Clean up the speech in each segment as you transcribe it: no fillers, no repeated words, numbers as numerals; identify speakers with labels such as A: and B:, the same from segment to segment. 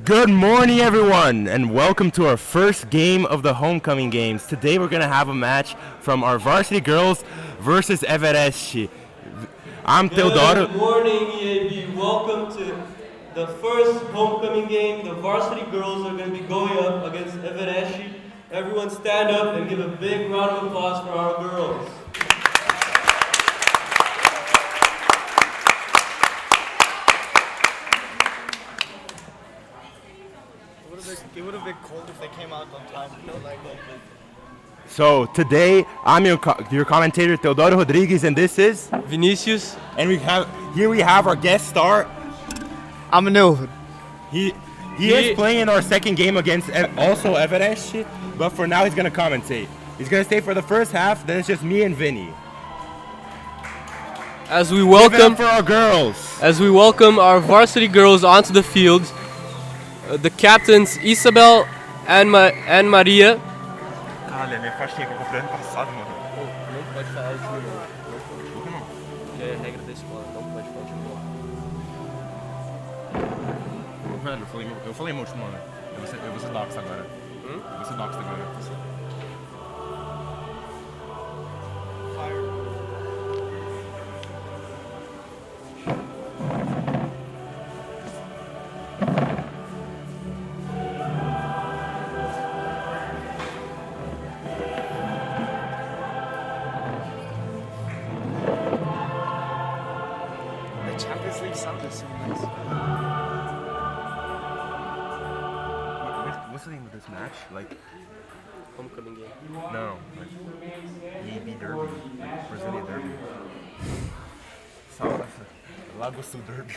A: Good morning, everyone, and welcome to our first game of the homecoming games. Today we're going to have a match from our varsity girls versus Everest. I'm Teodoro.
B: Good morning, EAB. Welcome to the first homecoming game. The varsity girls are going to be going up against Everest. Everyone stand up and give a big round of applause for our girls.
C: It would have been cold if they came out on time.
A: So today I'm your commentator Teodoro Rodriguez, and this is
B: Vinicius.
A: and we have our guest star.
C: I'm a new.
A: He is playing our second game against also Everest, but for now he's gonna commentate. He's gonna stay for the first half. Then it's just me and Vinny.
B: As we
A: Give it
B: welcome
A: up for our girls.
B: our varsity girls onto the field, the captains Isabel and Maria.
A: Caralho, é minha faixinha que eu comprei ano passado, mano.
B: Não pode falar o time não.
A: Por que não?
B: Que é a regra da escola, não pode falar o time não.
A: Velho, eu falei meu último ano. Eu vou ser Docs agora. Eu vou ser Docs agora.
C: The Champions League sound is so nice.
A: What's the name of this match? Like,
B: Homecoming game.
A: no, like EB Derby, Brazilian Derby. Lago Sul Derby.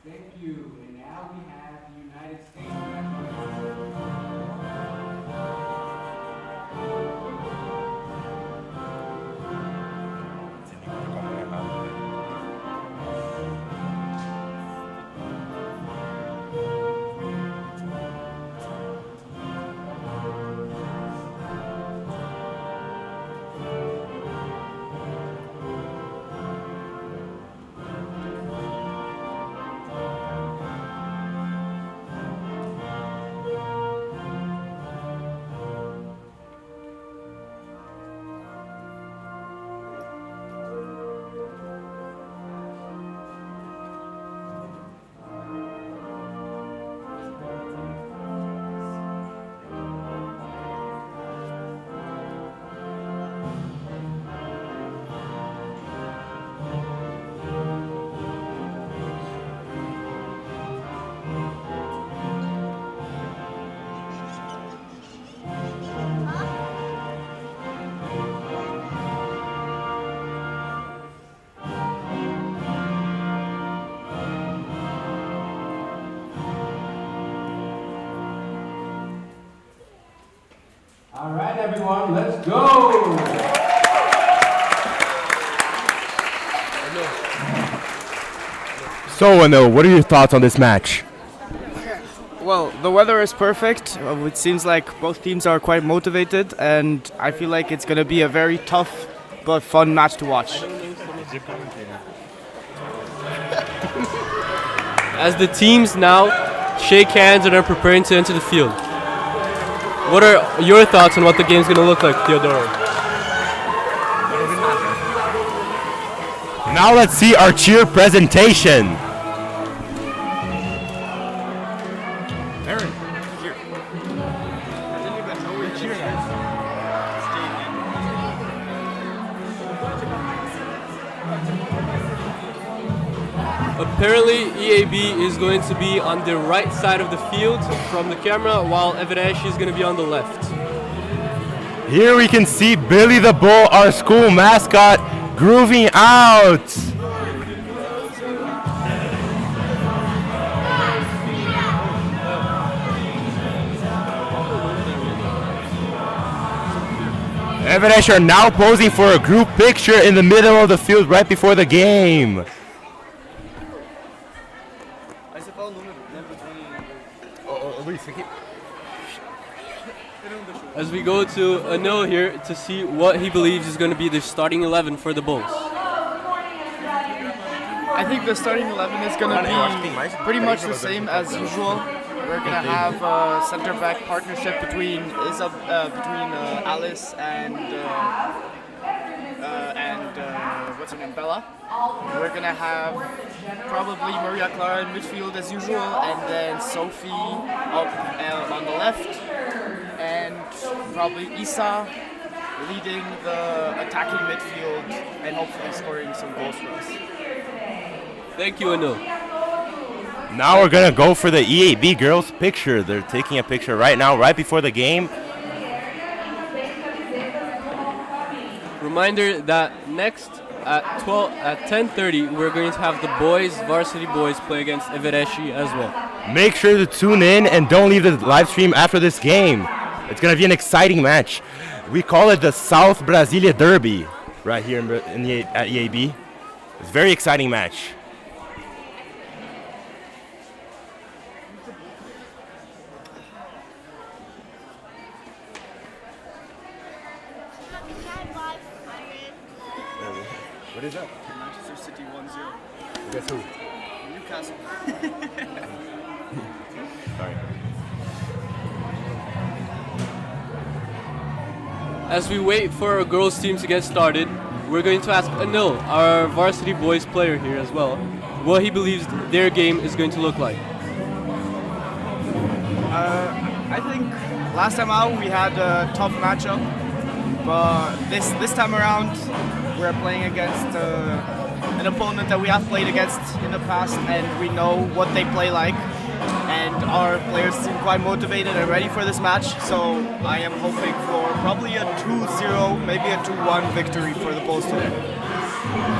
D: Thank you. And now we have the United States. All right, everyone, let's go.
A: So, Anil, what are your thoughts on this match?
C: Well, the weather is perfect. It seems like both teams are quite motivated, and I feel like it's going to be a very tough but fun match to watch.
B: As the teams now shake hands and are preparing to enter the field, what are your thoughts on what the game's going to look like, Theodoro?
A: Now let's see our cheer presentation.
B: Apparently, EAB is going to be on the right side of the field from the camera, while Everesh is going to be on the left.
A: Here we can see Billy the Bull, our school mascot, grooving out. Everesh are now posing for a group picture in the middle of the field right before the game.
B: As we go to Anil here to see what he believes is going to be the starting 11 for the Bulls.
C: I think the starting 11 is going to be pretty much the same as usual. We're going to have a center back partnership between Alice and what's her name, Bella. We're going to have probably Maria Clara in midfield as usual, and then Sophie up on the left, and probably Isa leading the attacking midfield and hopefully scoring some goals for us.
B: Thank you, Anil.
A: Now we're gonna go for the EAB girls picture. They're taking a picture right now, right before the game.
B: Reminder that next at 10:30 we're going to have the boys, varsity boys, play against Evereshi as well.
A: Make sure to tune in and don't leave the live stream after this game. It's gonna be an exciting match. We call it the South Brasilia Derby right here at EAB. It's a very exciting match. What is that?
C: Manchester City 1-0.
A: Guess who?
C: Newcastle.
A: Sorry.
B: As we wait for our girls team to get started, we're going to ask Anil, our varsity boys player here as well, what he believes their game is going to look like.
C: I think last time out we had a tough matchup, but this time around we're playing against an opponent that we have played against in the past, and we know what they play like, and our players seem quite motivated and ready for this match, so I am hoping for probably a 2-0, maybe a 2-1 victory for the Bulls today.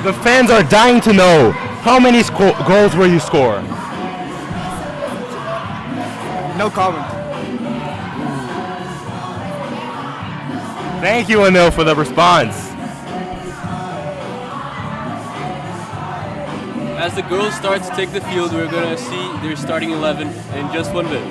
A: The fans are dying to know, how many goals will you score?
C: No comment.
A: Thank you, Anil, for the response.
B: As the girls start to take the field, we're going to see their starting 11 in just one bit.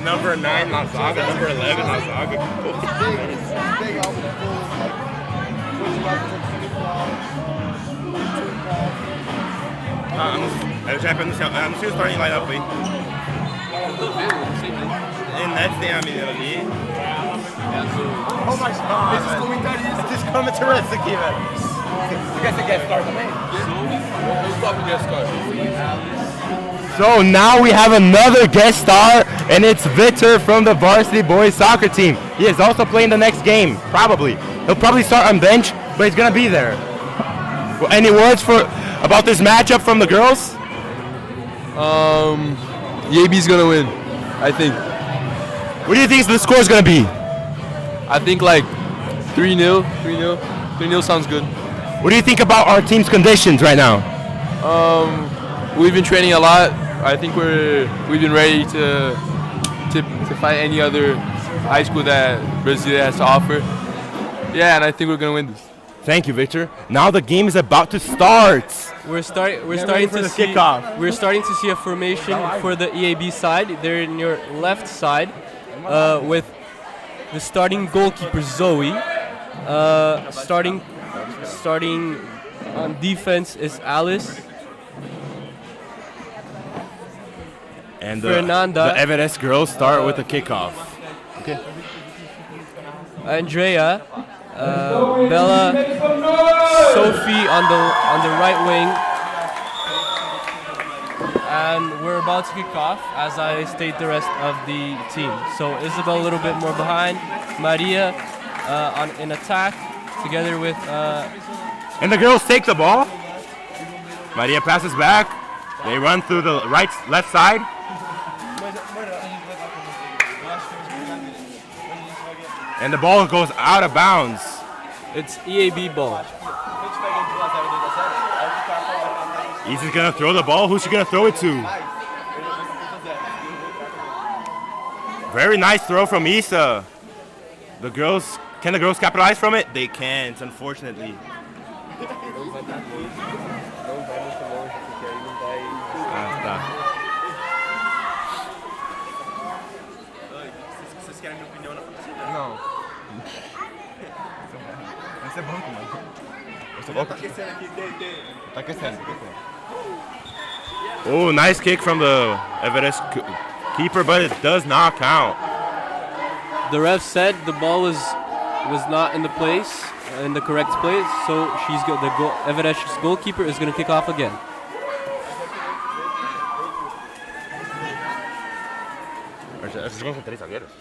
A: Number 9, Mazaga. Number 11, Mazaga. Eu já anunciei o starting lineup aí. E Nets tem a menina ali. Oh my god! Esses comentaristas. Esses comentaristas aqui, velho. Você quer ser guest star também? Eu topo guest star. So now we have another guest star, and it's Victor from the Varsity Boys soccer team. He is also playing the next game, probably. He'll probably start on bench, but he's gonna be there. Well, any words about this matchup from the girls?
E: EAB's gonna win, I think.
A: What do you think the score is gonna be?
E: I think like 3-0. 3-0 sounds good.
A: What do you think about our team's conditions right now?
E: We've been training a lot. I think we've been ready to fight any other high school that Brazil has to offer. Yeah, and I think we're gonna win this.
A: Thank you, Victor. Now the game is about to start.
B: We're starting
A: for
B: to
A: the
B: see
A: kickoff.
B: We're starting to see a formation for the EAB side. They're in your left side with the starting goalkeeper Zoe. Starting on defense is Alice.
A: And
B: Fernanda.
A: the Everest girls start with the kickoff. Okay.
B: Andrea, Bella, Sophie on the right wing, and we're about to kick off as I state the rest of the team. So Isabel a little bit more behind, Maria in attack, together with.
A: And the girls take the ball. Maria passes back. They run through the left side. And the ball goes out of bounds.
B: It's EAB ball.
A: Isa's gonna throw the ball. Who's she gonna throw it to? Very nice throw from Isa. Can the girls capitalize from it? They can't, unfortunately.
E: Não. Vai ser banco, mano. Tá aquecendo.
A: Oh, nice kick from the Everest keeper, but it does not count.
B: The ref said the ball was not in the correct place, so Everest's goalkeeper is going to kick off again.
A: Esses jogam com 3 zagueiros?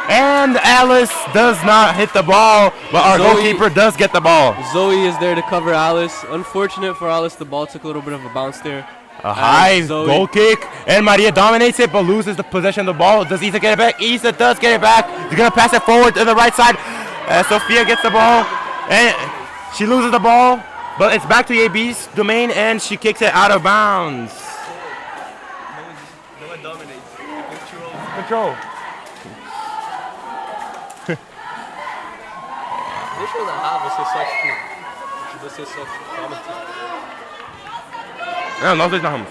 A: And Alice does not hit the ball, but our goalkeeper does get the ball.
B: Zoe is there to cover Alice. Unfortunate for Alice, the ball took a little bit of a bounce there.
A: A high goal kick, and Maria dominates it, but loses the possession of the ball. Does Isa get it back? Isa does get it back. She's gonna pass it forward to the right side. Sophia gets the ball, and she loses the ball, but it's back to AB's domain, and she kicks it out of bounds. Control.
B: Deixa eu narrar, você só
A: No, nós dois narramos.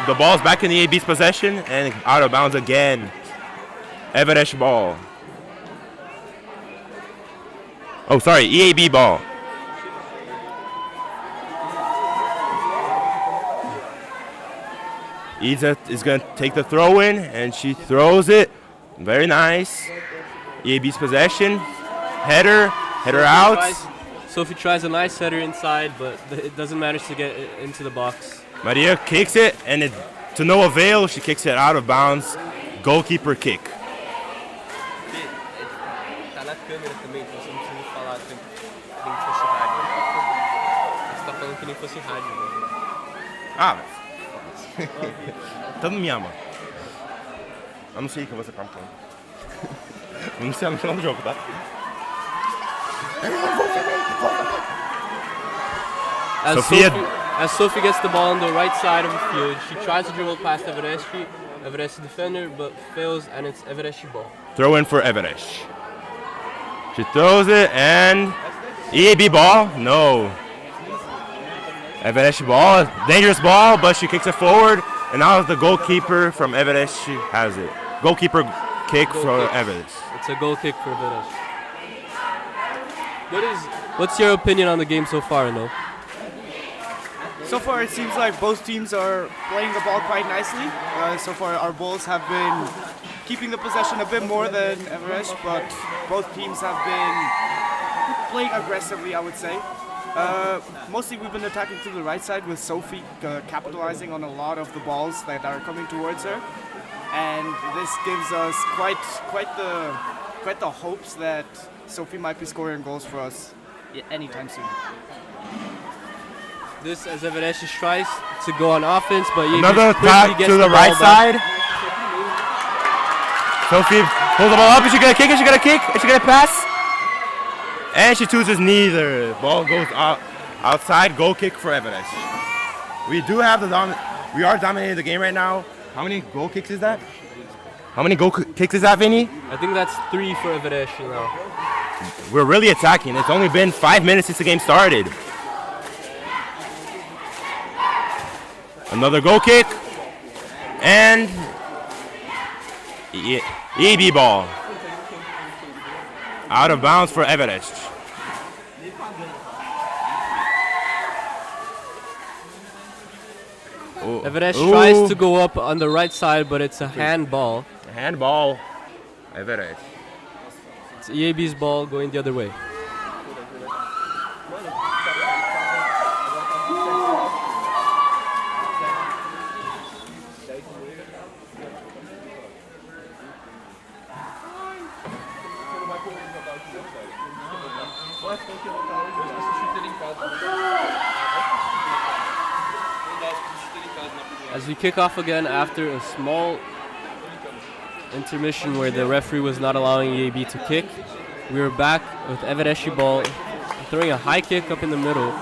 A: The ball's back in the AB's possession and out of bounds again. Everest ball. Oh, sorry, EAB ball. Isa is going to take the throw in, and she throws it. Very nice. EAB's possession. Header out.
B: Sophie tries a nice header inside, but it doesn't manage to get into the box.
A: Maria kicks it, and to no avail, she kicks it out of bounds. Goalkeeper kick.
B: Tá na câmera também, então você não precisa falar que nem fosse rádio. Você tá falando que nem fosse rádio, né?
A: Ah, todo me ama. Eu não sei que você tá falando. Não sei no final do jogo, tá?
B: As Sophie gets the ball on the right side of the field, she tries to dribble past Everest defender, but fails, and it's Everest ball.
A: Throw in for Everest. She throws it, and EAB ball? No. Everest ball, dangerous ball, but she kicks it forward, and now the goalkeeper from Everest, she has it. Goalkeeper kick for Everest.
B: It's a goal kick for Everest. What's your opinion on the game so far, No?
C: So far, it seems like both teams are playing the ball quite nicely. So far, our Bulls have been keeping the possession a bit more than Everest, but both teams have been playing aggressively, I would say. Mostly, we've been attacking to the right side with Sophie capitalizing on a lot of the balls that are coming towards her, and this gives us quite the hopes that Sophie might be scoring goals for us anytime soon.
B: This as Everest tries to go on offense, but
A: another attack to the right side. Sophie pulls the ball up. Is she gonna kick? Is she gonna kick? Is she gonna pass? And she chooses neither. Ball goes outside. Goal kick for Everest. We are dominating the game right now. How many goal kicks is that? How many goal kicks is that, Vinny?
B: I think that's 3 for Everesh now.
A: We're really attacking. It's only been 5 minutes since the game started. Another goal kick. And EB ball. Out of bounds for Everest.
B: Everesh tries to go up on the right side, but it's a handball.
A: Handball. Everest.
B: It's EAB's ball going the other way. As we kick off again after a small intermission where the referee was not allowing EAB to kick, we are back with Evereshi ball throwing a high kick up in the middle,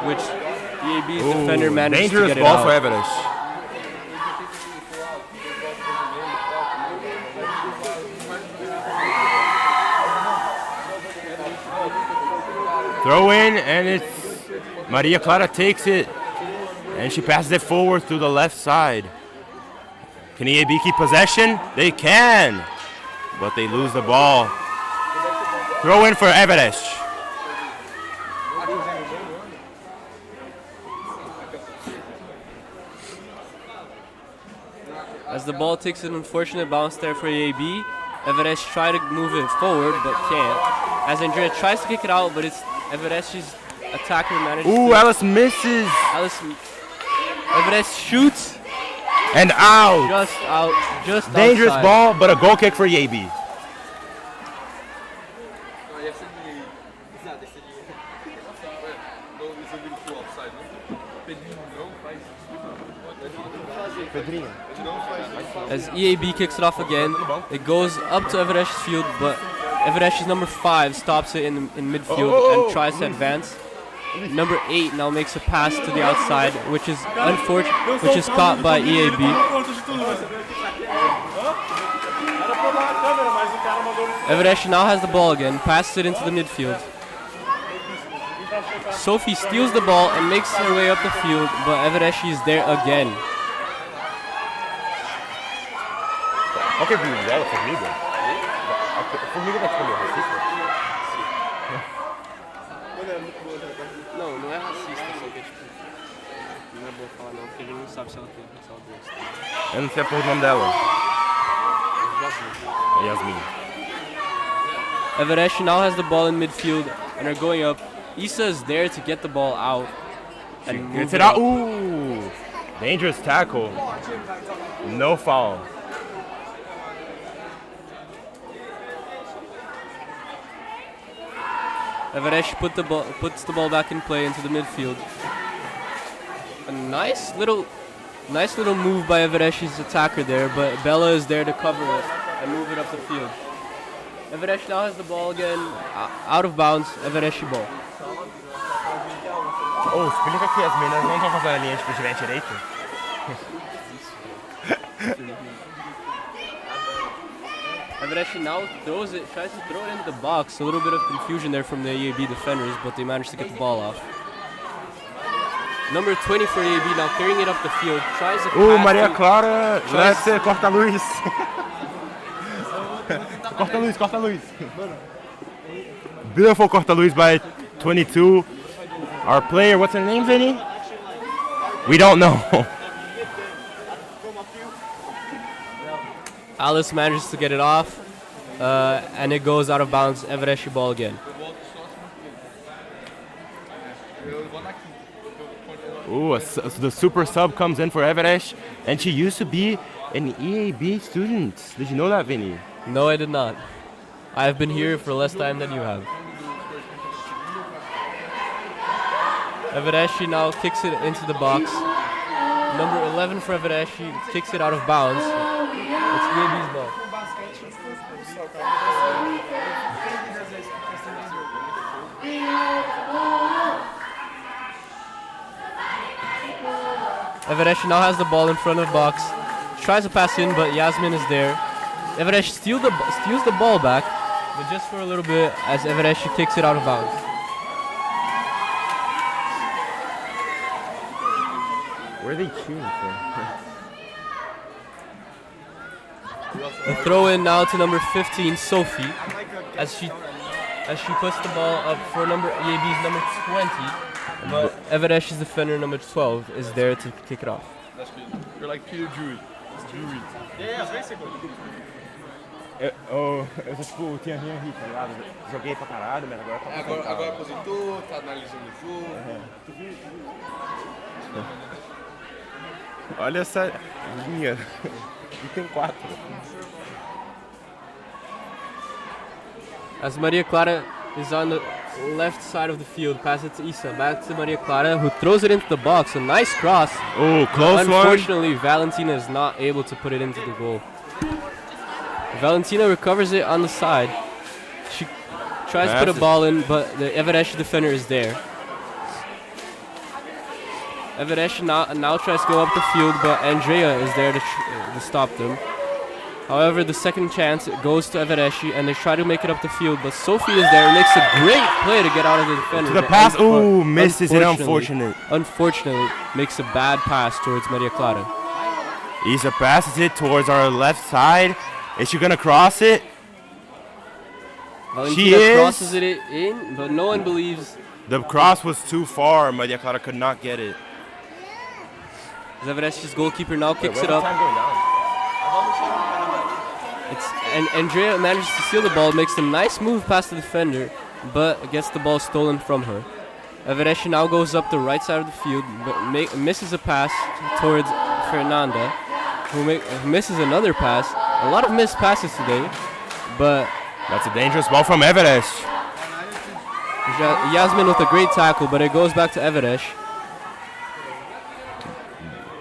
B: which EAB's defender managed to get it out.
A: Dangerous ball for Everest. Throw in, and it's Maria Clara takes it, and she passes it forward through the left side. Can EAB keep possession? They can, but they lose the ball. Throw in for Everest.
B: As the ball takes an unfortunate bounce there for EAB, Everest try to move it forward but can't. As Andrea tries to kick it out, but it's Everest's attacker manages to...
A: Alice misses.
B: Everest shoots.
A: And out.
B: Just
A: Dangerous
B: outside.
A: ball, but a goal kick for EAB.
B: As EAB kicks it off again, it goes up to Everesh's field, but Everesh's number 5 stops it in midfield and tries to advance. Number 8 now makes a pass to the outside, which is unfortunate, which is caught by EAB. Everesh now has the ball again, passes it into the midfield. Sophie steals the ball and makes her way up the field, but Everesh is there again.
A: Ok, ela formiga? Formiga vai escolher racista?
B: Não é racista, só que é tipo. Não é bom falar não, porque a gente não sabe se ela tem racial gosto.
A: Eu não sei a porra do nome dela. Yasmin.
B: Everesh now has the ball in midfield and are going up. Issa is there to get the ball out. And
A: Gets it out. Ooh! Dangerous tackle. No foul.
B: Everesh puts the ball back in play into the midfield. A nice little move by Everesh's attacker there, but Bella is there to cover it and move it up the field. Everesh now has the ball again, out of bounds, Everesh ball.
A: Oh, explica que as meninas não estão fazendo a linha de tiver direito.
B: Everesh now tries to throw it into the box. A little bit of confusion there from the EAB defenders, but they managed to get the ball off. Number 20 for EAB now carrying it up the field. Tries to pass
A: Maria Clara, let's corta a luz. Corta a luz. Beautiful corta luz by 22. Our player, what's her name, Vinny? We don't know.
B: Alice manages to get it off, and it goes out of bounds. Everesh ball again.
A: Ooh, the super sub comes in for Everest, and she used to be an EAB student. Did you know that, Vinny?
B: No, I did not. I have been here for less time than you have. Evereshi now kicks it into the box. Number 11 for Evereshi kicks it out of bounds. It's EAB's ball. Evereshi now has the ball in front of box. tries to pass in, but Yasmin is there. Everesh steals the ball back, but just for a little bit as Everesh kicks it out of bounds.
A: Where are they cheering for?
B: A throw in now to number 15, Sophie, as she puts the ball up for EAB's number 20, but Everesh's defender number 12 is there to kick it off.
E: That's good. You're like Peter Druid.
C: Yeah, basically.
A: Eu tipo, tinha rir, tá ligado? Joguei pra caralho, mas agora tá
E: Agora aposentou, tá analisando o jogo.
A: Olha essa linha. E tem 4.
B: As Maria Clara is on the left side of the field, pass it to Isa, back to Maria Clara, who throws it into the box. A nice cross.
A: Oh, close one.
B: Unfortunately, Valentina is not able to put it into the goal. Valentina recovers it on the side. She tries to put a ball in, but the Everesh defender is there. Everesh now tries to go up the field, but Andrea is there to stop them. However, the second chance it goes to Evereshi, and they try to make it up the field, but Sophie is there and makes a great play to get out of the defender.
A: To the pass, ooh, misses it, unfortunate.
B: Unfortunately, makes a bad pass towards Maria Clara.
A: Isa passes it towards our left side. Is she gonna cross it?
B: Valentina crosses it in, but no one believes.
A: The cross was too far. Maria Clara could not get it.
B: Zavaresh's goalkeeper now kicks it up. And Andrea manages to steal the ball, makes a nice move past the defender, but gets the ball stolen from her. Everesh now goes up the right side of the field, but misses a pass towards Fernanda, who misses another pass. A lot of missed passes today, but
A: that's a dangerous ball from Everesh.
B: Yasmin with a great tackle, but it goes back to Everesh.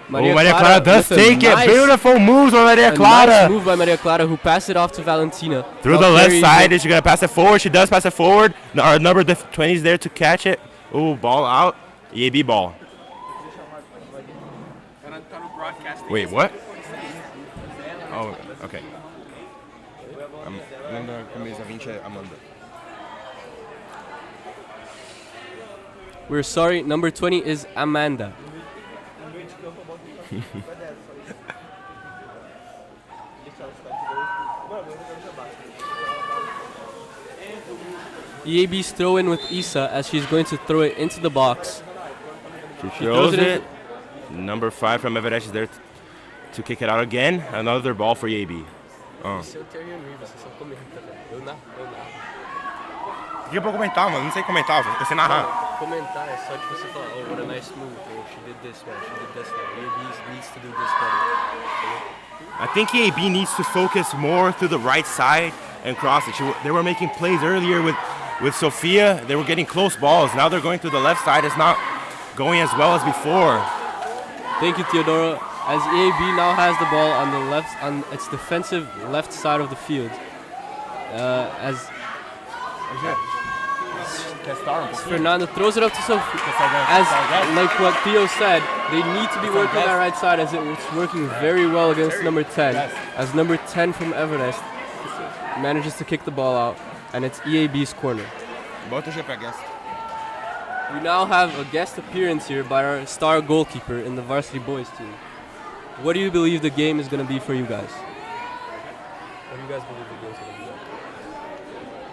A: Maria Clara does take it. Beautiful moves by Maria Clara.
B: Nice move by Maria Clara, who passed it off to Valentina.
A: Through the left side, is she going to pass it forward? She does pass it forward. Our number 20 is there to catch it. Ooh, ball out. EAB ball. Wait, what? Oh, okay.
B: We're sorry, number 20 is Amanda. EAB's throw in with Isa as she's going to throw it into the box.
A: She throws it. Number 5 from Everett is there to kick it out again. Another ball for EAB. O que eu vou comentar, mano? Não sei comentar, eu sei narrar.
B: Comentar é só de você falar, oh, what a nice move, oh, she did this one, she did this one. EAB needs to do this better.
A: I think EAB needs to focus more through the right side and cross it. They were making plays earlier with Sophia. They were getting close balls. Now they're going through the left side. It's not going as well as before.
B: Thank you, Teodoro. As EAB now has the ball on the left, on its defensive left side of the field. Fernanda throws it up to Sophie. As like what Theo said, they need to be working on that right side as it's working very well against number 10. As number 10 from Everest manages to kick the ball out, and it's EAB's corner. We now have a guest appearance here by our star goalkeeper in the Varsity boys team. What do you believe the game is going to be for you guys? What do you guys believe the game is going to be like?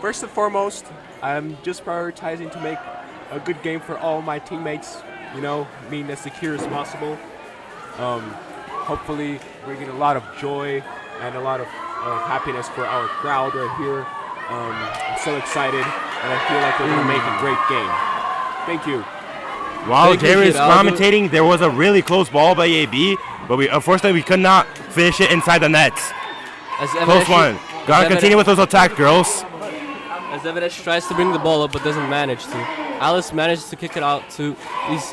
F: First and foremost, I'm just prioritizing to make a good game for all my teammates, you know, being as secure as possible. Hopefully bringing a lot of joy and a lot of happiness for our crowd right here. I'm so excited, and I feel like we're going to make a great game. Thank you.
A: While Jerry is commentating, there was a really close ball by EAB, but unfortunately we could not finish it inside the nets. Close one. Gotta continue with those attacks, girls.
B: As Everett tries to bring the ball up but doesn't manage to. Alice manages to kick it out to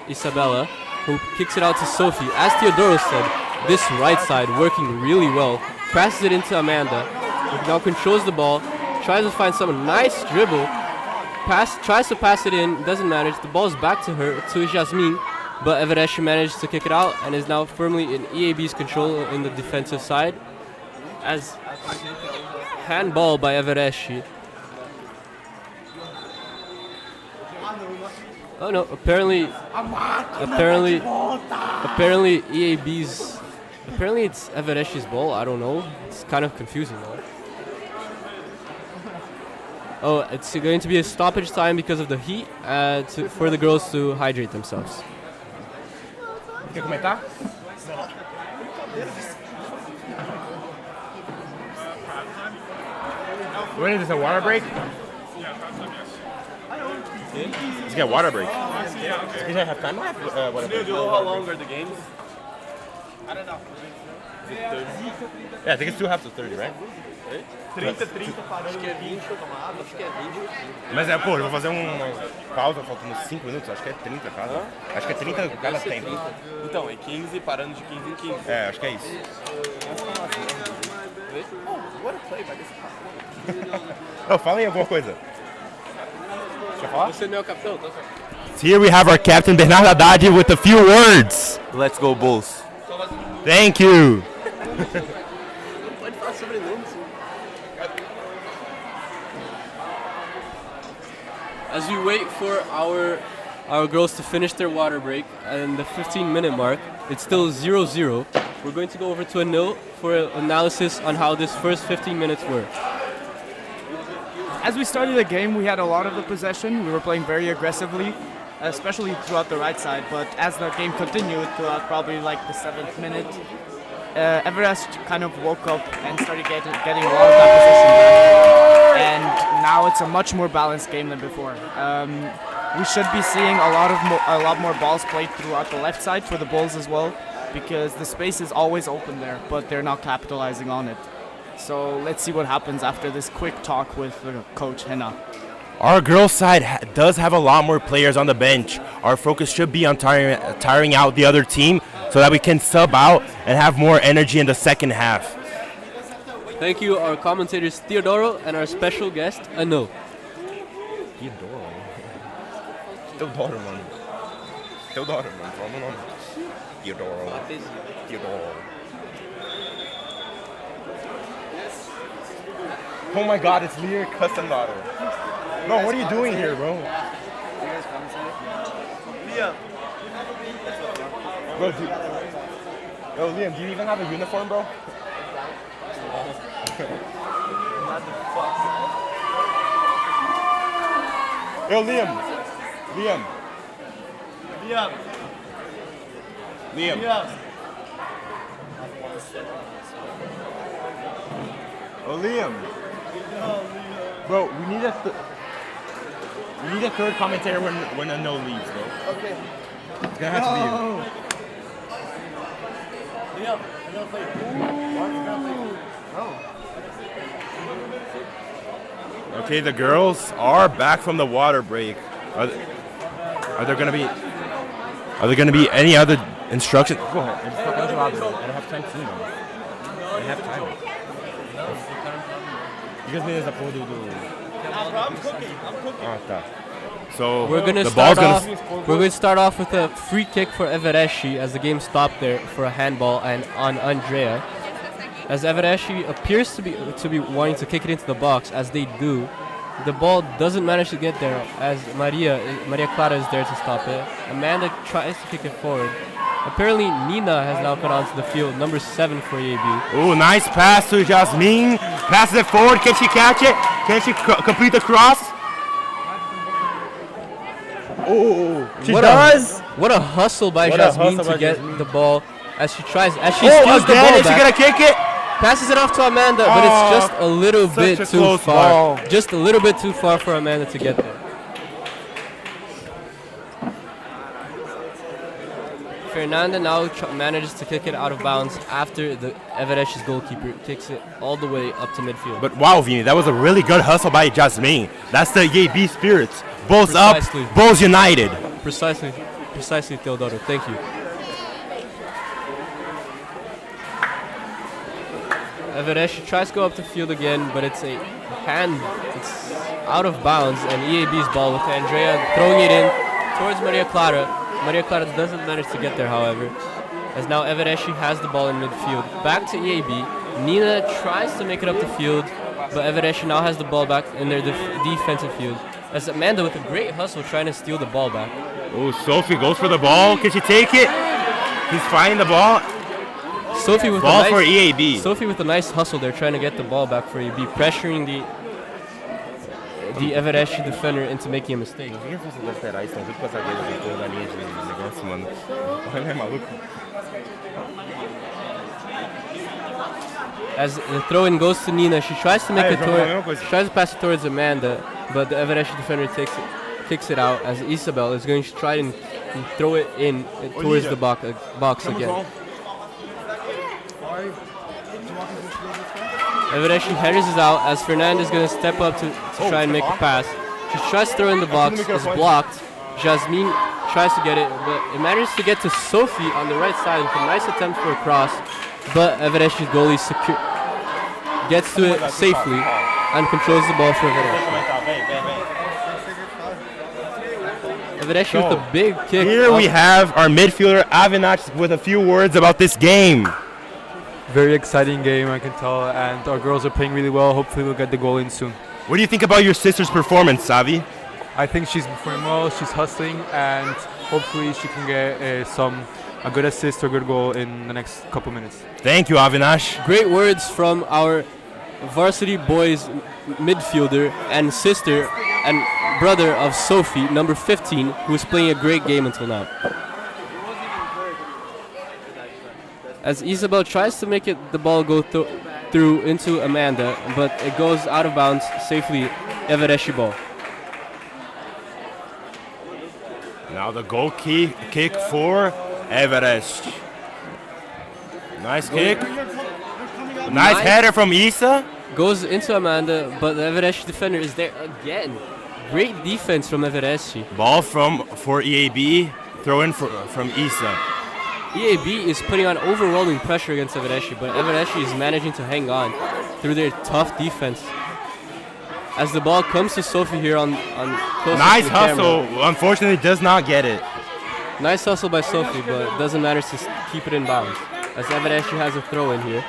B: Isabella, who kicks it out to Sophie. As Teodoro said, this right side working really well. Passes it into Amanda, who now controls the ball, tries to find some nice dribble, tries to pass it in, doesn't manage. The ball's back to her, to Jasmine, but Evereshi managed to kick it out and is now firmly in EAB's control in the defensive side. As handball by Evereshi. Oh no! Apparently EAB's. Apparently it's Evereshi's ball. I don't know. It's kind of confusing though. Oh, it's going to be a stoppage time because of the heat for the girls to hydrate themselves.
A: Quer comentar? When is this, a water break? Let's get water break. Is that half time? Water break.
E: How long are the games?
A: I don't know. Yeah, I think it's 2 halves of 30, right?
E: 30 parando. Acho que é 20, acho que é 20.
A: Mas pô, eu vou fazer uma pausa faltando 5 minutos, acho que é 30 cada. Acho que é 30 cada tempo.
E: Então, é 15 parando de 15 em 15.
A: É, acho que é isso. Oh, fala aí alguma coisa. Quer falar?
E: Você não é o capitão, tá certo?
A: Here we have our captain Bernardo Haddad with a few words.
E: Let's go Bulls.
A: Thank you.
E: Pode falar sobre nomes.
B: As we wait for our girls to finish their water break and the 15-minute mark, it's still 0-0. We're going to go over to a note for analysis on how this first 15 minutes were.
C: As we started the game, we had a lot of the possession. We were playing very aggressively, especially throughout the right side. But as the game continued throughout probably like the 7th minute, Everest kind of woke up and started getting a lot of that possession back. And now it's a much more balanced game than before. We should be seeing a lot more balls played throughout the left side for the Bulls as well, because the space is always open there, but they're not capitalizing on it. So let's see what happens after this quick talk with Coach Henna.
A: Our girls' side does have a lot more players on the bench. Our focus should be on tiring out the other team so that we can sub out and have more energy in the second half.
B: Thank you, our commentators Theodoro and our special guest Ano.
A: Teodoro, mano. Fala meu nome. Teodoro. Oh my God, it's Lear Customauto. Bro, what are you doing here, bro?
E: Liam.
A: Bro, yo, Liam, do you even have a uniform, bro? Yo, Liam. Oh, Liam. Bro, we need a third commentator when a no leaves, bro.
E: Okay.
A: It's gonna have to be you.
E: Liam, I'm gonna play.
A: Okay, the girls are back from the water break. Are there gonna be any other instructions? Go ahead. I don't have time to see them. I have time. You guys made this a porra do.
E: I'm cooking.
A: Ah, tá. So
B: We're going to start off with a free kick for Evereshi as the game stopped there for a handball and on Andrea. As Evereshi appears to be wanting to kick it into the box, as they do, the ball doesn't manage to get there as Maria Clara is there to stop it. Amanda tries to kick it forward. Apparently Nina has now come onto the field, number 7 for EAB.
A: Oh, nice pass to Jasmine. Passes it forward. Can she catch it? Can she complete the cross? Oh, she does.
B: What a hustle by Jasmine to get the ball as she steals the ball
A: again,
B: back.
A: is she gonna kick it?
B: Passes it off to Amanda, but it's just a little bit too far.
A: Ball.
B: Just a little bit too far for Amanda to get there. Fernanda now manages to kick it out of bounds after the Evereshi's goalkeeper kicks it all the way up to midfield.
A: But wow, Vini, that was a really good hustle by Jasmine. That's the EAB spirits. Bulls
B: Precisely.
A: up, Bulls united.
B: Precisely, Teodoro. Thank you. Evereshi tries to go up the field again, but it's a hand. It's out of bounds, and EAB's ball with Andrea throwing it in towards Maria Clara. Maria Clara doesn't manage to get there, however, as now Evereshi has the ball in midfield. Back to EAB. Nina tries to make it up the field, but Evereshi now has the ball back in their defensive field. As Amanda with a great hustle trying to steal the ball back.
A: Oh, Sophie goes for the ball. Can she take it? He's finding the ball.
B: Sophie with
A: Ball
B: a nice,
A: for EAB.
B: Sophie with a nice hustle there trying to get the ball back for EAB, pressuring the Evereshi defender into making a mistake. As the throw-in goes to Nina, she tries to make tries to pass it towards Amanda, but the Evereshi defender kicks it out as Isabel is going to try and throw it in towards the box again. Evereshi headers is out as Fernanda is going to step up to try and make a pass. She tries to throw in the box, it's blocked. Jasmine tries to get it, but it manages to get to Sophie on the right side with a nice attempt for a cross, but Evereshi's goalie gets to it safely and controls the ball for Evereshi. Evereshi with a big kick.
A: Here we have our midfielder Avinash with a few words about this game.
G: Very exciting game, I can tell, and our girls are playing really well. Hopefully we'll get the goal in soon.
A: What do you think about your sister's performance, Savi?
G: I think she's performing well, she's hustling, and hopefully she can get a good assist or a good goal in the next couple minutes.
A: Thank you, Avinash.
B: Great words from our varsity boys midfielder and sister and brother of Sophie, number 15, who is playing a great game until now. As Isabel tries to make the ball go through into Amanda, but it goes out of bounds safely. Evereshi ball.
A: Now the goal kick for Everest. Nice kick. Nice header from Isa.
B: Goes into Amanda, but the Evereshi defender is there again. Great defense from Evereshi.
A: Ball for EAB. Throw in from Isa.
B: EAB is putting on overwhelming pressure against Evereshi, but Evereshi is managing to hang on through their tough defense. As the ball comes to Sophie here on close
A: nice
B: to the
A: hustle.
B: camera.
A: Unfortunately, does not get it.
B: Nice hustle by Sophie, but it doesn't matter to keep it in bounds. As Evereshi has a throw in here.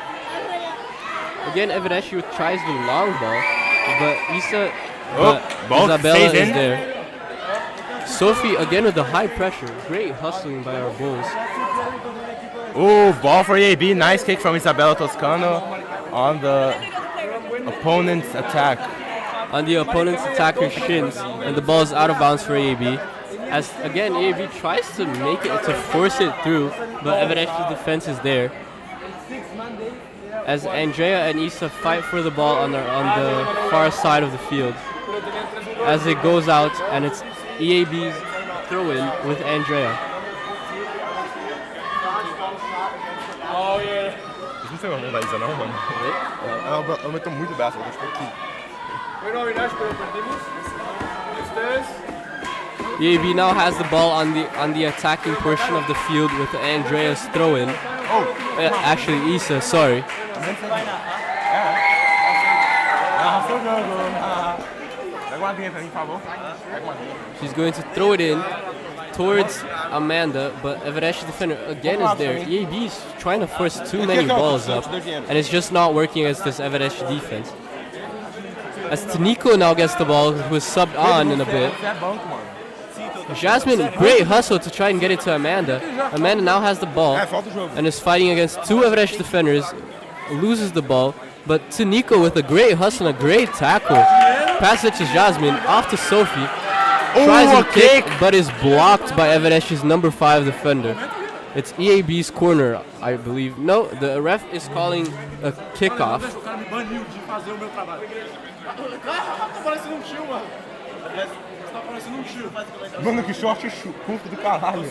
B: Again, Evereshi tries the long ball, but Isabella is there. Sophie again with the high pressure. Great hustling by our bulls.
A: Oh, ball for EAB. Nice kick from Isabella Toscano on the opponent's attack.
B: On the opponent's attacker's shins, and the ball is out of bounds for EAB. As again, EAB tries to make it to force it through, but Evereshi's defense is there. As Andrea and Isa fight for the ball on the far side of the field. As it goes out, and it's EAB's throw-in with Andrea.
A: Não sei o nome da Isa não, mano. Ela aumentou muito o braço, eu acho que
B: EAB now has the ball on the attacking portion of the field with Andrea's throw-in. Actually, Isa, sorry. She's going to throw it in towards Amanda, but Evereshi defender again is there. EAB is trying to force too many balls up, and it's just not working against this Evereshi defense. As Taniko now gets the ball, who is subbed on in a bit. Jasmine, great hustle to try and get it to Amanda. Amanda now has the ball and is fighting against two Evereshi defenders, loses the ball, but Taniko with a great hustle and a great tackle. Passes it to Jasmine, off to Sophie. Tries a kick, but is blocked by Evereshi's number 5 defender. It's EAB's corner, I believe. No, the ref is calling a kickoff.
A: Mano, que short curto do caralho.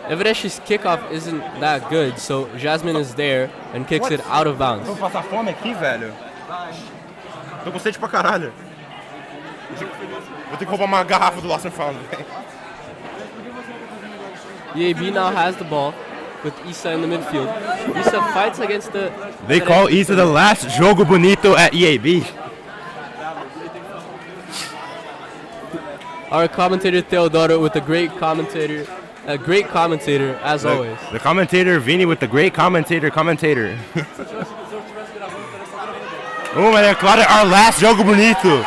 B: Evereshi's kickoff isn't that good, so Jasmine is there and kicks it out of bounds.
A: Vou passar fome aqui, velho. Tô com sede pra caralho. Vou ter que roubar uma garrafa do Lost and Found.
B: EAB now has the ball with Isa in the midfield. Isa fights against the...
A: They call Isa the last jogo bonito at EAB.
B: Our commentator Theodoro with a great commentary A great commentator, as always.
A: The commentator, Vini, with the great commentator. Oh, Maria Clara, our last jogo bonito.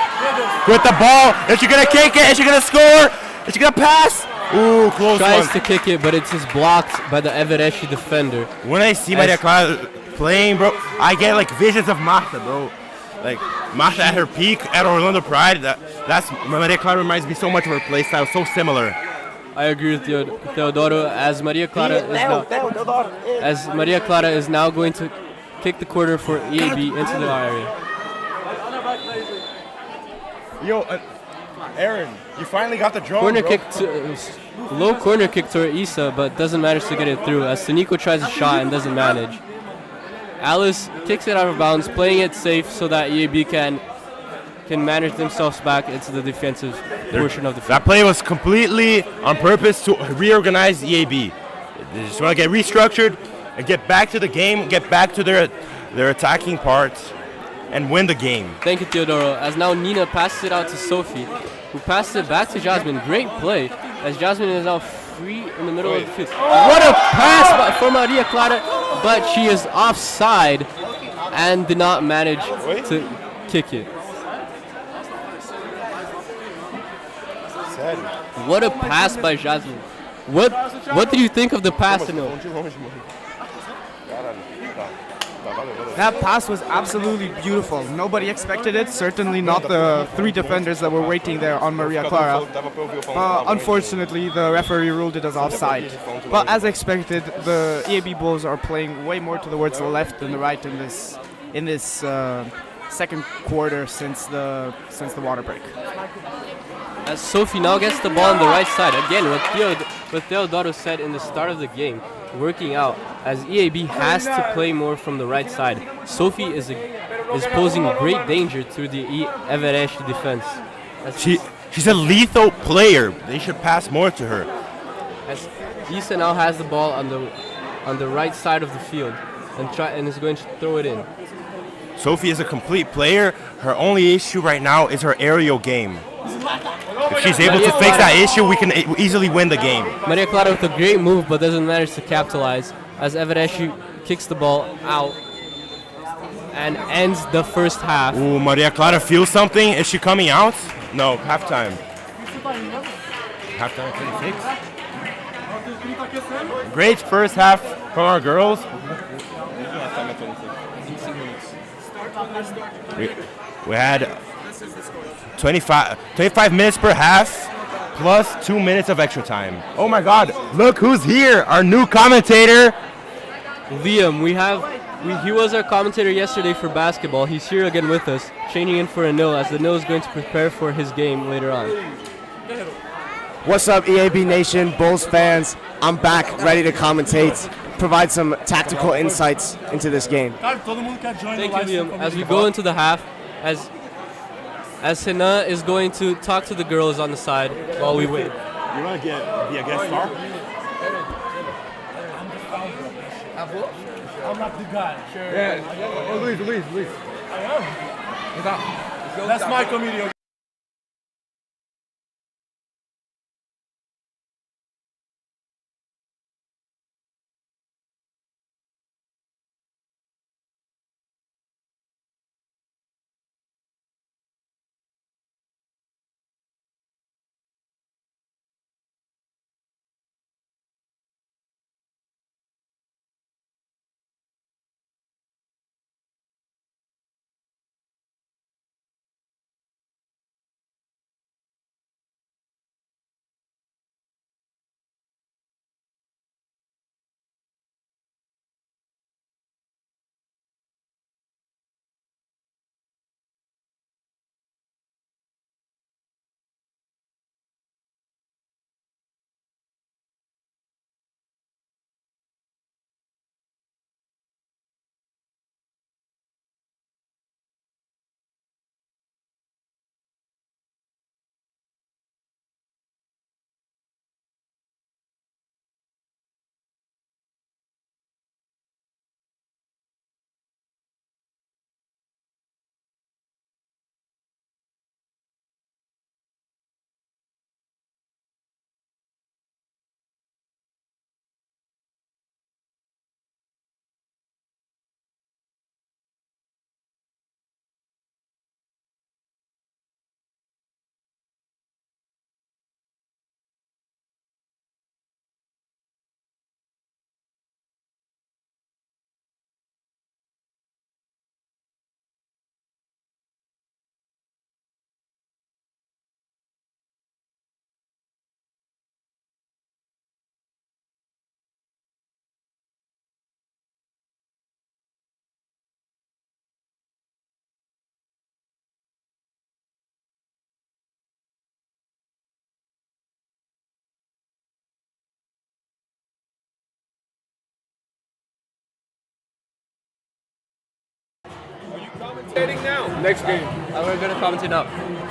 A: With the ball, is she gonna kick it? Is she gonna score? Is she gonna pass? Ooh, close
B: Tries
A: one.
B: to kick it, but it's just blocked by the Evereshi defender.
A: When I see Maria Clara playing, bro, I get like visions of Marta, bro. Like Marta at her peak at Orlando Pride. That's Maria Clara reminds me so much of her play style, so similar.
B: I agree with Teodoro, as Maria Clara is now going to kick the corner for EAB into the area.
A: Yo, Aaron, you finally got the drone,
B: Corner
A: bro.
B: kick low corner kick to Isa, but doesn't manage to get it through as Sanico tries a shot and doesn't manage. Alice kicks it out of bounds, playing it safe so that EAB can manage themselves back into the defensive portion of the field.
A: That play was completely on purpose to reorganize EAB. They just want to get restructured and get back to the game, get back to their attacking parts, and win the game.
B: Thank you, Teodoro. As now Nina passes it out to Sophie, who passes it back to Jasmine. Great play, as Jasmine is now free in the middle of the field. What a pass for Maria Clara, but she is offside and did not manage to kick it. What a pass by Jasmine. What did you think of the pass, Anil?
C: That pass was absolutely beautiful. Nobody expected it. Certainly not the three defenders that were waiting there on Maria Clara. Unfortunately, the referee ruled it as offside. But as expected, the EAB Bulls are playing way more towards the left than the right in this second quarter since the water break.
B: As Sophie now gets the ball on the right side. Again, what Teodoro said in the start of the game, working out, as EAB has to play more from the right side. Sophie is posing great danger to the Evereshi defense.
A: She's a lethal player. They should pass more to her.
B: As Isa now has the ball on the right side of the field and is going to throw it in.
A: Sophie is a complete player. Her only issue right now is her aerial game. If she's able to fix that issue, we can easily win the game.
B: Maria Clara with a great move, but doesn't manage to capitalize as Evereshi kicks the ball out and ends the first half.
A: Ooh, Maria Clara feels something. Is she coming out? No, halftime. Halftime 36. Great first half from our girls. We had 25 minutes per half plus 2 minutes of extra time. Oh my God, look who's here, our new commentator.
B: Liam, he was our commentator yesterday for basketball. He's here again with us, changing in for Anil as Anil is going to prepare for his game later on.
H: What's up, EAB Nation, Bulls fans? I'm back, ready to commentate, provide some tactical insights into this game.
B: Thank you, Liam. As we go into the half, as Hina is going to talk to the girls on the side while we wait.
A: You want to be a guest star?
I: I'm not the guy. Sure.
A: Yeah. Oh, Luis.
I: I am. That's my comedian.
F: Commentating now. Next game.
B: We're going to commentate now.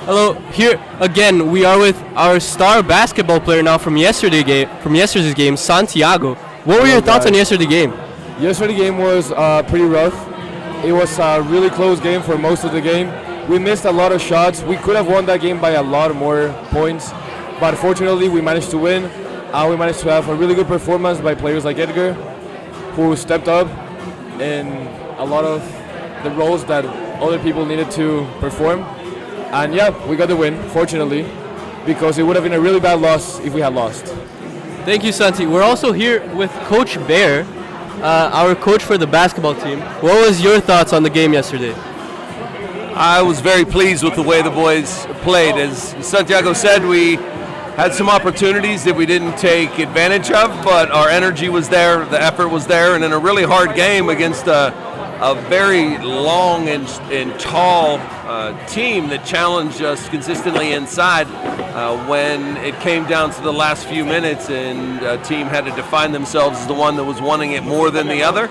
B: Hello, here again we are with our star basketball player now from yesterday's game, Santiago. What were your thoughts on yesterday's game?
J: Yesterday's game was pretty rough. It was a really close game for most of the game. We missed a lot of shots. We could have won that game by a lot more points, but fortunately we managed to win. We managed to have a really good performance by players like Edgar, who stepped up in a lot of the roles that other people needed to perform. And yeah, we got the win, fortunately, because it would have been a really bad loss if we had lost.
B: Thank you, Santi. We're also here with Coach Bear, our coach for the basketball team. What was your thoughts on the game yesterday?
K: I was very pleased with the way the boys played. As Santiago said, we had some opportunities that we didn't take advantage of, but our energy was there, the effort was there, and in a really hard game against a very long and tall team that challenged us consistently inside, when it came down to the last few minutes and a team had to define themselves as the one that was wanting it more than the other,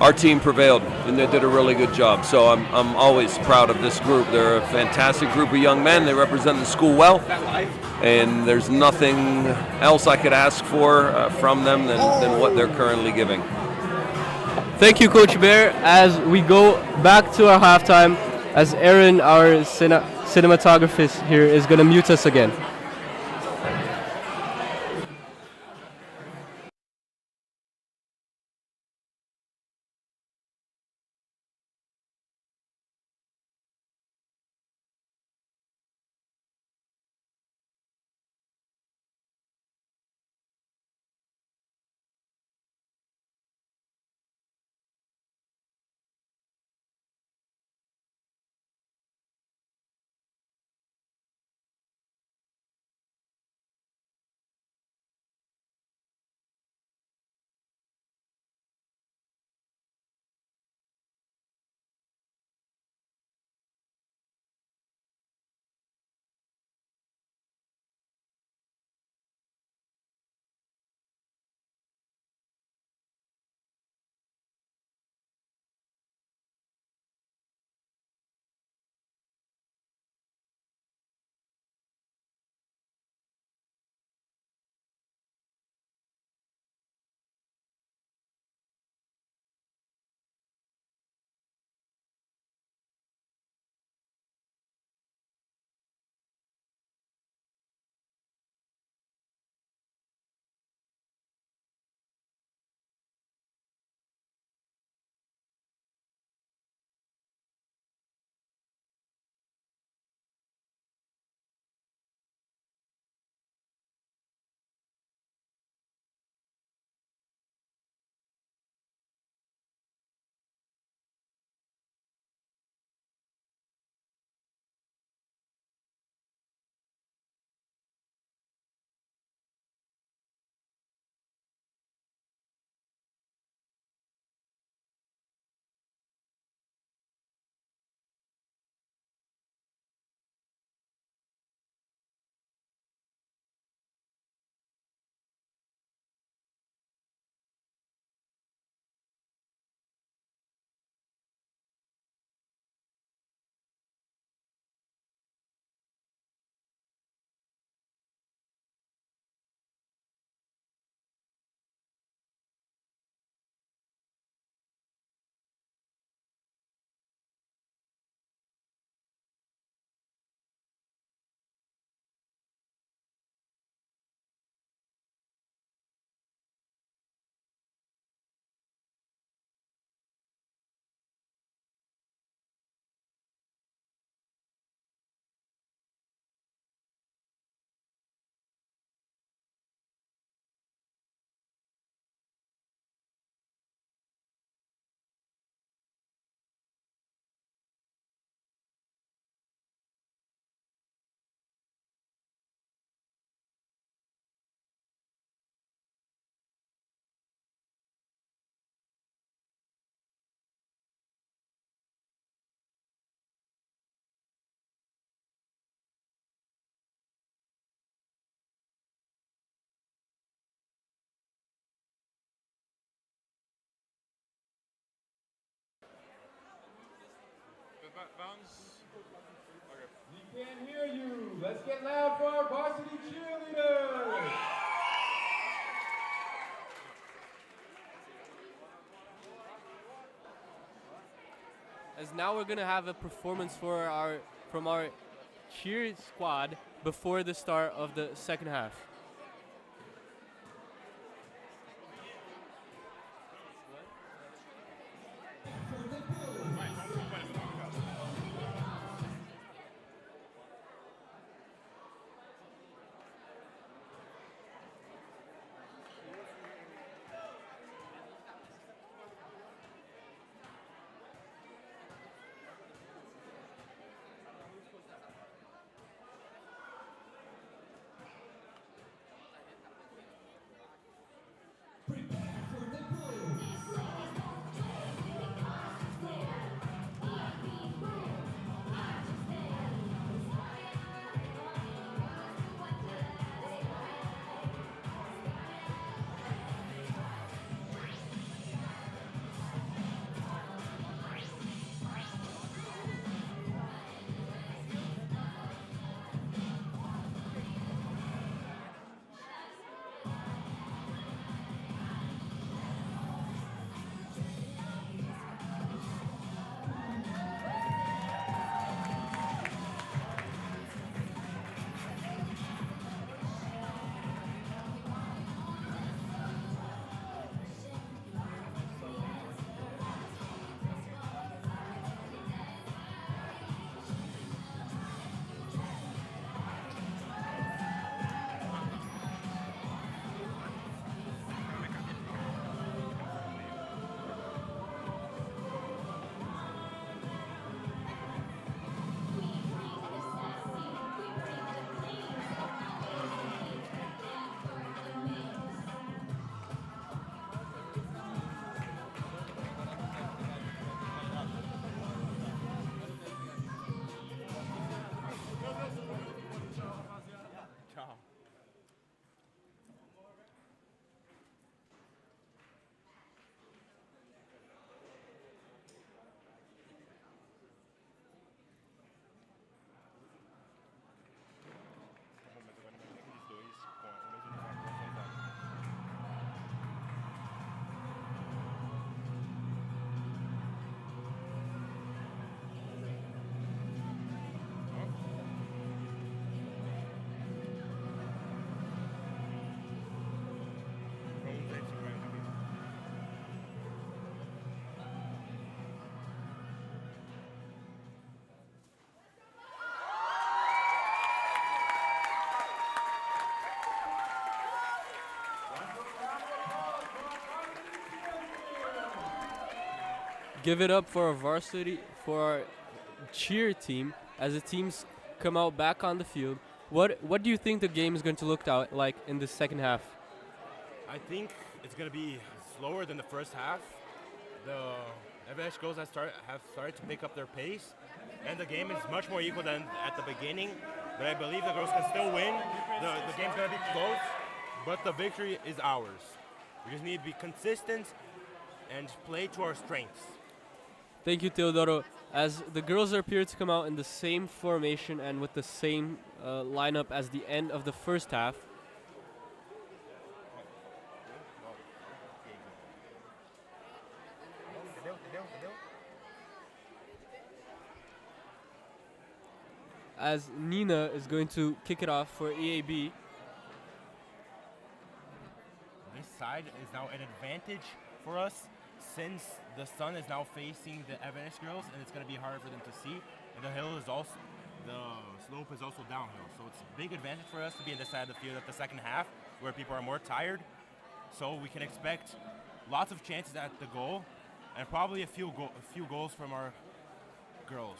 K: our team prevailed and they did a really good job. So I'm always proud of this group. They're a fantastic group of young men. They represent the school well, and there's nothing else I could ask for from them than what they're currently giving.
B: Thank you, Coach Bear. As we go back to our halftime, as Aaron, our cinematographer here, is going to mute us again.
L: We can't hear you. Let's get loud for our varsity cheerleaders.
B: As now we're gonna have a performance from our cheer squad before the start of the second half. Give it up for our varsity, for our cheer team, as the teams come out back on the field. What do you think the game is going to look out like in the second half?
A: I think it's going to be slower than the first half. The Everest girls have started to pick up their pace, and the game is much more equal than at the beginning. But I believe the girls can still win. The game's going to be close, but the victory is ours. We just need to be consistent and play to our strengths.
B: Thank you, Teodoro. As the girls appear to come out in the same formation and with the same lineup as the end of the first half. As Nina is going to kick it off for EAB.
A: This side is now an advantage for us, since the sun is now facing the Everest girls, and it's going to be harder for them to see. And the slope is also downhill. So it's a big advantage for us to be in this side of the field at the second half, where people are more tired. So we can expect lots of chances at the goal, and probably a few goals from our girls.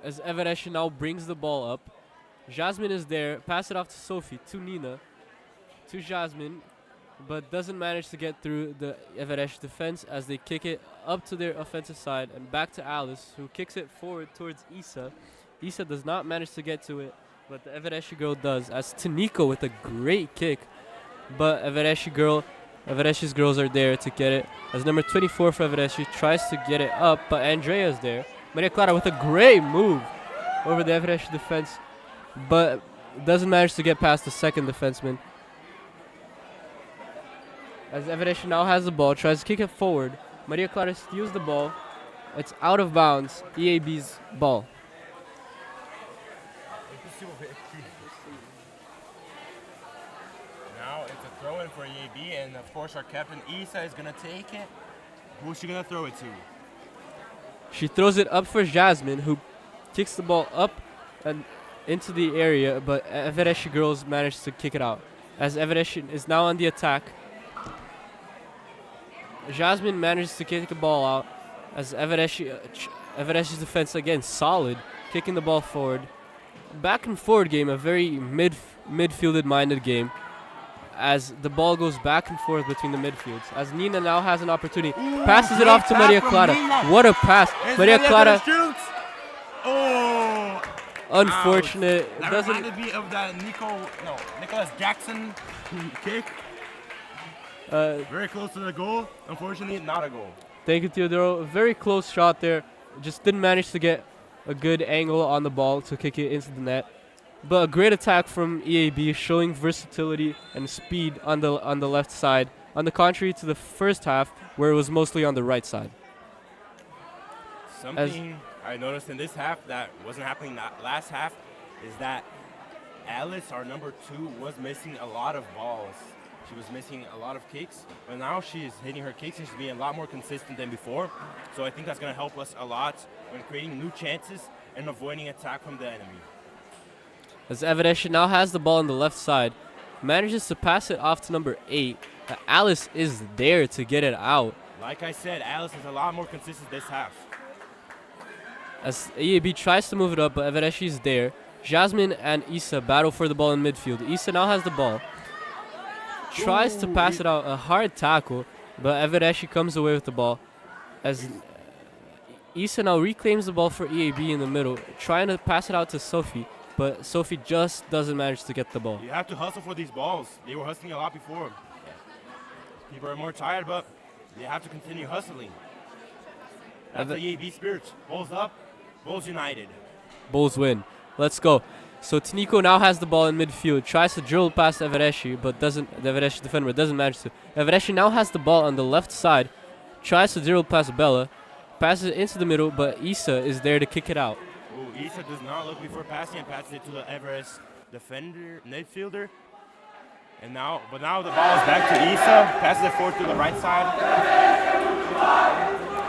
B: As Everest now brings the ball up, Jasmine is there, pass it off to Sophie, to Nina, to Jasmine, but doesn't manage to get through the Everest defense as they kick it up to their offensive side and back to Alice, who kicks it forward towards Isa. Isa does not manage to get to it, but the Everest girl does, as Taniko with a great kick, but Everest's girls are there to get it, as number 24 for Everest tries to get it up, but Andrea's there, Maria Clara with a great move over the Everest defense, but doesn't manage to get past the second defenseman. As Everest now has the ball, tries to kick it forward. Maria Clara steals the ball. It's out of bounds. EAB's ball.
A: Now it's a throw-in for EAB, and of course our captain Isa is gonna take it. Who's she gonna throw it to?
B: She throws it up for Jasmine, who kicks the ball up and into the area, but Everest girls manage to kick it out. As Everest is now on the attack, Jasmine manages to kick the ball out. As Everest's defense again solid, kicking the ball forward. Back and forward game, a very midfielded minded game. As the ball goes back and forth between the midfields. As Nina now has an opportunity, passes it off to Maria Clara. What a pass! Maria Clara.
A: Oh,
B: unfortunate.
A: That
B: Doesn't
A: reminded me of that Nicholas Jackson kick. Very close to the goal. Unfortunately, not a goal.
B: Thank you, Teodoro. A very close shot there. Just didn't manage to get a good angle on the ball to kick it into the net. But a great attack from EAB, showing versatility and speed on the left side, on the contrary to the first half, where it was mostly on the right side.
A: Something I noticed in this half that wasn't happening last half is that Alice, our number 2, was missing a lot of balls. She was missing a lot of kicks, but now she is hitting her kicks and she's being a lot more consistent than before. So I think that's going to help us a lot when creating new chances and avoiding attack from the enemy.
B: As Everest now has the ball on the left side, manages to pass it off to number 8. Alice is there to get it out.
A: Like I said, Alice is a lot more consistent this half.
B: As EAB tries to move it up, but Everest is there. Jasmine and Issa battle for the ball in midfield. Issa now has the ball. Tries to pass it out, a hard tackle, but Everest comes away with the ball. As Issa now reclaims the ball for EAB in the middle, trying to pass it out to Sophie. But Sophie just doesn't manage to get the ball.
A: You have to hustle for these balls. They were hustling a lot before. People are more tired, but they have to continue hustling. That's the EAB spirit. Bulls up, Bulls united.
B: Bulls win. Let's go. So Tniko now has the ball in midfield. Tries to dribble past Evereshi, but doesn't. The Evereshi defender doesn't manage to. Evereshi now has the ball on the left side. Tries to dribble past Bella. Passes it into the middle, but Issa is there to kick it out.
A: Ooh, Issa does not look before passing and passes it to the Everest defender, midfielder. And now the ball is back to Issa. Passes it forward to the right side.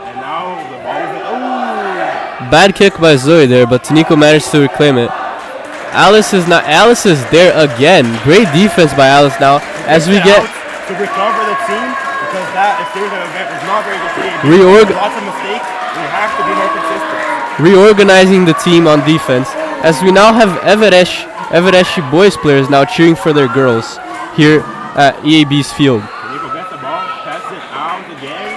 A: And now the ball is ooh!
B: Bad kick by Zoe there, but Tniko managed to reclaim it. Alice is there again. Great defense by Alice now. As we get
A: to recover the team, because that if there's an event was not very good. Lots of mistakes. We have to be more consistent.
B: Reorganizing the team on defense, as we now have Evereshi boys players now cheering for their girls here at EAB's field.
A: Tniko gets the ball, passes it out again.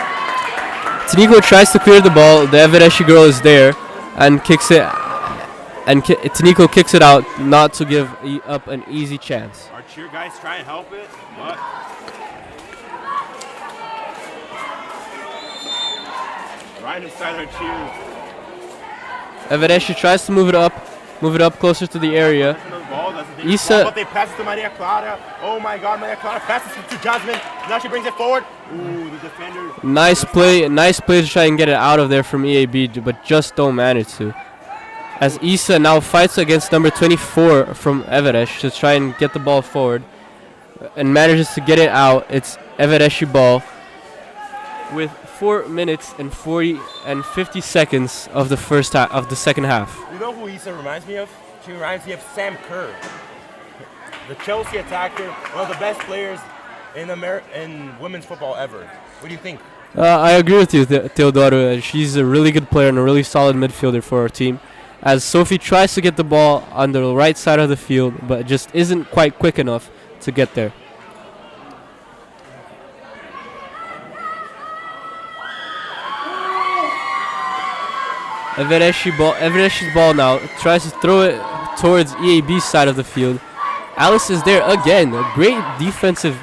B: Tniko tries to clear the ball. The Evereshi girl is there and kicks it. And Tniko kicks it out, not to give up an easy chance.
A: Our cheer guys try and help it, but right inside our cheer.
B: Evereshi tries to move it up closer to the area.
A: Issa, but they pass it to Maria Clara. Oh my God, Maria Clara passes it to Jasmine. Now she brings it forward. Ooh, the defender.
B: Nice play to try and get it out of there from EAB, but just don't manage to. As Issa now fights against number 24 from Everest to try and get the ball forward, and manages to get it out. It's Evereshi ball with 4 minutes and 50 seconds of the second half.
A: You know who Issa reminds me of? She reminds me of Sam Kerr, the Chelsea attacker, one of the best players in women's football ever. What do you think?
B: I agree with you, Teodoro. She's a really good player and a really solid midfielder for our team. As Sophie tries to get the ball on the right side of the field, but just isn't quite quick enough to get there. Evereshi's ball now tries to throw it towards EAB's side of the field. Alice is there again. A great defensive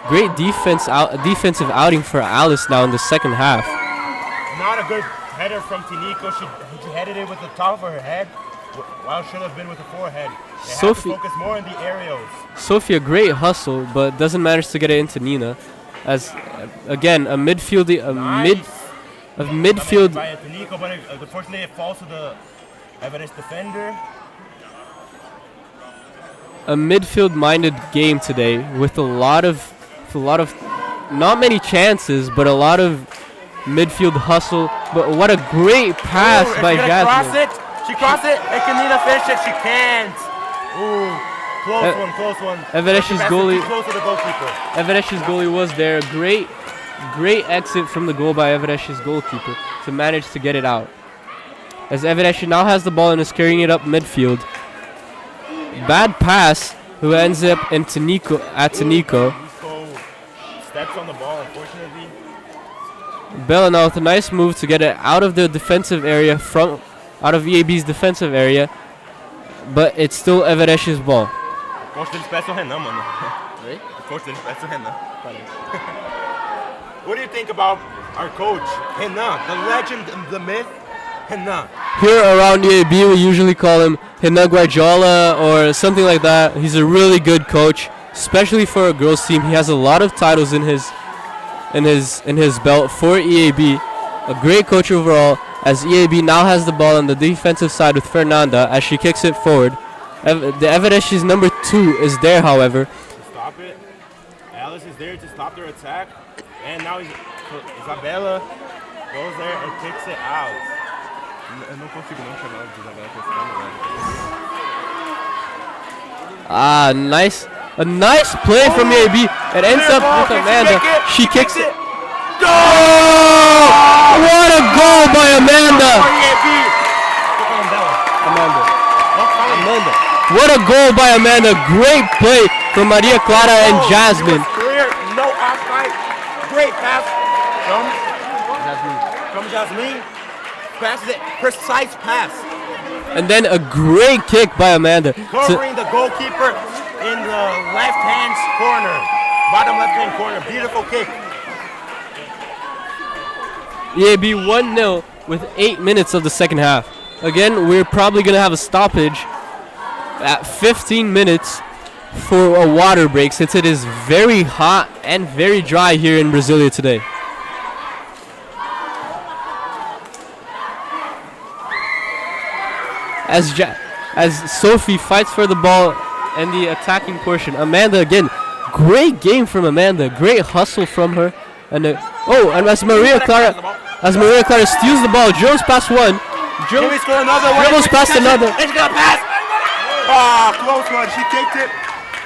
B: outing for Alice now in the second half.
A: Not a good header from Tniko. She headed it with the top of her head. Wow, should have been with the forehead. They
B: Sophie,
A: have to focus more on the aerials.
B: Sophie, a great hustle, but doesn't manage to get it into Nina. As again, a midfield.
A: By Nico, but unfortunately it falls to the Everest defender.
B: A midfield-minded game today with a lot of not many chances, but a lot of midfield hustle. But what a great pass by Jasmine.
A: She crossed it, and can Nina finish it? She can't. Ooh, close one.
B: Everest's goalie.
A: Close to the goalkeeper.
B: Everest's goalie was there. Great exit from the goal by Everest's goalkeeper to manage to get it out. As Everest now has the ball and is carrying it up midfield. Bad pass, who ends up into Nico.
A: Steps on the ball, unfortunately.
B: Bella now with a nice move to get it out of the defensive area, out of EAB's defensive area, but it's still Everest's ball.
A: Coach dele peço Renan, mano. Coach dele peço Renan. What do you think about our coach, Renan, the legend, the myth, Renan?
B: Here around EAB, we usually call him Renan Guardiola or something like that. He's a really good coach, especially for a girls team. He has a lot of titles in his belt for EAB. A great coach overall. As EAB now has the ball on the defensive side with Fernanda as she kicks it forward. The Everest's number 2 is there, however.
A: Stop it. Alice is there to stop their attack, and now Isabella goes there and kicks it out. Eu não consigo não chamar de Isabella
B: Ah, a nice play from EAB. It ends up with Amanda. She kicks it. Oh! What a goal by Amanda! Amanda. What a goal by Amanda. Great play from Maria Clara and Jasmine.
A: Clear, no outside. Great pass from Jasmine. Passes it, precise pass.
B: And then a great kick by Amanda.
A: Covering the goalkeeper in the left-hand corner. Bottom left-hand corner. Beautiful kick.
B: EAB 1-0 with 8 minutes of the second half. Again, we're probably going to have a stoppage at 15 minutes for a water break since it is very hot and very dry here in Brasilia today. As Sophie fights for the ball in the attacking portion. Amanda again, great game from Amanda, great hustle from her. And as Maria Clara steals the ball, Jones passed one. Jones passed another.
A: It's gonna pass. Oh, close one. She kicked it,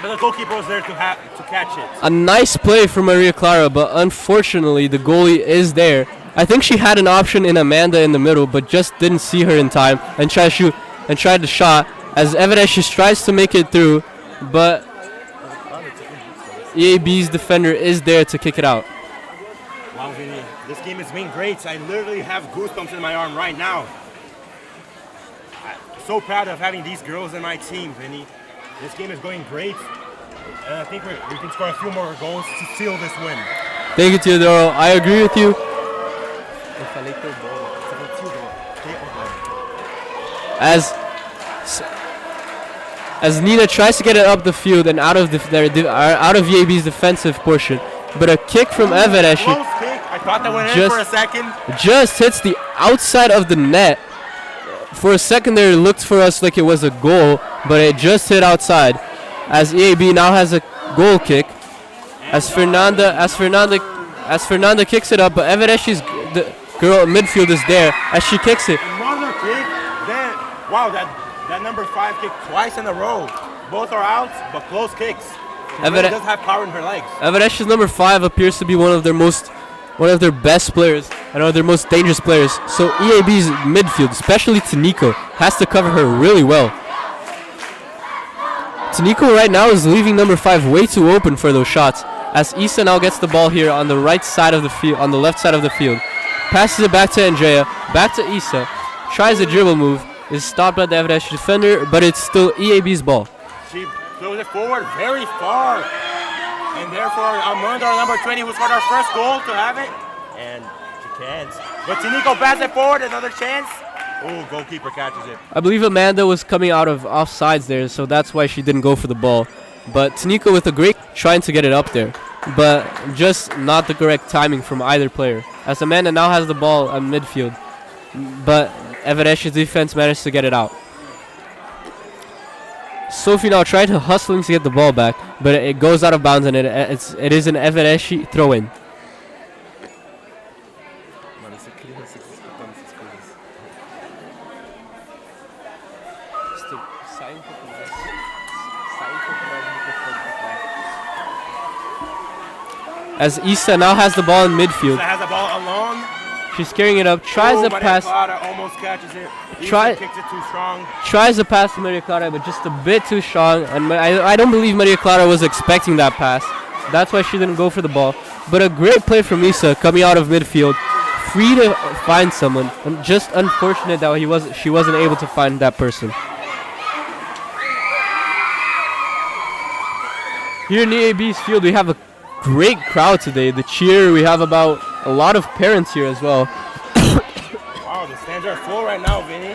A: but the goalkeeper was there to catch it.
B: A nice play from Maria Clara, but unfortunately the goalie is there. I think she had an option in Amanda in the middle, but just didn't see her in time and tried the shot. As Everest tries to make it through, but EAB's defender is there to kick it out.
A: Wow, Vinny, this game has been great. I literally have goosebumps in my arm right now. I'm so proud of having these girls in my team, Vinny. This game is going great. And I think we can score a few more goals to seal this win.
B: Thank you, Teodoro. I agree with you. As Nina tries to get it up the field and out of EAB's defensive portion, but a kick from Everest
A: Close kick. I thought that went in for a second.
B: Just hits the outside of the net. For a second there, it looked for us like it was a goal, but it just hit outside. As EAB now has a goal kick, as Fernanda kicks it up, but Everest's girl midfield is there as she kicks it.
A: Another kick. Then, wow, that number 5 kick twice in a row. Both are out, but close kicks. She really does have power in her legs.
B: Everest's number 5 appears to be one of their best players and one of their most dangerous players. So EAB's midfield, especially Taniko, has to cover her really well. Taniko right now is leaving number 5 way too open for those shots. As Issa now gets the ball here on the right side of the field, on the left side of the field. Passes it back to Andrea, back to Issa. Tries a dribble move, is stopped by the Everest defender, but it's still EAB's ball.
A: She throws it forward very far. And therefore, Amanda, our number 20, who scored our first goal to have it. And she can't. But Taniko passes it forward, another chance. Oh, goalkeeper catches it.
B: I believe Amanda was coming out of offsides there, so that's why she didn't go for the ball. But Tanika with a great trying to get it up there, but just not the correct timing from either player. As Amanda now has the ball on midfield, but Everesh's defense managed to get it out. Sophie now tried to hustling to get the ball back, but it goes out of bounds and it is an Evereshi throw-in. As Issa now has the ball in midfield.
A: Issa has the ball alone.
B: She's carrying it up, tries to pass.
A: Clara almost catches it. Kicks it too strong.
B: Tries to pass to Maria Clara, but just a bit too strong. And I don't believe Maria Clara was expecting that pass. That's why she didn't go for the ball. But a great play from Issa coming out of midfield. Free to find someone. And just unfortunate that she wasn't able to find that person. Here in EAB's field, we have a great crowd today. The cheer, we have about a lot of parents here as well.
A: Wow, the stands are full right now, Vinny.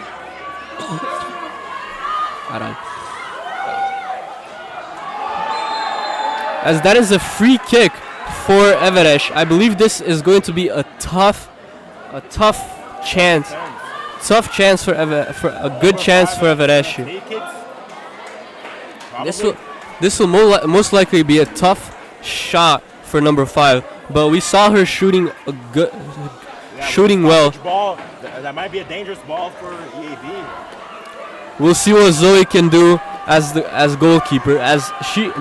B: As that is a free kick for Everesh. I believe this is going to be a tough chance. Tough chance for a good chance for Everesh. This will most likely be a tough shot for number 5, but we saw her shooting well.
A: Ball, that might be a dangerous ball for EAB.
B: We'll see what Zoe can do as goalkeeper.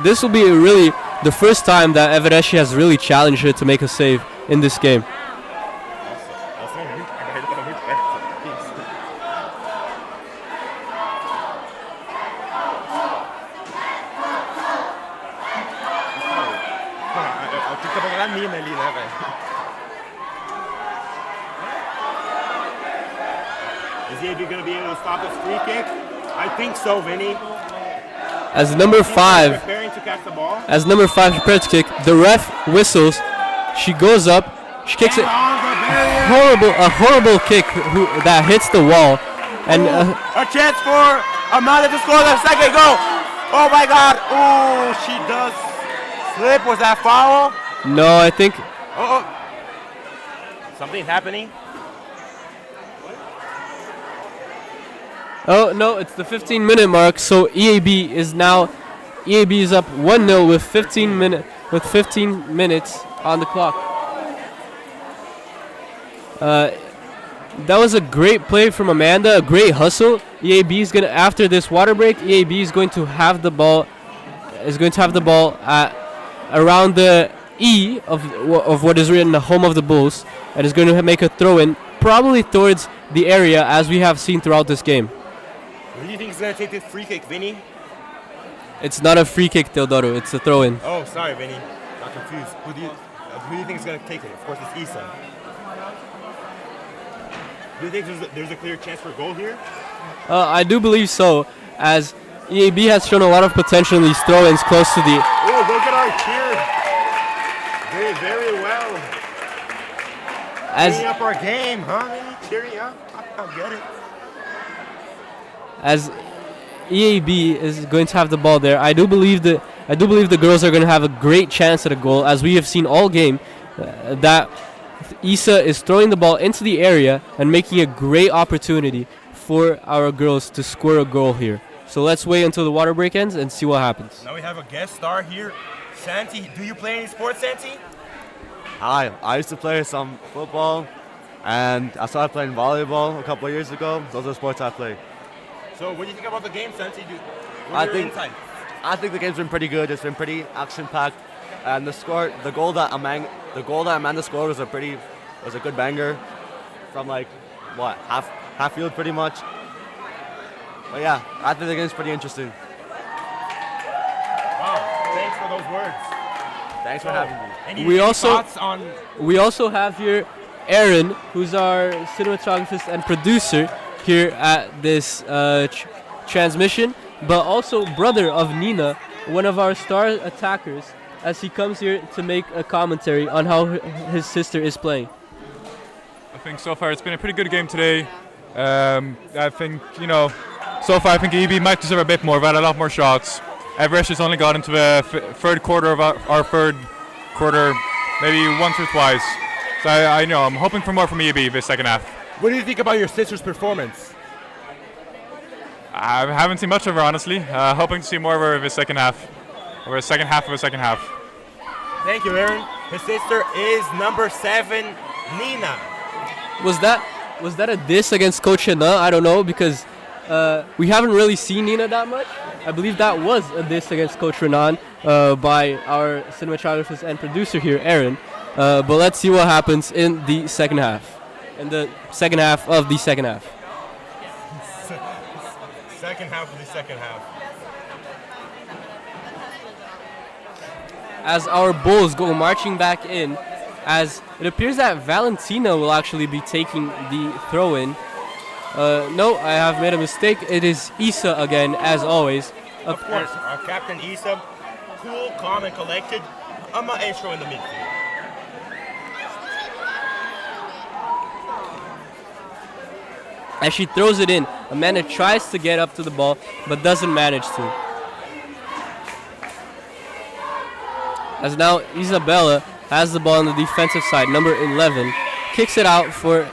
B: This will be really the first time that Evereshi has really challenged her to make a save in this game.
A: Is EAB going to be able to stop this free kick? I think so, Vinny.
B: As number 5
A: preparing to catch the ball.
B: As number 5 prepared to kick, the ref whistles. She goes up, she kicks it. A horrible kick that hits the wall. And
A: a chance for Amanda to score the second goal. Oh my God! Oh, she does slip. Was that foul?
B: No, I think.
A: Something's happening.
B: Oh no, it's the 15-minute mark. So EAB is up 1-0 with 15 minutes on the clock. That was a great play from Amanda, a great hustle. EAB is gonna, after this water break, EAB is going to have the ball. At around the E of what is written the home of the Bulls, and is going to make a throw-in, probably towards the area as we have seen throughout this game.
A: Who do you think is going to take this free kick, Vinny?
B: It's not a free kick, Teodoro. It's a throw-in.
A: Oh, sorry, Vinny. Got confused. Who do you think is going to take it? Of course, it's Issa. Do you think there's a clear chance for a goal here?
B: I do believe so, as EAB has shown a lot of potential in these throw-ins close to the...
A: Oh, look at our cheer. Very, very well. Cheering up our game, huh, Vinny? Cheering up? I get it.
B: As EAB is going to have the ball there, I do believe the girls are going to have a great chance at a goal, as we have seen all game that Issa is throwing the ball into the area and making a great opportunity for our girls to score a goal here. So let's wait until the water break ends and see what happens.
A: Now we have a guest star here. Santi, do you play any sports, Santi?
M: I used to play some football, and I started playing volleyball a couple of years ago. Those are the sports I play.
A: So what do you think about the game, Santi?
M: I think the game's been pretty good. It's been pretty action-packed, and the goal that Amanda scored was a good banger from half field pretty much. But yeah, I think the game's pretty interesting.
A: Wow, thanks for those words.
M: Thanks for having me.
B: We also have here Aaron, who's our cinematographer and producer here at this transmission, but also brother of Nina, one of our star attackers, as he comes here to make a commentary on how his sister is playing.
N: I think so far it's been a pretty good game today.
G: I think, so far I think EB might deserve a bit more. We've had a lot more shots. Everest has only got into the third quarter of our third quarter, maybe once or twice. So I know I'm hoping for more from EB this second half.
A: What do you think about your sister's performance?
G: I haven't seen much of her, honestly. Hoping to see more of her this second half, or the second half of the second half.
A: Thank you, Aaron. His sister is number 7, Nina.
B: Was that a diss against Coach Hina? I don't know, because we haven't really seen Nina that much. I believe that was a diss against Coach Renan by our cinematographer and producer here, Aaron. But let's see what happens in the second half. In the second half of the second half.
A: Second half of the second half.
B: As our Bulls go marching back in, as it appears that Valentina will actually be taking the throw-in. No, I have made a mistake. It is Issa again, as always.
A: Of course, our captain Issa, cool, calm, and collected. I'm an Astro in the midfield.
B: As she throws it in, Amanda tries to get up to the ball, but doesn't manage to. As now Isabella has the ball on the defensive side, number 11, kicks it out for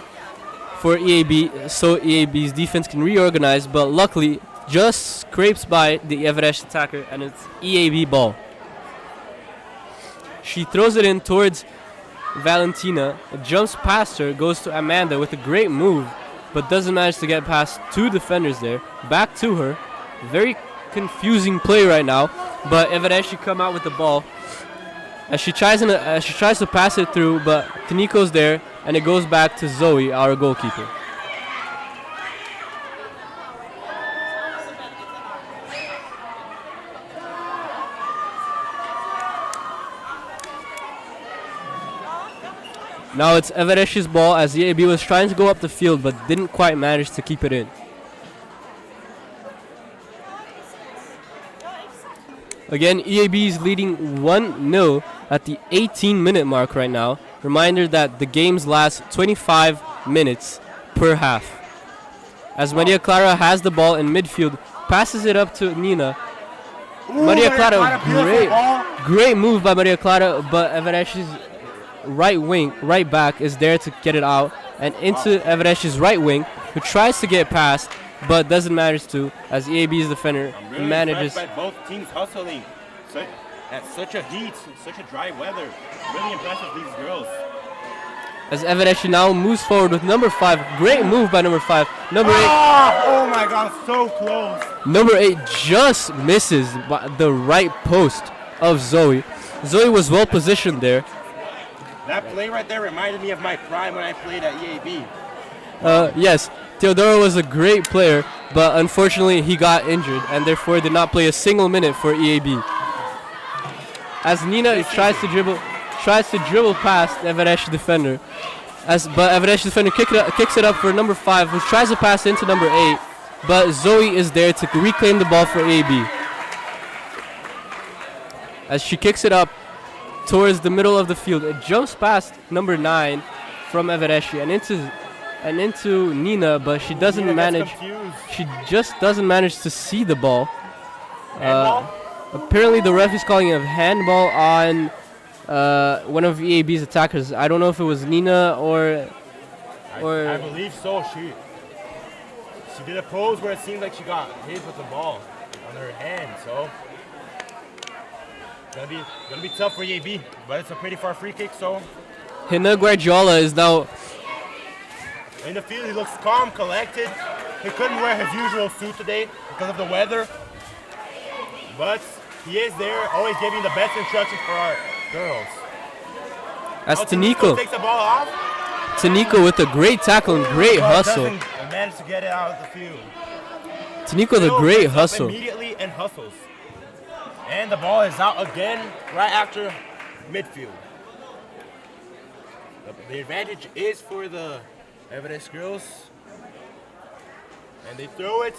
B: EAB, so EAB's defense can reorganize, but luckily just scrapes by the Everest attacker, and it's EAB ball. She throws it in towards Valentina, jumps past her, goes to Amanda with a great move, but doesn't manage to get past 2 defenders there. Back to her. Very confusing play right now, but Everest come out with the ball. As she tries to pass it through, but Taniko's there, and it goes back to Zoe, our goalkeeper. Now it's Everesh's ball, as the EAB was trying to go up the field but didn't quite manage to keep it in. Again, EAB is leading 1-0 at the 18-minute mark right now. Reminder that the games last 25 minutes per half. As Maria Clara has the ball in midfield, passes it up to Nina. Maria Clara, great move by Maria Clara, but Everesh's right back is there to get it out and into Everesh's right wing, who tries to get past but doesn't manage to, as EAB's defender
A: really
B: manages.
A: By both teams hustling at such a heat, such a dry weather. Really impressive, these girls.
B: As Everesh now moves forward with number 5. Great move by number 5. Number 8.
A: Oh my God, so close.
B: Number 8 just misses the right post of Zoe. Zoe was well positioned there.
A: That play right there reminded me of my prime when I played at EAB.
B: Yes, Teodoro was a great player, but unfortunately he got injured and therefore did not play a single minute for EAB. As Nina tries to dribble past Everesh defender, but Everesh defender kicks it up for number 5, who tries to pass into number 8, but Zoe is there to reclaim the ball for EAB. As she kicks it up towards the middle of the field, it jumps past number 9 from Everesh and into Nina, but she doesn't manage. She just doesn't manage to see the ball. Apparently, the ref is calling a handball on one of EAB's attackers. I don't know if it was Nina or.
A: I believe so. She did a pose where it seemed like she got hit with the ball on her hand. So gonna be tough for EAB, but it's a pretty far free kick. So
B: Hina Guardiola is now
A: in the field. He looks calm, collected. He couldn't wear his usual suit today because of the weather, but he is there, always giving the best instructions for our girls.
B: That's Taniko.
A: Takes the ball off.
B: Taniko with a great tackle and great hustle.
A: Managed to get it out of the field.
B: Taniko with a great hustle.
A: Immediately and hustles. And the ball is out again right after midfield. The advantage is for the Everest girls. And they throw it,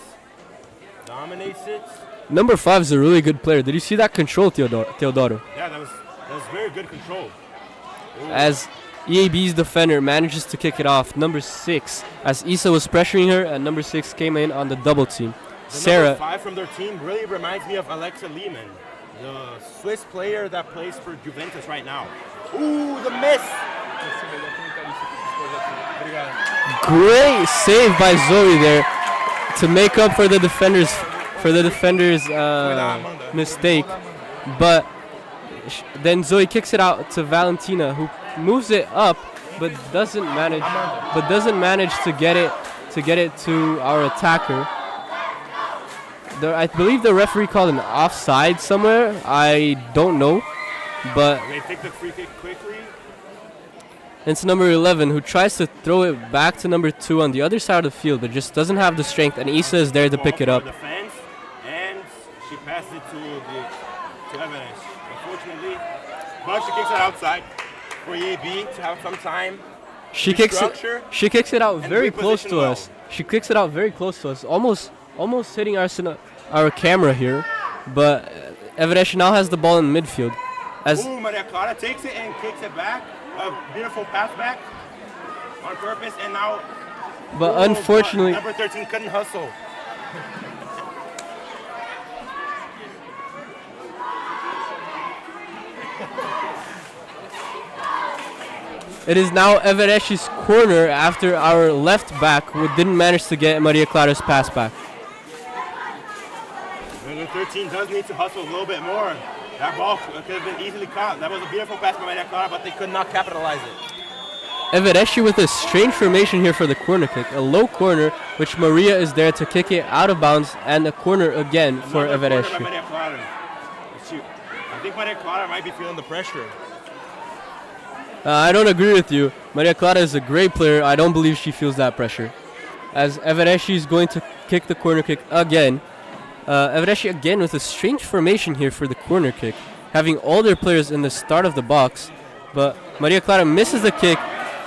A: dominates it.
B: Number 5 is a really good player. Did you see that control, Teodoro?
A: Yeah, that was very good control. Ooh.
B: As EAB's defender manages to kick it off. Number 6, as Issa was pressuring her, and number 6 came in on the double team.
A: The
B: Sarah.
A: number 5 from their team really reminds me of Alexa Lehmann, the Swiss player that plays for Juventus right now. Ooh, the miss!
B: Great save by Zoe there to make up for the defender's mistake, but then Zoe kicks it out to Valentina, who moves it up, but doesn't manage to get it to our attacker. I believe the referee called an offside somewhere. I don't know, but
A: They take the free kick quickly.
B: it's number 11 who tries to throw it back to number 2 on the other side of the field, but just doesn't have the strength, and Issa is there to pick it up.
A: Defense, and she passes it to Evans, unfortunately. But she kicks it outside for EAB to have some time.
B: She kicks it out very close to us. She kicks it out very close to us, almost hitting our camera here, but Everest now has the ball in midfield.
A: Ooh, Maria Clara takes it and kicks it back. A beautiful pass back on purpose, and now.
B: But unfortunately,
A: number 13 couldn't hustle.
B: it is now Evereshi's corner after our left back who didn't manage to get Maria Clara's pass back.
A: Number 13 does need to hustle a little bit more. That ball could have been easily caught. That was a beautiful pass by Maria Clara, but they could not capitalize it.
B: Evereshi with a strange formation here for the corner kick. A low corner, which Maria is there to kick it out of bounds, and a corner again for Evereshi.
A: I think Maria Clara might be feeling the pressure.
B: I don't agree with you. Maria Clara is a great player. I don't believe she feels that pressure. As Evereshi is going to kick the corner kick again. Evereshi again with a strange formation here for the corner kick, having all their players in the start of the box, but Maria Clara misses the kick.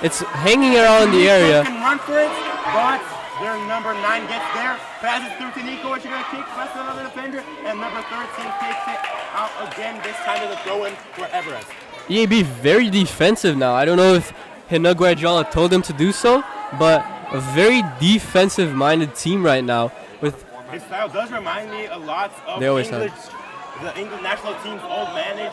B: It's hanging around the area.
A: Can run for it, but their number 9 gets there, passes through to Nico, and she's going to kick past another defender, and number 13 takes it out again. This time it's a throw-in for Everest.
B: EAB very defensive now. I don't know if Hina Guardiola told them to do so, but a very defensive-minded team right now. With
A: his style does remind me a lot of the England national team's old manager,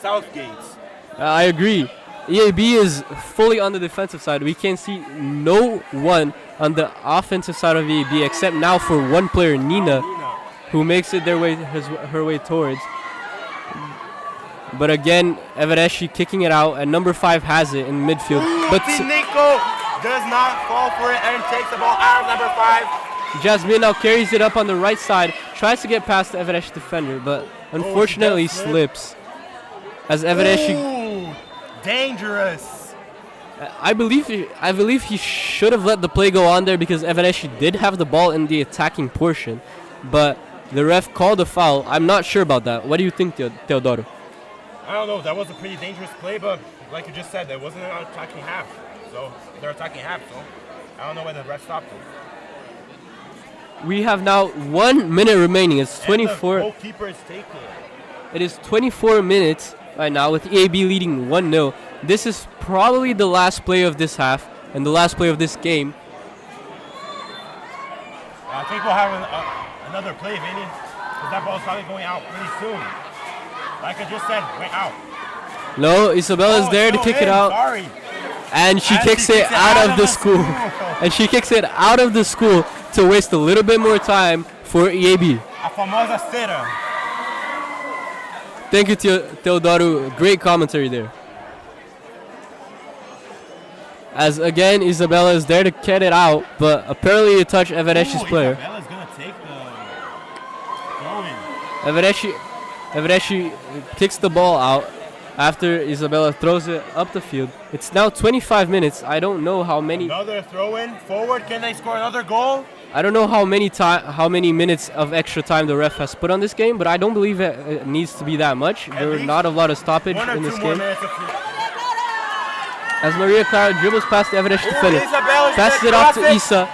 A: Southgate's.
B: I agree. EAB is fully on the defensive side. We can see no one on the offensive side of EAB except now for one player, Nina, who makes it her way towards. But again, Evereshi kicking it out, and number 5 has it in midfield. But
A: Nico does not fall for it and takes the ball out of number 5.
B: Jasmine now carries it up on the right side, tries to get past the Evereshi defender, but unfortunately slips. As Evereshi,
A: dangerous.
B: I believe he should have let the play go on there because Evereshi did have the ball in the attacking portion, but the ref called a foul. I'm not sure about that. What do you think, Teodoro?
A: I don't know. That was a pretty dangerous play, but like you just said, that wasn't an attacking half. So they're attacking half. So I don't know why the ref stopped it.
B: We have now 1 minute remaining. It's 24.
A: And the goalkeeper is taking it.
B: It is 24 minutes right now with EAB leading 1-0. This is probably the last play of this half and the last play of this game.
A: I think we'll have another play, Vinny, because that ball's probably going out pretty soon. Like I just said, went out.
B: No, Isabella's there to kick it out.
A: Sorry.
B: And she kicks it out of the school. And she kicks it out of the school to waste a little bit more time for EAB.
A: A famosa cera.
B: Thank you, Teodoro. Great commentary there. As again, Isabella is there to get it out, but apparently it touched Evereshi's player.
A: Isabella's going to take the throw-in.
B: Evereshi kicks the ball out after Isabella throws it up the field. It's now 25 minutes. I don't know how many.
A: Another throw-in forward. Can they score another goal?
B: I don't know how many minutes of extra time the ref has put on this game, but I don't believe it needs to be that much. There are not a lot of stoppage in this game. As Maria Clara dribbles past the Evereshi defender, passes it off to Issa.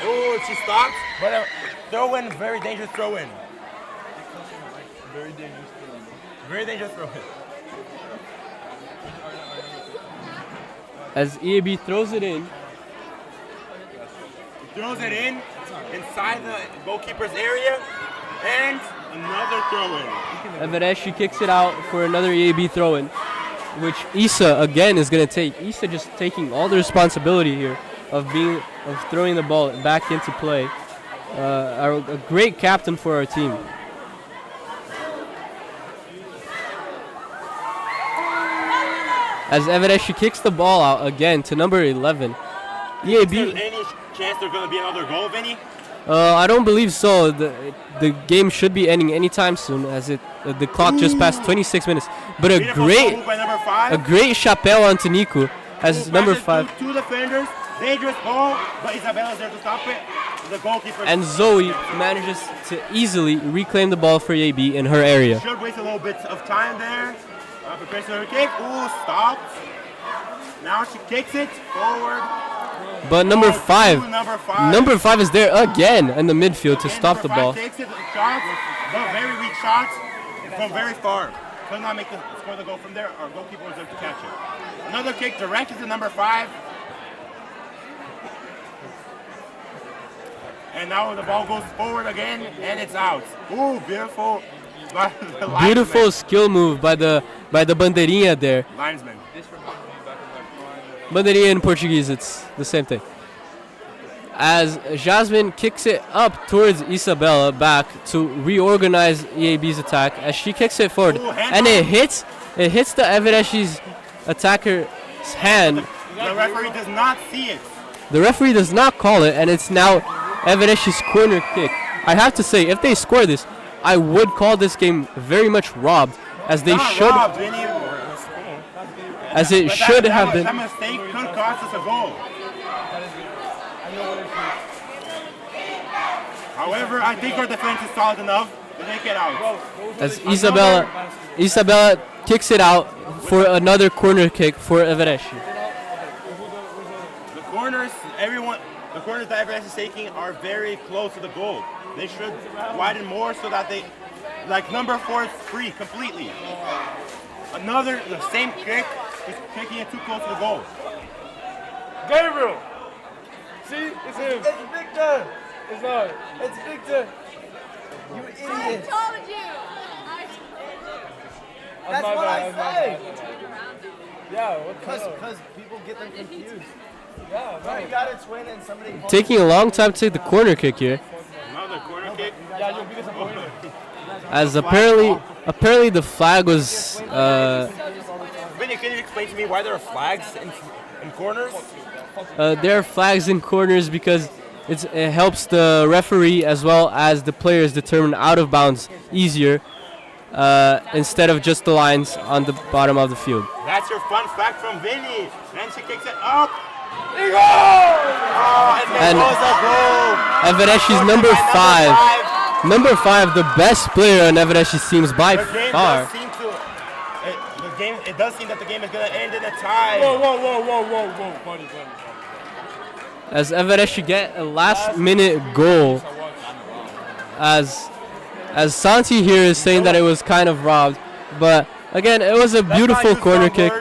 A: Oh, she stopped, but a throw-in, very dangerous throw-in. Very dangerous throw-in.
B: As EAB throws it in.
A: Throws it in inside the goalkeeper's area, and another throw-in.
B: Evereshi kicks it out for another EAB throw-in, which Issa again is going to take. Issa just taking all the responsibility here of throwing the ball back into play. A great captain for our team. As Evereshi kicks the ball out again to number 11. EAB.
A: Any chance there's going to be another goal, Vinny?
B: I don't believe so. The game should be ending anytime soon, as the clock just passed 26 minutes. But a great chapéu on Taniku as number 5.
A: Two defenders, dangerous ball, but Isabella's there to stop it. The goalkeeper.
B: And Zoe manages to easily reclaim the ball for EAB in her area.
A: Should waste a little bit of time there. Prepares for her kick. Ooh, stopped. Now she kicks it forward.
B: But number 5 is there again in the midfield to stop the ball.
A: Takes it, shots, but very weak shots from very far. Could not score the goal from there. Our goalkeeper was there to catch it. Another kick directed to number 5. And now the ball goes forward again, and it's out. Ooh, beautiful.
B: Beautiful skill move by the bandeirinha there.
A: Linesman.
B: Bandeirinha in Portuguese, it's the same thing. As Jasmine kicks it up towards Isabella back to reorganize EAB's attack, as she kicks it forward, and it hits the Evereshi's attacker's hand.
A: The referee does not see it.
B: The referee does not call it, and it's now Evereshi's corner kick. I have to say, if they score this, I would call this game very much robbed, as they should.
A: Robbed,
B: as it should have been.
A: That mistake could cost us a goal. However, I think our defense is solid enough to make it out.
B: As Isabella kicks it out for another corner kick for Evereshi.
A: The corners that Evereshi is taking are very close to the goal. They should widen more so that they, like number 4 is free completely. The same kick, is kicking it too close to the goal.
I: Gabriel! See? It's him. It's Victor! It's not. It's Victor! You idiot!
N: I told you!
I: That's what I said! Yeah,
C: Because people get them confused.
I: Yeah,
C: right. You got a twin and somebody...
B: Taking a long time to take the corner kick here.
A: Another corner kick?
I: Yeah, you'll get some corner.
B: As apparently the flag was...
A: Vinny, can you explain to me why there are flags in corners?
B: There are flags in corners because it helps the referee as well as the players determine out of bounds easier instead of just the lines on the bottom of the field.
A: That's your fun fact from Vinny. Then she kicks it up. And
B: Evereshi's number 5. Number 5, the best player on Evereshi's teams by far.
A: It does seem that the game is going to end in a tie.
I: Whoa, buddy.
B: As Evereshi get a last-minute goal, as Santi here is saying that it was kind of robbed, but again, it was a beautiful corner kick.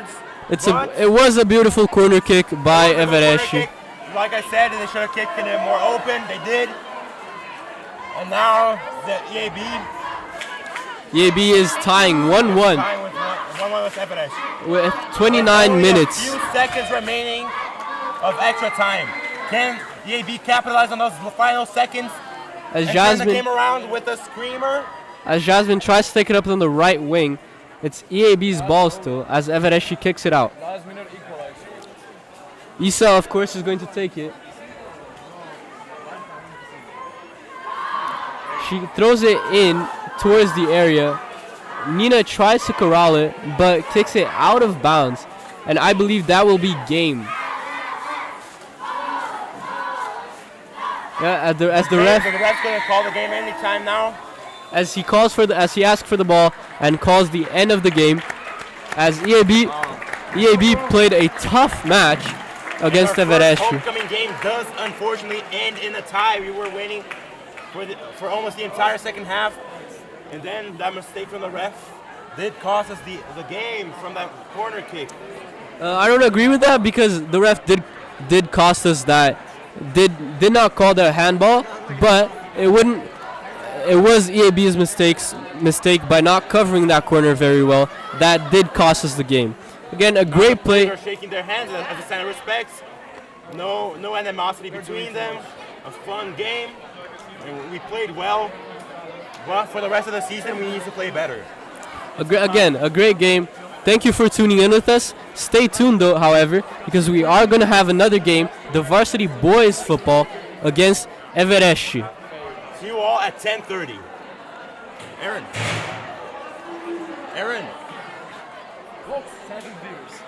B: It was a beautiful corner kick by Evereshi.
A: Like I said, they should have kicked it more open. They did. And now the
B: EAB is tying 1-1.
A: Tying with 1-1 with Evereshi.
B: With 29 minutes.
A: A few seconds remaining of extra time. Can EAB capitalize on those final seconds
B: As
A: and
B: Jasmine,
A: turn the game around with a screamer?
B: As Jasmine tries to take it up on the right wing, it's EAB's ball still, as Evereshi kicks it out. Issa, of course, is going to take it. She throws it in towards the area. Nina tries to corral it, but kicks it out of bounds. And I believe that will be game. Yeah, as the ref.
A: The ref's going to call the game anytime now.
B: As he asks for the ball and calls the end of the game. As EAB played a tough match against Evereshi.
A: Our homecoming game does unfortunately end in a tie. We were waiting for almost the entire second half, and then that mistake from the ref did cost us the game from that corner kick.
B: I don't agree with that because the ref did cost us that. Did not call that a handball, but it was EAB's mistake by not covering that corner very well. That did cost us the game. Again, a great play.
A: They're shaking their hands as a sign of respect. No animosity between them. A fun game. And we played well. But for the rest of the season, we need to play better.
B: Again, a great game. Thank you for tuning in with us. Stay tuned, though, however, because we are going to have another game, the varsity boys football against Everest.
A: See you all at 10:30. Aaron.
I: Whoa, 7 viewers.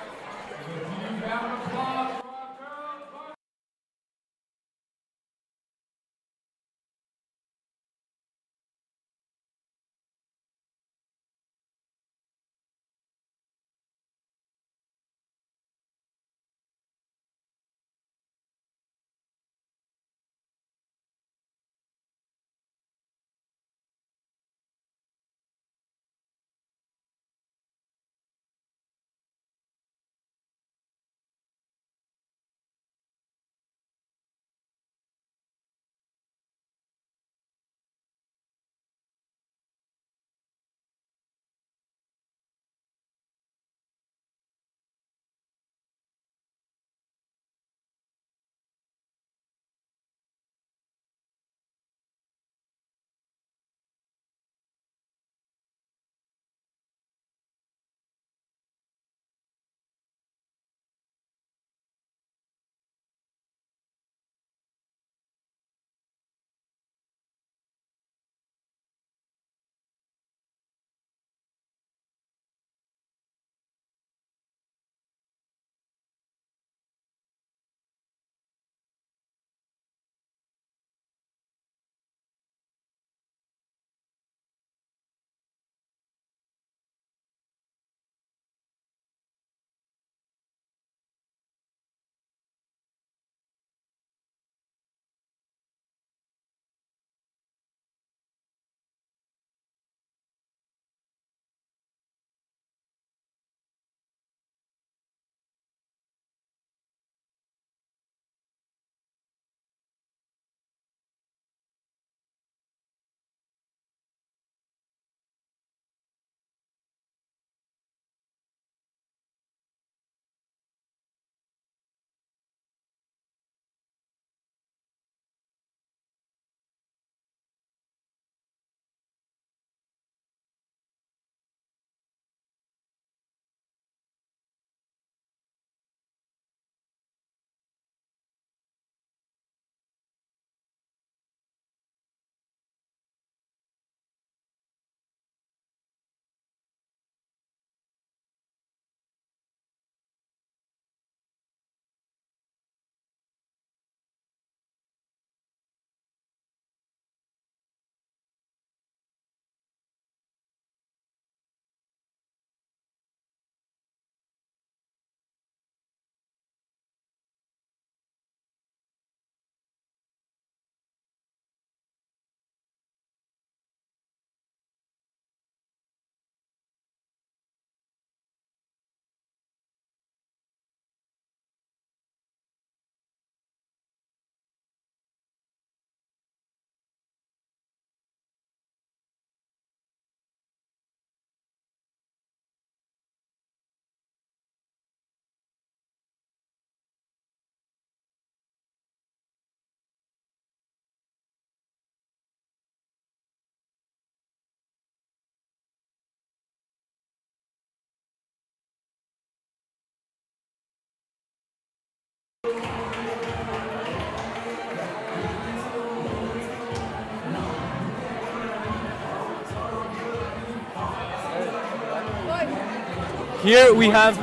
B: Here we have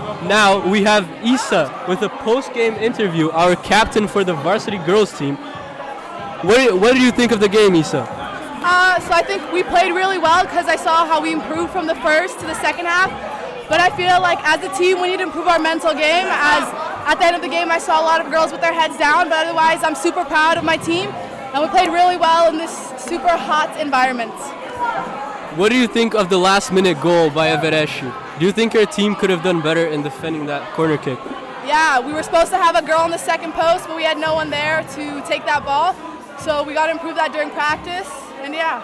B: Issa with a post-game interview, our captain for the varsity girls team. What do you think of the game, Issa?
N: So I think we played really well because I saw how we improved from the first to the second half. But I feel like as a team we need to improve our mental game. As at the end of the game I saw a lot of girls with their heads down, but otherwise I'm super proud of my team and we played really well in this super hot environment.
B: What do you think of the last-minute goal by Everest? Do you think your team could have done better in defending that corner kick?
N: Yeah, we were supposed to have a girl on the second post, but we had no one there to take that ball. So we got to improve that during practice, and yeah.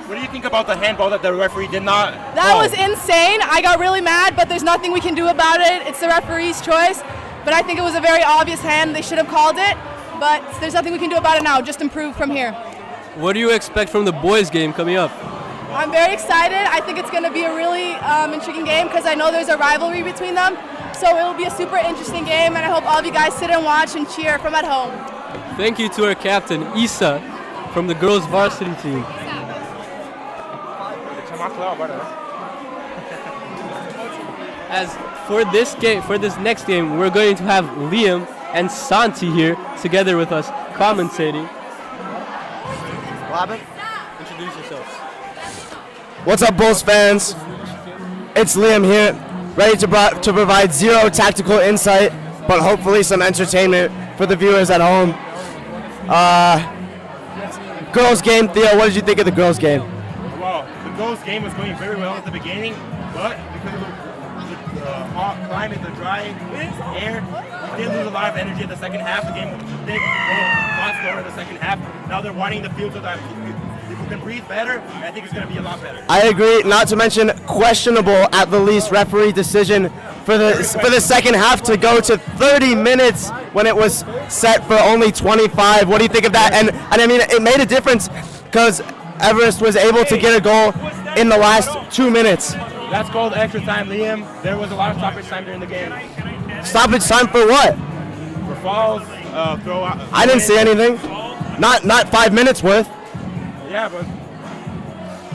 A: What do you think about the handball that the referee did not
N: That
A: call?
N: was insane. I got really mad, but there's nothing we can do about it. It's the referee's choice. But I think it was a very obvious hand. They should have called it, but there's nothing we can do about it now. Just improve from here.
B: What do you expect from the boys' game coming up?
N: I'm very excited. I think it's going to be a really intriguing game because I know there's a rivalry between them. So it'll be a super interesting game, and I hope all of you guys sit and watch and cheer from at home.
B: Thank you to our captain, Isa, from the girls' varsity team. As for this game, for this next game, we're going to have Liam and Santi here together with us commentating.
H: What happened?
B: Introduce yourselves.
H: What's up, Bulls fans? It's Liam here, ready to provide zero tactical insight, but hopefully some entertainment for the viewers at home. Girls game, Theo, what did you think of the girls game?
A: Well, the girls game was going very well at the beginning, but because of the hot climate, the dry air, we did lose a lot of energy at the second half. The game did go a lot slower in the second half. Now they're widening the field so that people can breathe better, and I think it's going to be a lot better.
H: I agree, not to mention questionable at the least referee decision for the second half to go to 30 minutes when it was set for only 25. What do you think of that? And I mean, it made a difference because Everest was able to get a goal in the last 2 minutes.
A: That's called extra time, Liam. There was a lot of stoppage time during the game.
H: Stoppage time for what?
A: For fouls, throw out.
H: I didn't see anything. Not 5 minutes worth.
A: Yeah, but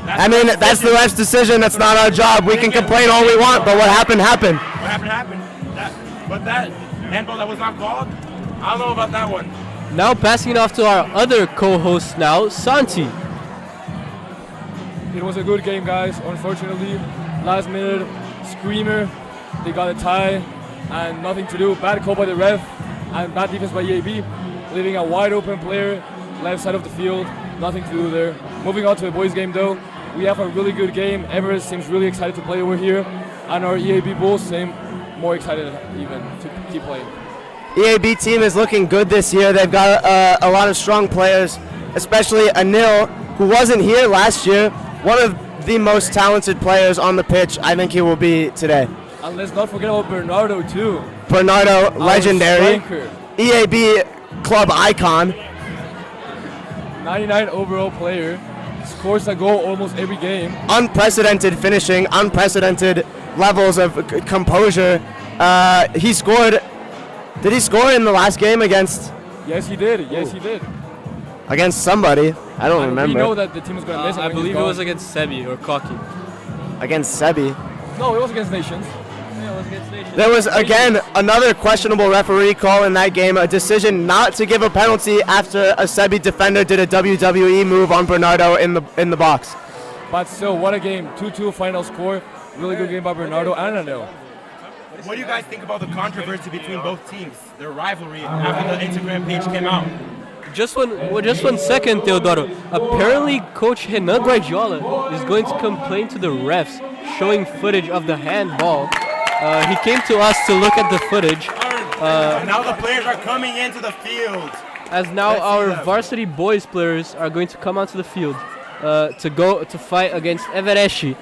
H: I mean, that's the ref's decision. That's not our job. We can complain all we want, but what happened, happened.
A: What happened. But that handball that was not called, I don't know about that one.
B: Now passing it off to our other co-host now, Santi.
J: It was a good game, guys. Unfortunately, last minute screamer, they got a tie and nothing to do. Bad call by the ref and bad defense by EAB, leaving a wide open player left side of the field. Nothing to do there. Moving on to the boys game though, we have a really good game. Everest seems really excited to play over here, and our EAB Bulls seem more excited even to keep playing.
H: EAB team is looking good this year. They've got a lot of strong players, especially Anil, who wasn't here last year. One of the most talented players on the pitch. I think he will be today.
J: And let's not forget about Bernardo too.
H: Bernardo, legendary.
J: Striker.
H: EAB club icon.
J: 99 overall player. Scores a goal almost every game.
H: Unprecedented finishing, unprecedented levels of composure. He scored. Did he score in the last game against?
J: Yes, he did. Yes, he did.
H: Against somebody. I don't remember.
J: We know that the team is going to miss him.
B: I believe it was against Sebi or Koki.
H: Against Sebi.
J: No, it was against Nations.
B: Yeah, it was against Nations.
H: There was again another questionable referee call in that game. A decision not to give a penalty after a Sebi defender did a WWE move on Bernardo in the box.
J: But still, what a game! 2-2 final score. Really good game by Bernardo and Anil.
A: What do you guys think about the controversy between both teams? Their rivalry after the Instagram page came out.
B: Just one second, Teodoro. Apparently, Coach Renan Guardiola is going to complain to the refs showing footage of the handball. He came to us to look at the footage.
A: Now the players are coming into the field.
B: As now our varsity boys players are going to come onto the field to go to fight against Everest.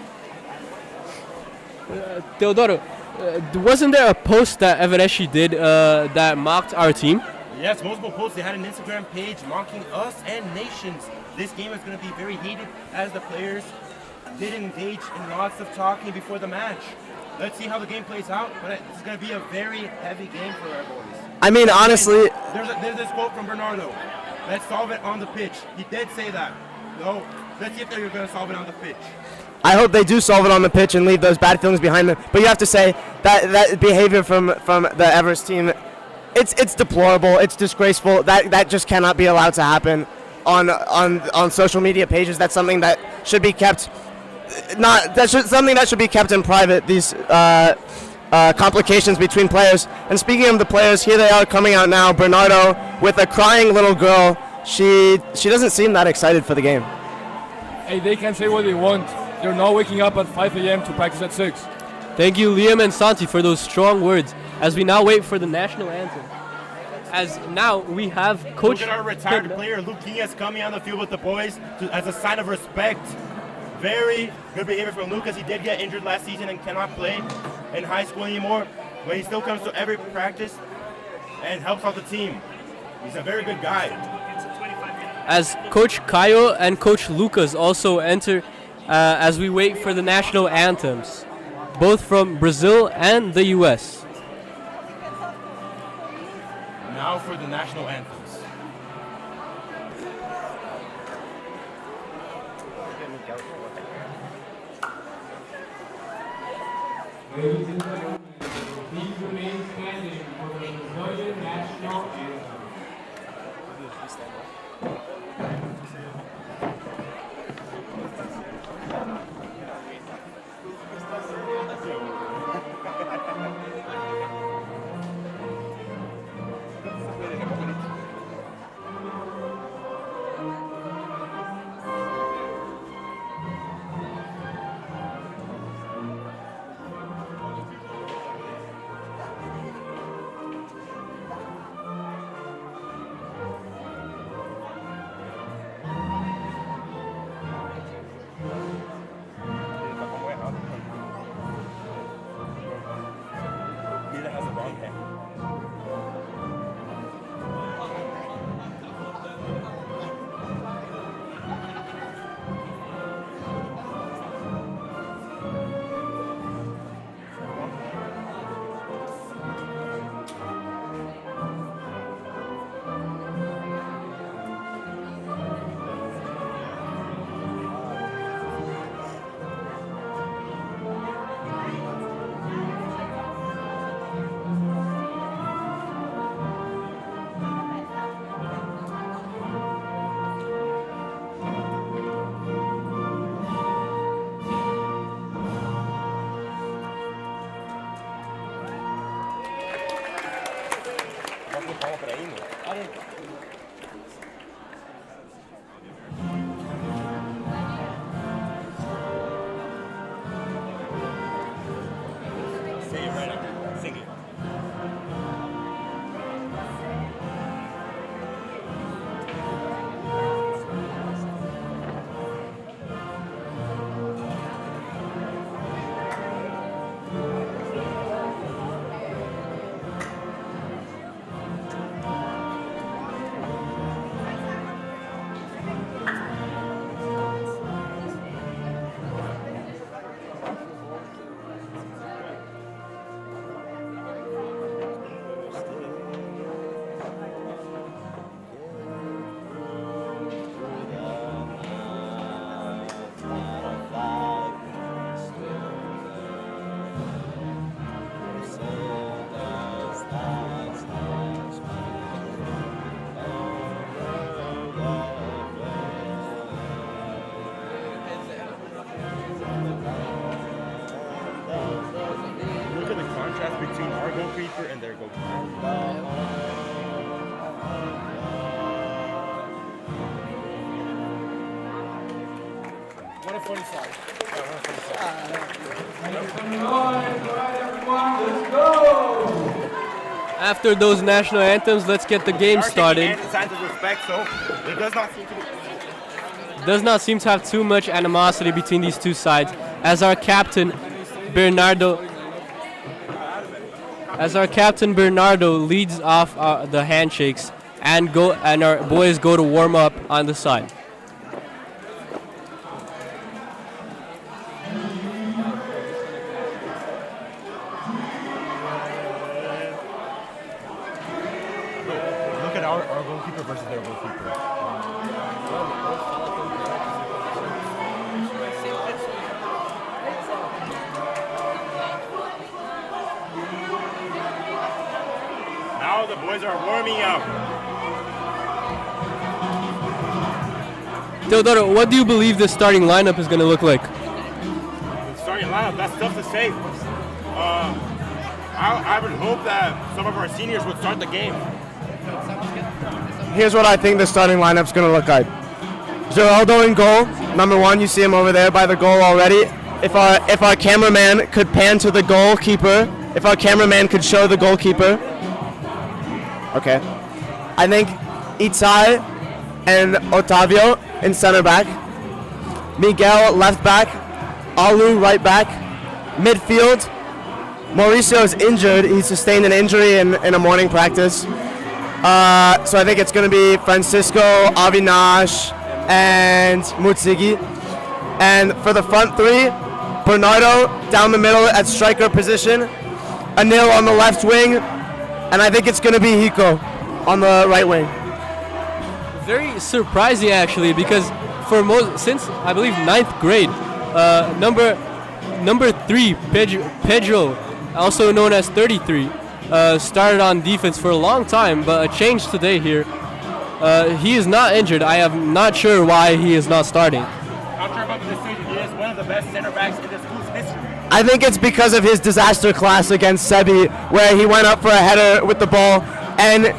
B: Teodoro, wasn't there a post that Everest did that mocked our team?
A: Yes, multiple posts. They had an Instagram page mocking us and Nations. This game is going to be very heated as the players did engage in lots of talking before the match. Let's see how the game plays out, but it's going to be a very heavy game for our boys.
H: I mean, honestly,
A: there's this quote from Bernardo. Let's solve it on the pitch. He did say that. No, let's see if they're going to solve it on the pitch.
H: I hope they do solve it on the pitch and leave those bad feelings behind them. But you have to say that behavior from the Everest team, it's deplorable. It's disgraceful. That just cannot be allowed to happen on social media pages. That's something that should be kept. Something that should be kept in private. These complications between players. And speaking of the players, here they are coming out now. Bernardo with a crying little girl. She doesn't seem that excited for the game.
J: Hey, they can say what they want. They're not waking up at 5 a.m. to practice at 6.
B: Thank you, Liam and Santi, for those strong words. As we now wait for the national anthem. As now we have Coach.
A: Look at our retired player, Luquinhas, coming on the field with the boys as a sign of respect. Very good behavior from Lucas. He did get injured last season and cannot play in high school anymore, but he still comes to every practice and helps out the team. He's a very good guy.
B: As Coach Caio and Coach Lucas also enter as we wait for the national anthems, both from Brazil and the U.S.
A: Now for the national anthems.
L: Ladies and gentlemen, please remain standing for the Brazilian national anthem.
A: Between our goalkeeper and their goalkeeper.
L: What a funny side. Let's go!
B: After those national anthems, let's get the game started.
A: Signs of respect, so it
B: does not seem to have too much animosity between these two sides, as our captain Bernardo leads off the handshakes and our boys go to warm up on the side.
A: Look at our goalkeeper versus their goalkeeper. Now the boys are warming up.
B: Teodoro, what do you believe the starting lineup is going to look like?
A: The starting lineup, that's tough to say. I would hope that some of our seniors would start the game.
H: Here's what I think the starting lineup's going to look like. Geraldo in goal. Number 1, you see him over there by the goal already. if our cameraman could pan to the goalkeeper, if our cameraman could show the goalkeeper. Okay. I think Itai and Otavio in center back, Miguel left back, Alu right back, midfield. Mauricio is injured. He sustained an injury in a morning practice. So I think it's going to be Francisco, Avinash, and Mutsigi. And for the front three, Bernardo down the middle at striker position, Anil on the left wing, and I think it's going to be Hiko on the right wing.
B: Very surprising actually, because for since I believe 9th grade, number 3 Pedro, also known as 33, started on defense for a long time, but a change today here. He is not injured. I am not sure why he is not starting.
A: I'm sure about the decision. He is one of the best center backs in the school's history.
H: I think it's because of his disaster class against Sebi, where he went up for a header with the ball, and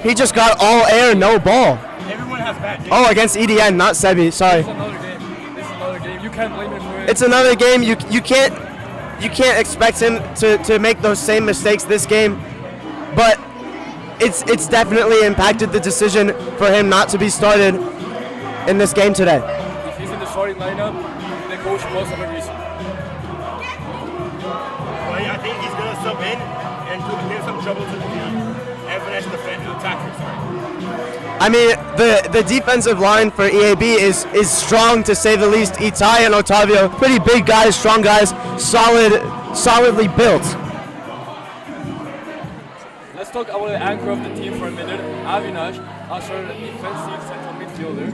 H: he just got all air, no ball.
A: Everyone has bad days.
H: Oh, against EDN, not Sebi. Sorry.
I: It's another game. It's another game. You can't blame him for it.
H: It's another game. You can't expect him to make those same mistakes this game, but it's definitely impacted the decision for him not to be started in this game today.
I: If he's in the starting lineup, the coach must have a reason.
A: Well, I think he's going to sub in and to give some trouble to the Everest defensive attackers.
H: I mean, the defensive line for EAB is strong, to say the least. Itai and Otavio, pretty big guys, strong guys, solidly built.
I: Let's talk about the anchor of the team for a minute. Avinash, our defensive central midfielder,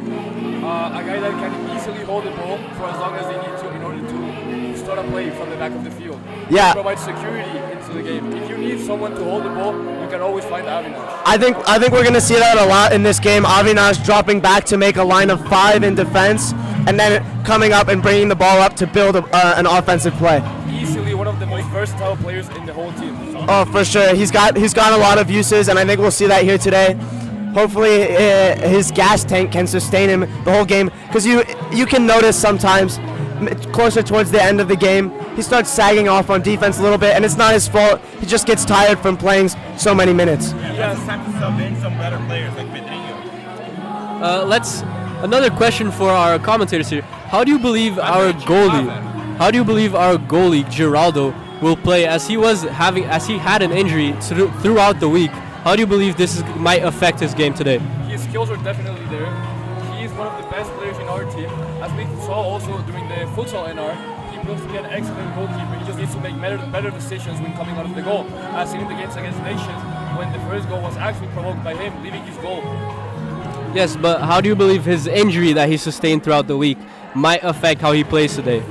I: a guy that can easily hold the ball for as long as they need to in order to start a play from the back of the field.
H: Yeah.
I: He provides security into the game. If you need someone to hold the ball, you can always find Avinash.
H: I think we're going to see that a lot in this game. Avinash dropping back to make a line of 5 in defense, and then coming up and bringing the ball up to build an offensive play.
I: Easily one of the most versatile players in the whole team.
H: Oh, for sure. He's got a lot of uses, and I think we'll see that here today. Hopefully, his gas tank can sustain him the whole game, because you can notice sometimes closer towards the end of the game, he starts sagging off on defense a little bit, and it's not his fault. He just gets tired from playing so many minutes.
A: Yeah, it's time to sub in some better players like Pedrinho.
B: Another question for our commentators here. How do you believe our goalie Geraldo will play, as he had an injury throughout the week? How do you believe this might affect his game today?
I: His skills are definitely there. He is one of the best players in our team. As we saw also during the futsal NR, he proves to be an excellent goalkeeper. He just needs to make better decisions when coming out of the goal. As seen in the games against Nations, when the first goal was actually provoked by him leaving his goal.
B: Yes, but how do you believe his injury that he sustained throughout the week might affect how he plays today?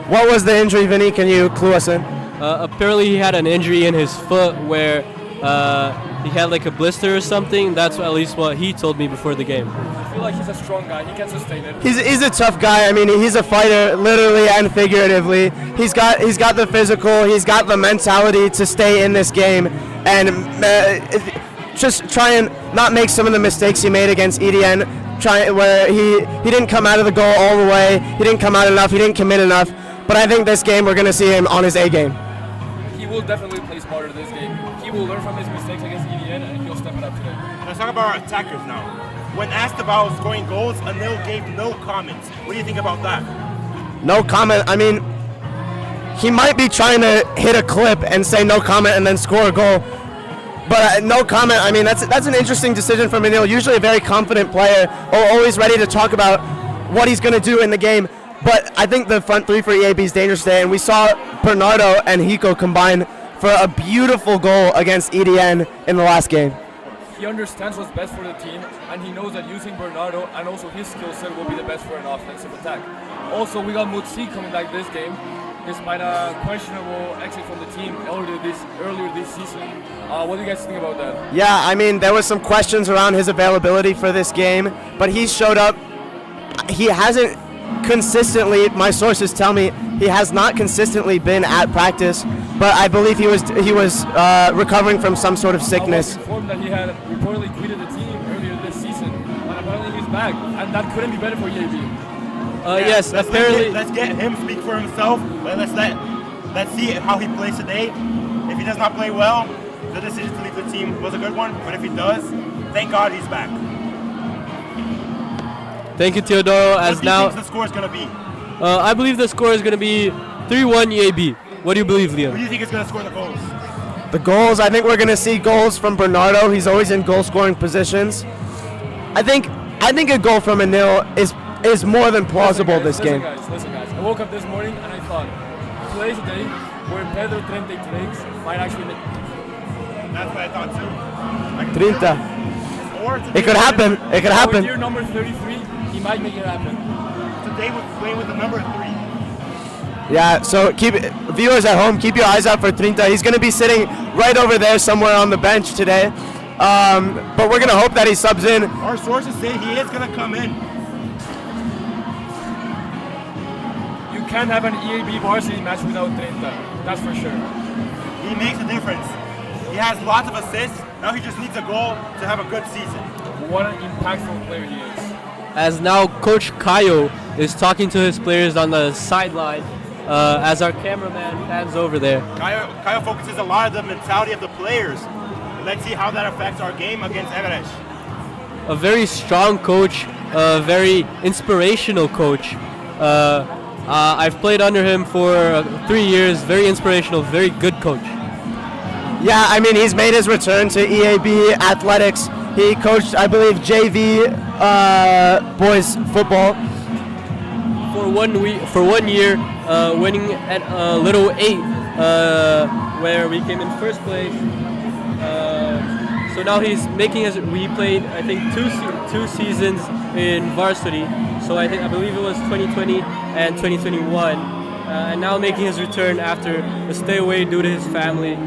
H: What was the injury, Vinny? Can you clue us in?
B: Apparently he had an injury in his foot where he had like a blister or something. That's at least what he told me before the game.
I: I feel like he's a strong guy. He can sustain it.
H: He's a tough guy. I mean, he's a fighter, literally and figuratively. He's got the physical. He's got the mentality to stay in this game and just try and not make some of the mistakes he made against EDN. Where he didn't come out of the goal all the way. He didn't come out enough. He didn't commit enough. But I think this game we're going to see him on his A game.
I: He will definitely play smarter this game. He will learn from his mistakes against EDN and he'll step it up today.
A: Let's talk about our attackers now. When asked about scoring goals, Anil gave no comments. What do you think about that?
H: No comment. I mean, he might be trying to hit a clip and say no comment and then score a goal. But no comment. I mean, that's an interesting decision from Anil. Usually a very confident player, always ready to talk about what he's going to do in the game. But I think the front three for EAB is dangerous today, and we saw Bernardo and Hiko combine for a beautiful goal against EDN in the last game.
I: He understands what's best for the team, and he knows that using Bernardo and also his skill set will be the best for an offensive attack. Also, we got Mutsi coming back this game, despite a questionable exit from the team earlier this season. What do you guys think about that?
H: Yeah, I mean, there was some questions around his availability for this game, but he showed up. He hasn't consistently, my sources tell me, he has not consistently been at practice, but I believe he was recovering from some sort of sickness.
I: I was informed that he had reportedly quitted the team earlier this season, but apparently he's back, and that couldn't be better for EAB.
B: Yes, apparently.
A: Let's get him speak for himself. Let's see how he plays today. If he does not play well, the decision to leave the team was a good one. But if he does, thank God he's back.
B: Thank you, Teodoro.
A: What do you think the score is going to be?
B: I believe the score is going to be 3-1 EAB. What do you believe, Liam?
A: Who do you think is going to score the goals?
H: The goals, I think we're going to see goals from Bernardo. He's always in goal-scoring positions. I think a goal from Anil is more than plausible this game.
I: Listen, guys. I woke up this morning and I thought, today's the day where Pedro 33 might actually make.
A: That's what I thought too.
H: 30. It could happen. It could happen.
I: With year number 33, he might make it happen.
A: Today we're playing with the number 3.
H: Yeah, so viewers at home, keep your eyes out for 30. He's going to be sitting right over there somewhere on the bench today. But we're going to hope that he subs in.
A: Our sources say he is going to come in.
I: You can't have an EAB varsity match without 30. That's for sure.
A: He makes a difference. He has lots of assists. Now he just needs a goal to have a good season.
I: What an impactful player he is.
B: As now Coach Kayo is talking to his players on the sideline as our cameraman pans over there.
A: Kyle focuses a lot of the mentality of the players. Let's see how that affects our game against Everest.
B: A very strong coach, a very inspirational coach. I've played under him for 3 years. Very inspirational, very good coach.
H: Yeah, I mean, he's made his return to EAB Athletics. He coached, I believe, JV boys football.
B: For 1 year, winning at Little 8, where we came in first place. So now he's making we played, I think, two seasons in Varsity. So I believe it was 2020 and 2021. And now making his return after a stay away due to his family,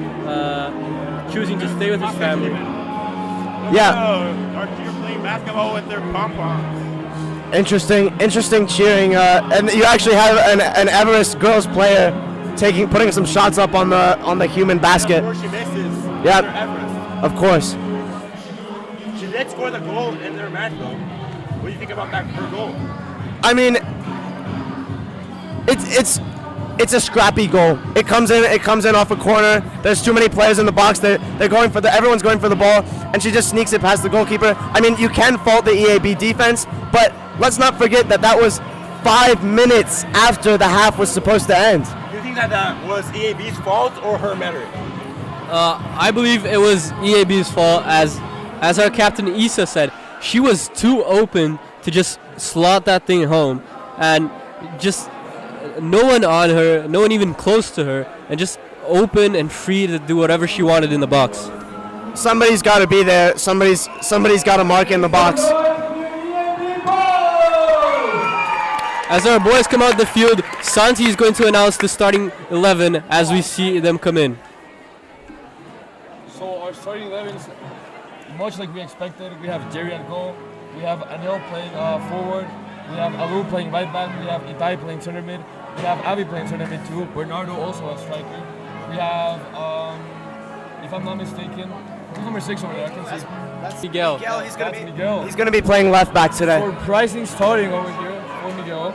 B: choosing to stay with his family.
H: Yeah.
A: You're playing basketball with their pom-poms.
H: Interesting cheering. And you actually have an Everest girls player putting some shots up on the human basket.
A: Of course she misses.
H: Yeah. Of course.
A: She did score the goal in their match though. What do you think about her goal?
H: I mean, it's a scrappy goal. It comes in off a corner. There's too many players in the box. Everyone's going for the ball, and she just sneaks it past the goalkeeper. I mean, you can fault the EAB defense, but let's not forget that was 5 minutes after the half was supposed to end.
A: Do you think that was EAB's fault or her merit?
B: I believe it was EAB's fault, as our captain Issa said. She was too open to just slot that thing home, and just no one on her, no one even close to her, and just open and free to do whatever she wanted in the box.
H: Somebody's got to be there. Somebody's got to mark in the box.
B: As our boys come out the field, Santi is going to announce the starting 11 as we see them come in.
I: So our starting 11 is much like we expected. We have Jerry at goal. We have Anil playing forward. We have Alu playing right back. We have Itai playing center mid. We have Avi playing center mid too. Bernardo also a striker. We have, if I'm not mistaken, who's number 6 over there? I can see.
B: That's Miguel.
H: He's going to be playing left back today.
I: Surprising starting over here for Miguel.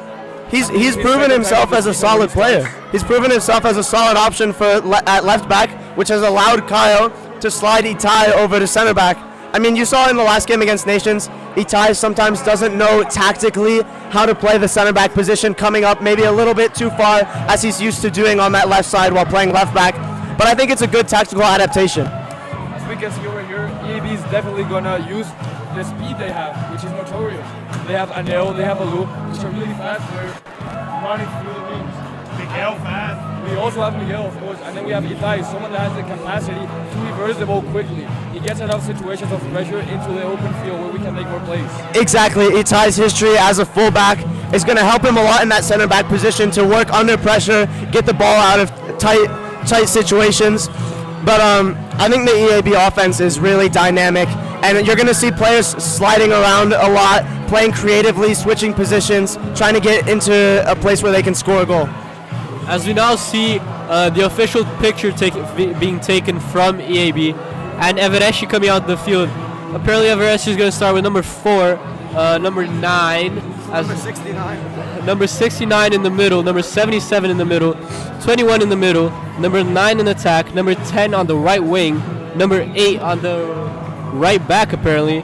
H: He's proven himself as a solid player. He's proven himself as a solid option at left back, which has allowed Kyle to slide Itai over to center back. I mean, you saw in the last game against Nations, Itai sometimes doesn't know tactically how to play the center back position, coming up maybe a little bit too far as he's used to doing on that left side while playing left back. But I think it's a good tactical adaptation.
I: As we can see over here, EAB is definitely going to use the speed they have, which is notorious. They have Anel, they have Alu, which are really fast. They're running through the wings.
A: Miguel fast.
I: We also have Miguel, of course, and then we have Itai, someone that has the capacity to reverse the ball quickly. He gets out of situations of pressure into the open field where we can make more plays.
H: Exactly. Itai's history as a fullback is going to help him a lot in that center back position to work under pressure, get the ball out of tight situations. But I think the EAB offense is really dynamic, and you're going to see players sliding around a lot, playing creatively, switching positions, trying to get into a place where they can score a goal.
B: As we now see the official picture being taken from EAB, and Evereshi coming out the field. Apparently Evereshi is going to start with number 4, number 9, As
M: Number 69.
B: number 69 in the middle, number 77 in the middle, 21 in the middle, number 9 in attack, number 10 on the right wing, number 8 on the right back apparently.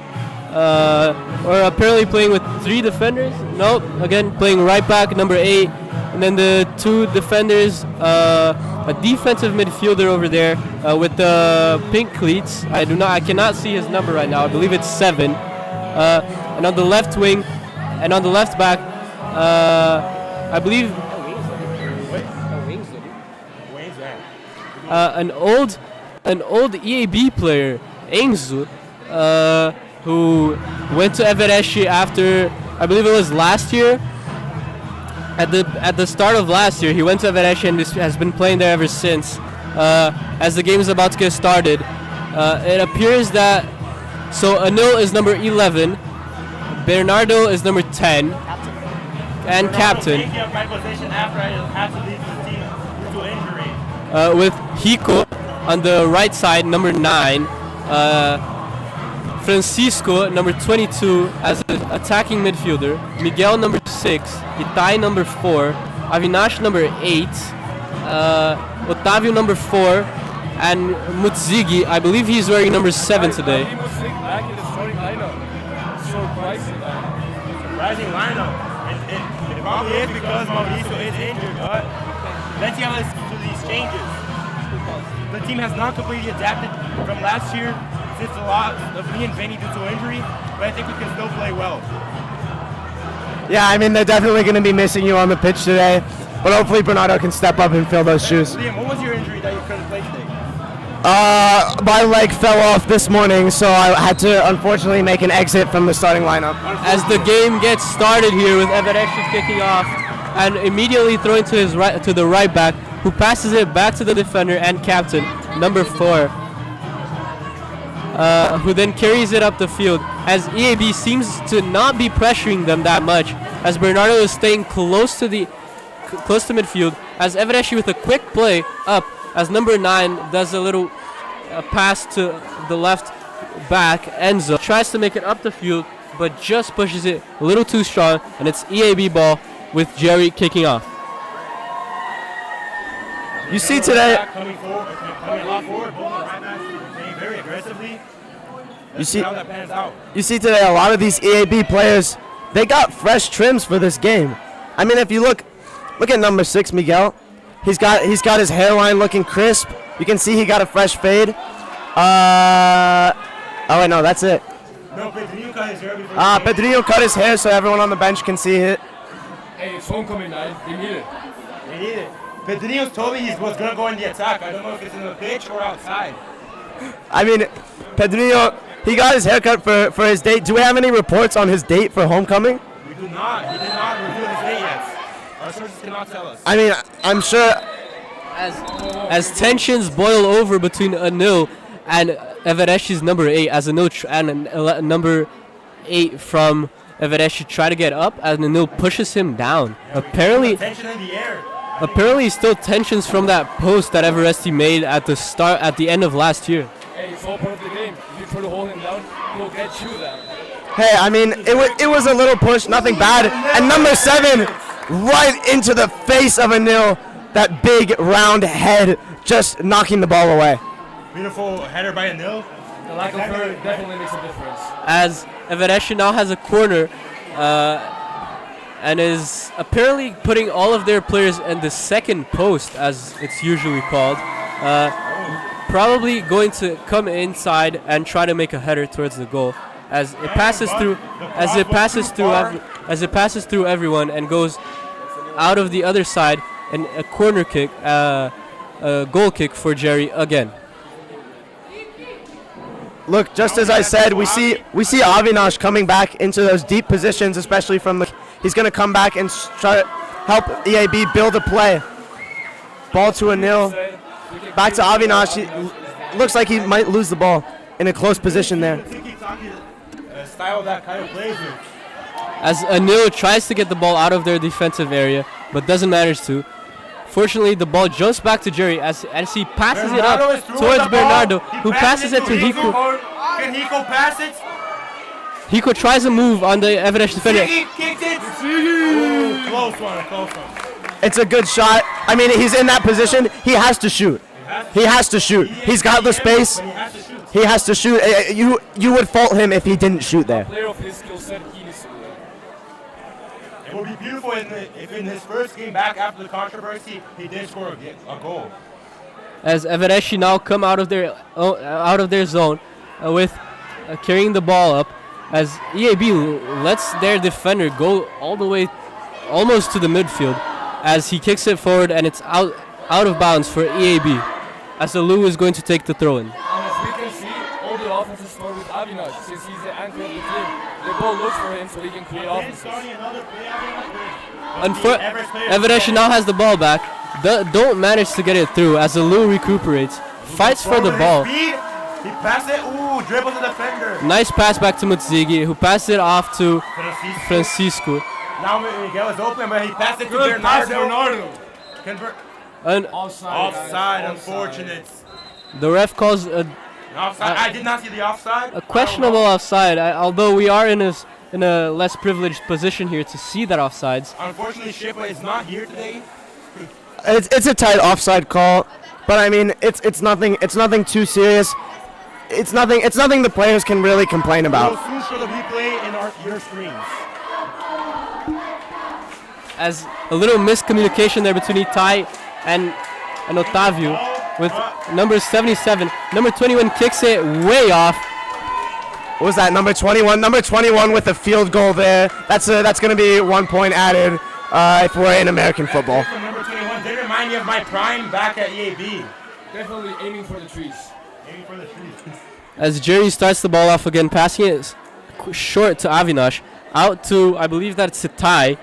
B: Or apparently playing with 3 defenders. Nope, again playing right back, number 8. And then the 2 defenders, a defensive midfielder over there with the pink cleats. I cannot see his number right now. I believe it's 7. And on the left wing and on the left back, I believe an old EAB player, Enzo, who went to Everest after, I believe it was last year. At the start of last year, he went to Everest and has been playing there ever since. As the game is about to get started, it appears that Anil is number 11, Bernardo is number 10, and captain. With Hiko on the right side, number 9. Francisco, number 22, as an attacking midfielder. Miguel, number 6. Itai, number 4. Avinash, number 8. Otavio, number 4. And Mutzigi, I believe he's wearing number 7 today.
I: Back in the starting lineup. Surprising.
A: Surprising lineup. It probably is because Mauricio is injured, but let's see how this to these changes. The team has not completely adapted from last year since the loss of me and Vinny due to injury, but I think we can still play well.
H: Yeah, I mean, they're definitely going to be missing you on the pitch today, but hopefully Bernardo can step up and fill those shoes.
A: Liam, what was your injury that you couldn't play today?
H: My leg fell off this morning, so I had to unfortunately make an exit from the starting lineup.
B: As the game gets started here with Everest kicking off and immediately throwing to his right, to the right back, who passes it back to the defender and captain, number 4. Who then carries it up the field, as EAB seems to not be pressuring them that much, as Bernardo is staying close to midfield, as Everest with a quick play up, as number 9 does a little pass to the left back. Enzo tries to make it up the field, but just pushes it a little too strong, and it's EAB ball with Jerry kicking off.
H: You see today,
A: Coming a lot forward, both right now, playing very aggressively.
H: you see,
A: How that pans out.
H: you see today a lot of these EAB players, they got fresh trims for this game. I mean, if you look at number 6, Miguel. He's got his hairline looking crisp. You can see he got a fresh fade. Oh wait, no, that's it.
A: No, Pedrinho cut his hair before.
H: Pedrinho cut his hair so everyone on the bench can see it.
I: Hey, it's homecoming night. They need it.
A: They need it. Pedrinho told me he was going to go in the attack. I don't know if it's in the pitch or outside.
H: I mean, Pedrinho, he got his haircut for his date. Do we have any reports on his date for homecoming?
A: We do not. He did not reveal his date yet. Our sources cannot tell us.
H: I mean, I'm sure.
B: As tensions boil over between Anil and Everest's number 8, as Anil and number 8 from Everest try to get up, as Anil pushes him down. Apparently,
A: tension in the air.
B: Apparently, still tensions from that post that Everest made at the end of last year.
I: Hey, it's all part of the game. If you try to hold him down, he'll get you down.
H: Hey, I mean, it was a little push, nothing bad. And number 7, right into the face of Anil, that big round head, just knocking the ball away.
A: Beautiful header by Anil.
I: The lack of her definitely makes a difference.
B: As Everest now has a corner, and is apparently putting all of their players in the second post, as it's usually called. Probably going to come inside and try to make a header towards the goal, as it passes through everyone and goes out of the other side, and a corner kick, a goal kick for Jerry again.
H: Look, just as I said, we see Avinash coming back into those deep positions, especially from the. He's going to come back and try to help EAB build a play. Ball to Anil. Back to Avinash. He looks like he might lose the ball in a close position there.
A: Style that kind of plays with.
B: As Anil tries to get the ball out of their defensive area, but doesn't manage to. Fortunately, the ball jumps back to Jerry as he passes it up towards Bernardo, who passes it to Hiko.
A: Can Hiko pass it?
B: Hiko tries a move on the Everest defender.
A: He kicked it. Ooh, close one.
H: It's a good shot. I mean, he's in that position. He has to shoot. He has to shoot. He's got the space. He has to shoot. You would fault him if he didn't shoot there.
I: Player of his skill set, he needs to do that.
A: It would be beautiful if in his first game back after the controversy, he did score a goal.
B: As Everest now come out of their zone with carrying the ball up, as EAB lets their defender go all the way almost to the midfield, as he kicks it forward and it's out of bounds for EAB, as Alou is going to take the throw-in.
I: And as we can see, all the offenses start with Avinash, since he's the anchor of the team. The ball looks for him so he can create offenses.
B: Everest now has the ball back. Don't manage to get it through as Alou recuperates, fights for the ball.
A: He passed it. Ooh, dribbles the defender.
B: Nice pass back to Mutzigi, who passed it off to Francisco.
A: Now Miguel is open, but he passed it to Bernardo. Offside, unfortunate.
B: The ref calls
A: Offside. I did not see the offside.
B: a questionable offside, although we are in a less privileged position here to see that offsides.
A: Unfortunately, Shipa is not here today.
H: It's a tight offside call, but I mean it's nothing too serious. It's nothing the players can really complain about.
A: We'll soon show the replay in your screens.
B: As a little miscommunication there between Itai and Otavio with number 77. Number 21 kicks it way off.
H: What was that? Number 21. Number 21 with a field goal there. That's going to be 1 point added if we're in American football.
A: Number 21 did remind me of my prime back at EAB.
I: Definitely aiming for the trees.
B: As Jerry starts the ball off again, passing it short to Avinash, out to, I believe that's Itai.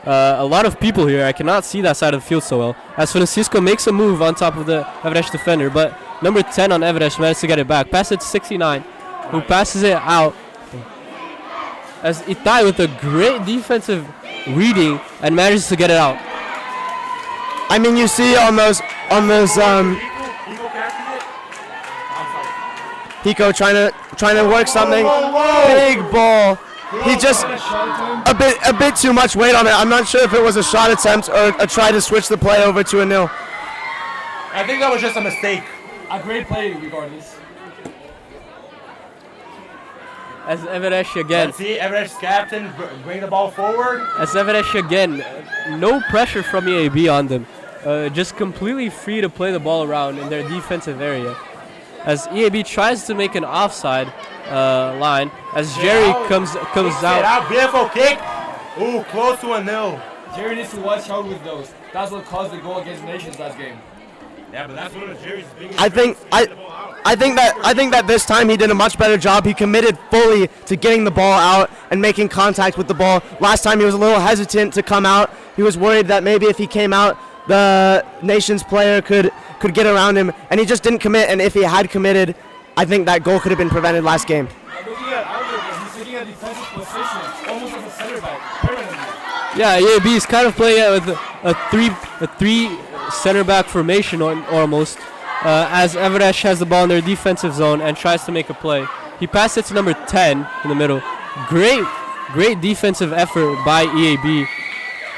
B: A lot of people here. I cannot see that side of the field so well. As Francisco makes a move on top of the Everest defender, but number 10 on Everest managed to get it back. Pass it to 69, who passes it out. As Itai with a great defensive reading and manages to get it out.
H: I mean, you see on those Hiko trying to work something. Big ball. He just a bit too much weight on it. I'm not sure if it was a shot attempt or a try to switch the play over to a nil.
A: I think that was just a mistake.
I: A great play regardless.
B: As Everest again.
A: Let's see, Everest captain bring the ball forward.
B: As Everest again, no pressure from EAB on them. Just completely free to play the ball around in their defensive area. As EAB tries to make an offside line, as Jerry comes out.
A: Beautiful kick. Ooh, close to a nil.
I: Jerry needs to watch out with those. That's what caused the goal against Nations last game.
A: Yeah, but that's one of Jerry's biggest.
H: I think that this time he did a much better job. He committed fully to getting the ball out and making contact with the ball. Last time he was a little hesitant to come out. He was worried that maybe if he came out, the Nations player could get around him, and he just didn't commit. And if he had committed, I think that goal could have been prevented last game.
I: Looking at Albert, he's taking a defensive position, almost as a center back, permanently.
B: Yeah, EAB is kind of playing with a three center back formation almost. As Everest has the ball in their defensive zone and tries to make a play. He passed it to number 10 in the middle. Great defensive effort by EAB.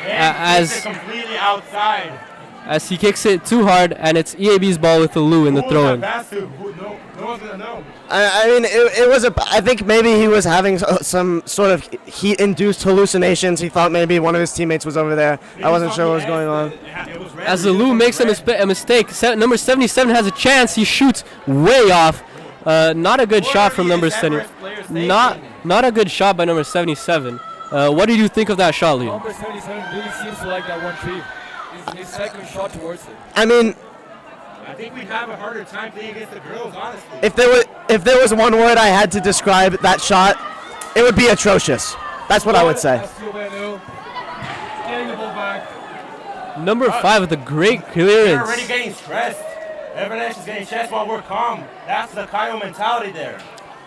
A: As completely outside.
B: As he kicks it too hard, and it's EAB's ball with the Lou in the throw-in.
A: No one's gonna know.
H: I mean, it was I think maybe he was having some sort of heat-induced hallucinations. He thought maybe one of his teammates was over there. I wasn't sure what was going on.
B: As the Lou makes a mistake, number 77 has a chance. He shoots way off. Not a good shot from number 70. Not a good shot by number 77. What did you think of that shot, Leo?
I: Number 77 really seems to like that one tree. His second shot towards it.
H: I mean,
A: I think we'd have a harder time playing against the girls, honestly.
H: If there was one word I had to describe that shot, it would be atrocious. That's what I would say.
I: Getting the ball back.
B: Number 5 with a great clearance.
A: They're already getting stressed. Everest is getting stressed while we're calm. That's the Caio mentality there.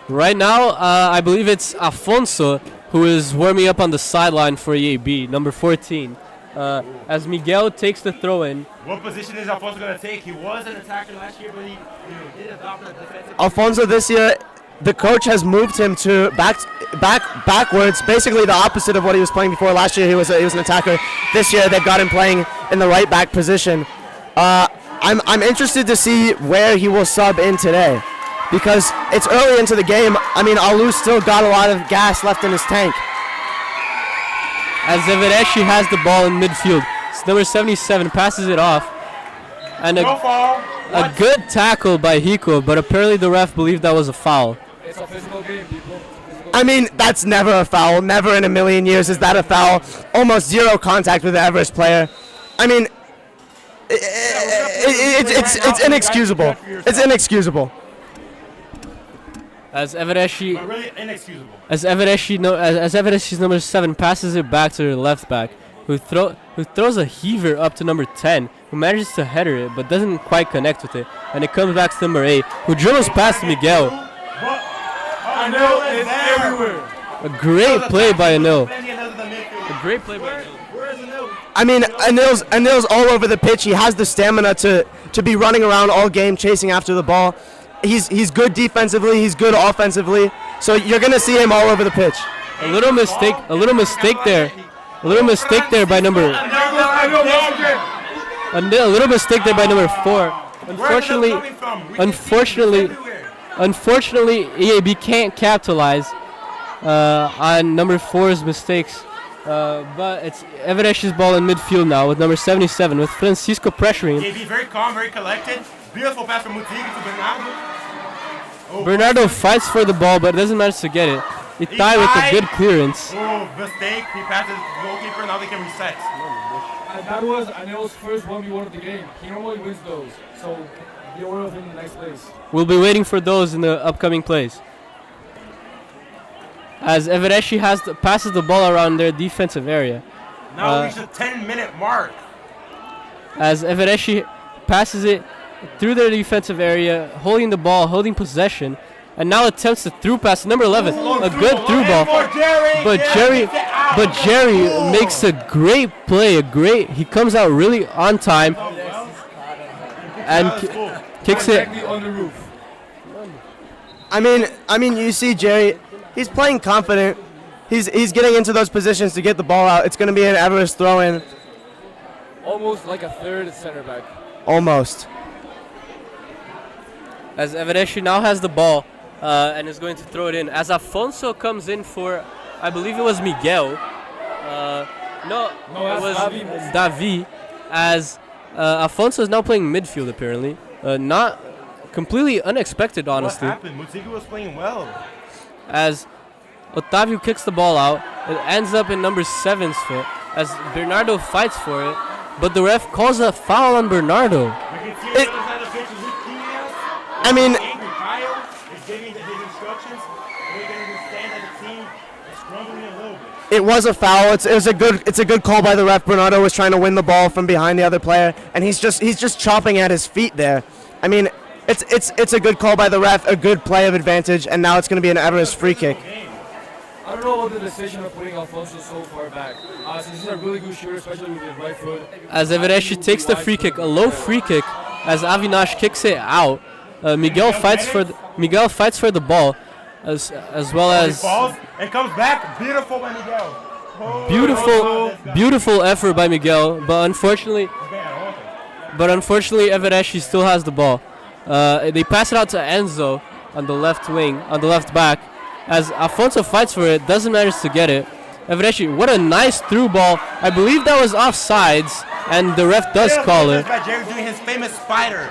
B: Right now, I believe it's Afonso who is warming up on the sideline for EAB, number 14. As Miguel takes the throw-in.
A: What position is Alfonso going to take? He was an attacker last year, but he did adopt a defensive.
H: Alfonso this year, the coach has moved him to backwards, basically the opposite of what he was playing before. Last year he was an attacker. This year they've got him playing in the right back position. I'm interested to see where he will sub in today, because it's early into the game. I mean, Alu still got a lot of gas left in his tank.
O: As Evereshi has the ball in midfield, it's number 77 passes it off, and a good tackle by Hiko, but apparently the ref believed that was a foul.
I: It's a physical game, people.
H: I mean, that's never a foul. Never in a million years is that a foul. Almost zero contact with the Everest player. I mean, it's inexcusable. It's inexcusable.
O: As Evereshi,
A: really inexcusable.
O: as Evereshi's number 7 passes it back to the left back, who throws a heaver up to number 10, who manages to header it but doesn't quite connect with it, and it comes back to number 8, who dribbles past Miguel.
A: Anil is everywhere.
O: A great play by Anil. A great play by Anil.
H: I mean, Anil's all over the pitch. He has the stamina to be running around all game chasing after the ball. He's good defensively. He's good offensively. So you're gonna see him all over the pitch.
O: A little mistake there. A little mistake there by number. A little mistake there by number 4. Unfortunately, EAB can't capitalize on number 4's mistakes. But it's Evereshi's ball in midfield now with number 77, with Francisco pressuring him.
A: EAB very calm, very collected. Beautiful pass from Mutigi to Bernardo.
O: Bernardo fights for the ball, but doesn't manage to get it. Itai with a good clearance.
A: Oh, mistake. He passes the goalkeeper. Now they can reset.
I: And that was Anil's first 1v1 of the game. He normally wins those, so be aware of him in the next place.
O: We'll be waiting for those in the upcoming plays. As Evereshi passes the ball around their defensive area.
A: Now we reach the 10-minute mark.
O: As Evereshi passes it through their defensive area, holding the ball, holding possession, and now attempts to through pass number 11, a good through ball, but Jerry makes a great play, he comes out really on time and kicks it.
H: I mean, you see Jerry, he's playing confident. He's getting into those positions to get the ball out. It's going to be an Everest throw-in.
I: Almost like a third center back.
H: Almost.
O: As Evereshi now has the ball and is going to throw it in. As Afonso comes in for, I believe it was Miguel. No, it was Davi. As Afonso is now playing midfield apparently. Not completely unexpected, honestly.
A: What happened? Mutigi was playing well.
O: As Otavio kicks the ball out, it ends up in number 7's foot. As Bernardo fights for it, but the ref calls a foul on Bernardo.
H: I mean, it was a foul. It's a good call by the ref. Bernardo was trying to win the ball from behind the other player, and he's just chopping at his feet there. I mean, it's a good call by the ref, a good play of advantage, and now it's going to be an Everest free kick.
I: I don't know about the decision of putting Alfonso so far back. Since he's a really good shooter, especially with his right foot.
O: As Evereshi takes the free kick, a low free kick, as Avinash kicks it out. Miguel fights for the ball, as well as
A: and comes back. Beautiful by Miguel.
O: Beautiful effort by Miguel, but unfortunately, Evereshi still has the ball. They pass it out to Enzo on the left wing, on the left back. As Afonso fights for it, doesn't manage to get it. Evereshi, what a nice through ball. I believe that was offsides, and the ref does call it.
A: Jerry doing his famous spider.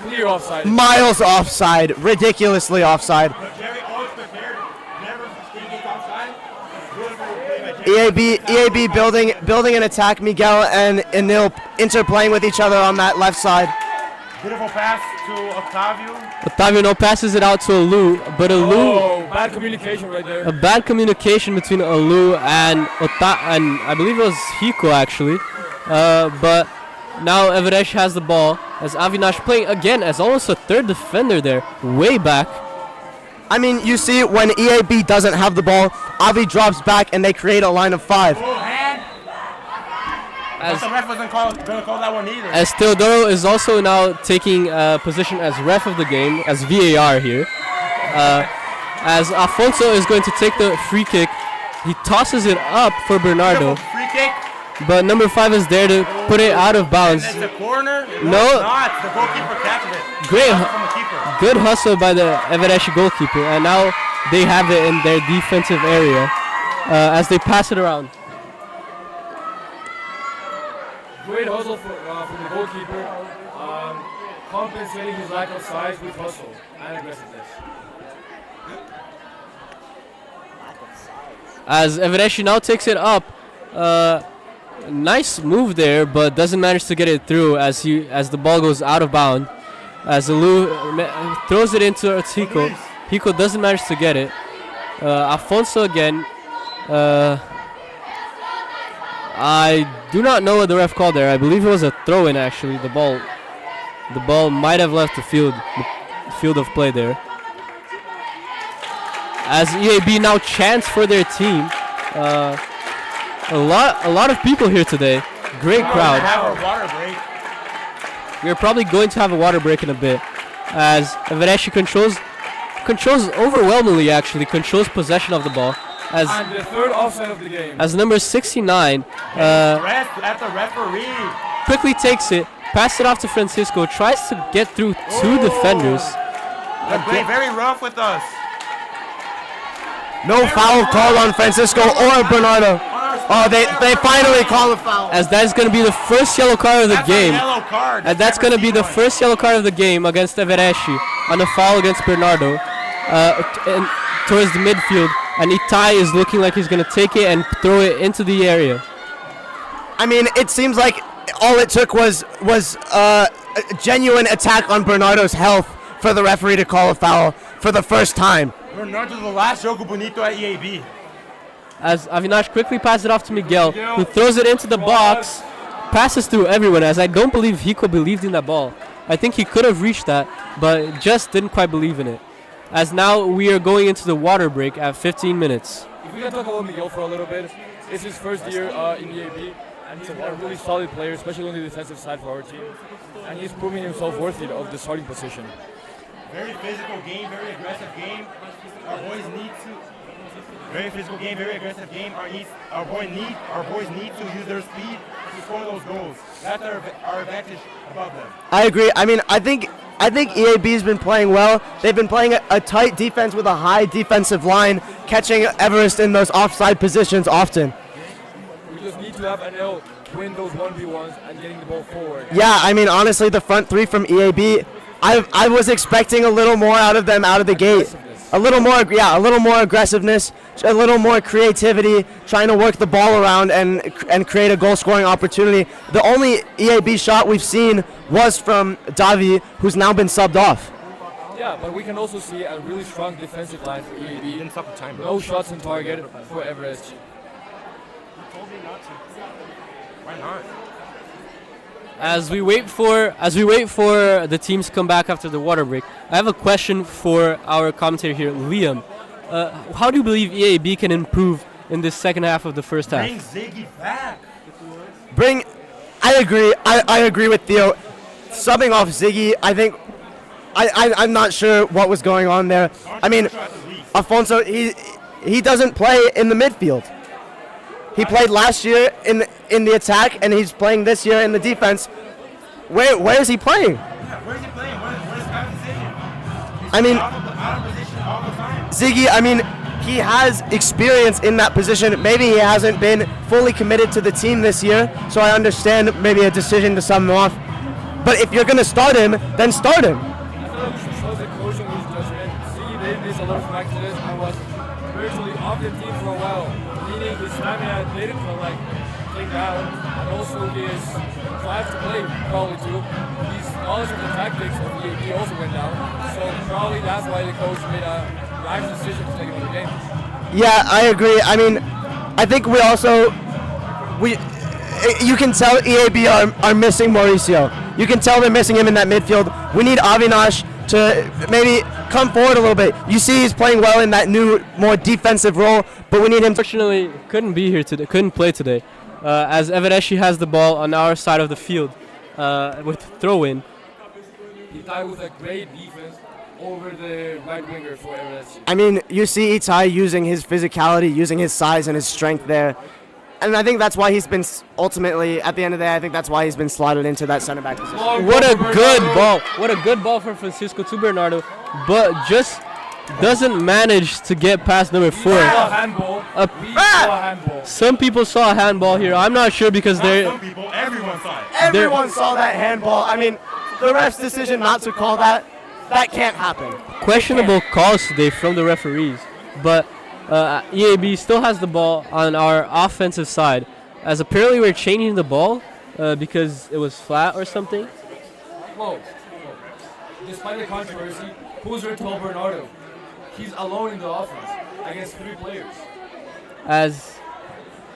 I: Clear offside.
H: Miles offside, ridiculously offside.
A: Jerry always prepared, never thinking offside.
H: EAB building an attack. Miguel and Anil interplaying with each other on that left side.
A: Beautiful pass to Otavio.
O: Otavio now passes it out to Alu, but Alu.
I: Bad communication right there.
O: A bad communication between Alu and I believe it was Hiko actually. But now Everesh has the ball as Avinash playing again as almost a third defender there, way back.
H: I mean, you see when EAB doesn't have the ball, Avi drops back and they create a line of 5.
A: But the ref wasn't going to call that one either.
O: As Teodoro is also now taking position as ref of the game, as VAR here. as Afonso is going to take the free kick. He tosses it up for Bernardo,
A: Free kick.
O: but number 5 is there to put it out of bounds.
A: And it's a corner.
O: No.
A: It's not. The goalkeeper catches it.
O: Great,
A: From the keeper.
O: good hustle by the Evereshi goalkeeper, and now they have it in their defensive area as they pass it around.
I: Great hustle from the goalkeeper, compensating his lack of size with hustle and aggressiveness.
O: As Evereshi now takes it up, nice move there, but doesn't manage to get it through as the ball goes out of bounds. As Alu throws it into Hiko. Hiko doesn't manage to get it. Afonso again. I do not know what the ref called there. I believe it was a throw-in actually. The ball might have left the field of play there. As EAB now chants for their team. A lot of people here today. Great crowd.
A: Have a water break.
O: We're probably going to have a water break in a bit. As Evereshi controls overwhelmingly actually, controls possession of the ball.
I: And the third offside of the game.
O: As number 69
A: Rest at the referee.
O: quickly takes it, passes it off to Francisco, tries to get through two defenders.
A: They're playing very rough with us.
H: No foul called on Francisco or Bernardo. Oh, they finally call a foul.
O: As that is going to be the first yellow card of the game.
A: Yellow card.
O: And that's going to be the first yellow card of the game against Evereshi on a foul against Bernardo and towards the midfield. And Itai is looking like he's going to take it and throw it into the area.
H: I mean, it seems like all it took was a genuine attack on Bernardo's health for the referee to call a foul for the first time.
A: Bernardo's the last Jogo Bonito at EAB.
O: As Avinash quickly passes it off to Miguel, who throws it into the box, passes through everyone, as I don't believe Hiko believed in that ball. I think he could have reached that, but just didn't quite believe in it. As now we are going into the water break at 15 minutes.
I: If we can talk about Miguel for a little bit, it's his first year in EAB, and he's been a really solid player, especially on the defensive side for our team. And he's proving himself worthy of the starting position.
A: Very physical game, very aggressive game. Our boys need to. Very physical game, very aggressive game. Our boys need to use their speed to score those goals. That's our advantage above them.
H: I agree. I mean, I think EAB's been playing well. They've been playing a tight defense with a high defensive line, catching Everest in those offside positions often.
I: We just need to have NL win those 1v1s and getting the ball forward.
H: Yeah, I mean, honestly, the front three from EAB, I was expecting a little more out of them out of the gate. A little more aggressiveness, a little more creativity, trying to work the ball around and create a goal-scoring opportunity. The only EAB shot we've seen was from Davi, who's now been subbed off.
I: Yeah, but we can also see a really strong defensive line for EAB. No shots on target for Everest.
A: Why not?
O: As we wait for the teams to come back after the water break, I have a question for our commentator here, Liam. How do you believe EAB can improve in this second half of the first half?
A: Bring Ziggy back.
H: I agree. I agree with Theo. Subbing off Ziggy, I think I'm not sure what was going on there. I mean, Afonso, he doesn't play in the midfield. He played last year in the attack, and he's playing this year in the defense. Where is he playing?
A: Yeah, where is he playing? Where's his position?
H: I mean,
A: out of position all the time.
H: Ziggy, I mean, he has experience in that position. Maybe he hasn't been fully committed to the team this year, so I understand maybe a decision to sub him off. But if you're going to start him, then start him.
I: I feel like this shows the coaching his judgment. Ziggy did this a lot of practices and was virtually off the team for a while. Meaning his stamina didn't take down, and also his drive to play probably too. His knowledge of the tactics of EAB also went down, so probably that's why the coach made a rash decision to take him out of the game.
H: Yeah, I agree. I mean, I think you can tell EAB are missing Mauricio. You can tell they're missing him in that midfield. We need Avinash to maybe come forward a little bit. You see he's playing well in that new, more defensive role, but we need him.
O: Unfortunately, couldn't be here today, couldn't play today, as Evereshi has the ball on our side of the field with throw-in.
I: He tied with a great defense, over the right winger for Everest.
H: I mean, you see Itai using his physicality, using his size and his strength there. And I think that's why he's been ultimately, at the end of the day, I think that's why he's been slotted into that center back position.
O: What a good ball. What a good ball from Francisco to Bernardo, but just doesn't manage to get past number 4. Some people saw a handball here. I'm not sure because they're...
A: Some people, everyone saw it.
H: Everyone saw that handball. I mean, the ref's decision not to call that can't happen.
O: Questionable calls today from the referees, but EAB still has the ball on our offensive side, as apparently we're changing the ball because it was flat or something.
I: Whoa. Despite the controversy, who's there to hold Bernardo? He's alone in the offense against 3 players.
O: As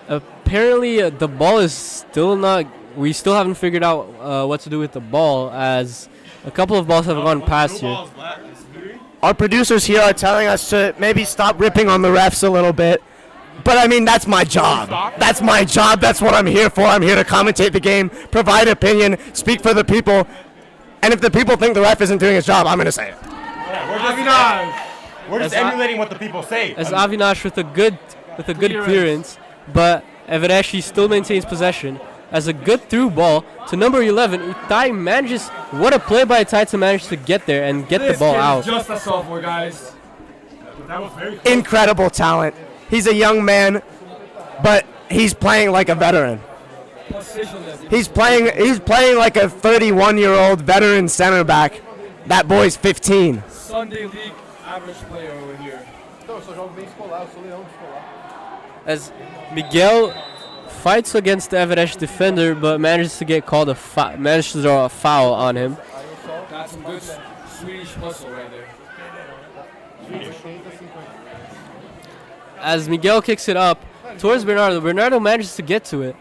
O: apparently the ball is still not, we still haven't figured out what to do with the ball, as a couple of balls have gone past here.
H: Our producers here are telling us to maybe stop ripping on the refs a little bit. But I mean, that's my job. That's my job. That's what I'm here for. I'm here to commentate the game, provide opinion, speak for the people. And if the people think the ref isn't doing his job, I'm going to say it.
A: We're just emulating what the people say.
O: As Avinash with a good clearance, but Evereshi still maintains possession. As a good through ball to number 11, Itai manages, what a play by Itai to manage to get there and get the ball out.
I: Just a sophomore, guys.
A: That was very close.
H: Incredible talent. He's a young man, but he's playing like a veteran. He's playing like a 31-year-old veteran center back. That boy's 15.
I: Sunday League average player over here.
O: As Miguel fights against the Everest defender, but manages to get called manages to draw a foul on him.
I: That's some good Swedish hustle right there.
O: As Miguel kicks it up towards Bernardo, Bernardo manages to get to it.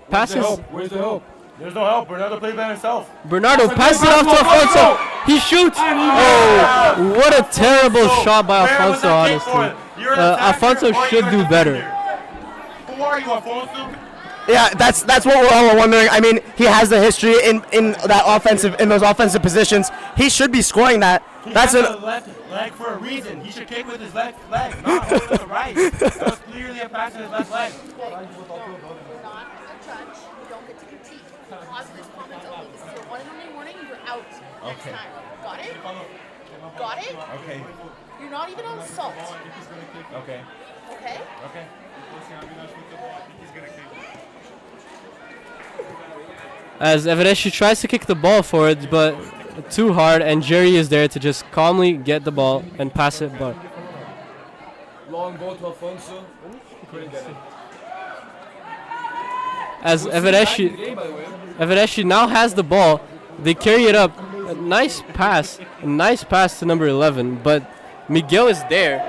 O: Passes.
I: Where's the help?
A: There's no help. Bernardo played by himself.
O: Bernardo passes it off to Alfonso. He shoots. Oh, what a terrible shot by Alfonso, honestly. Alfonso should do better.
A: Who are you, Alfonso?
H: Yeah, that's what we're all wondering. I mean, he has the history in those offensive positions. He should be scoring that.
A: That's a left leg for a reason. He should kick with his left leg, not hold with the right. That was clearly a pass in his left leg.
N: Next time. Got it? Got it?
A: Okay.
N: You're not even on salt.
A: Okay.
N: Okay?
A: Okay.
O: As Evereshi tries to kick the ball forward, but too hard, and Jerry is there to just calmly get the ball and pass it, but
I: Long ball to Alfonso. Couldn't get it.
O: as Evereshi now has the ball, they carry it up. A nice pass to number 11, but Miguel is there.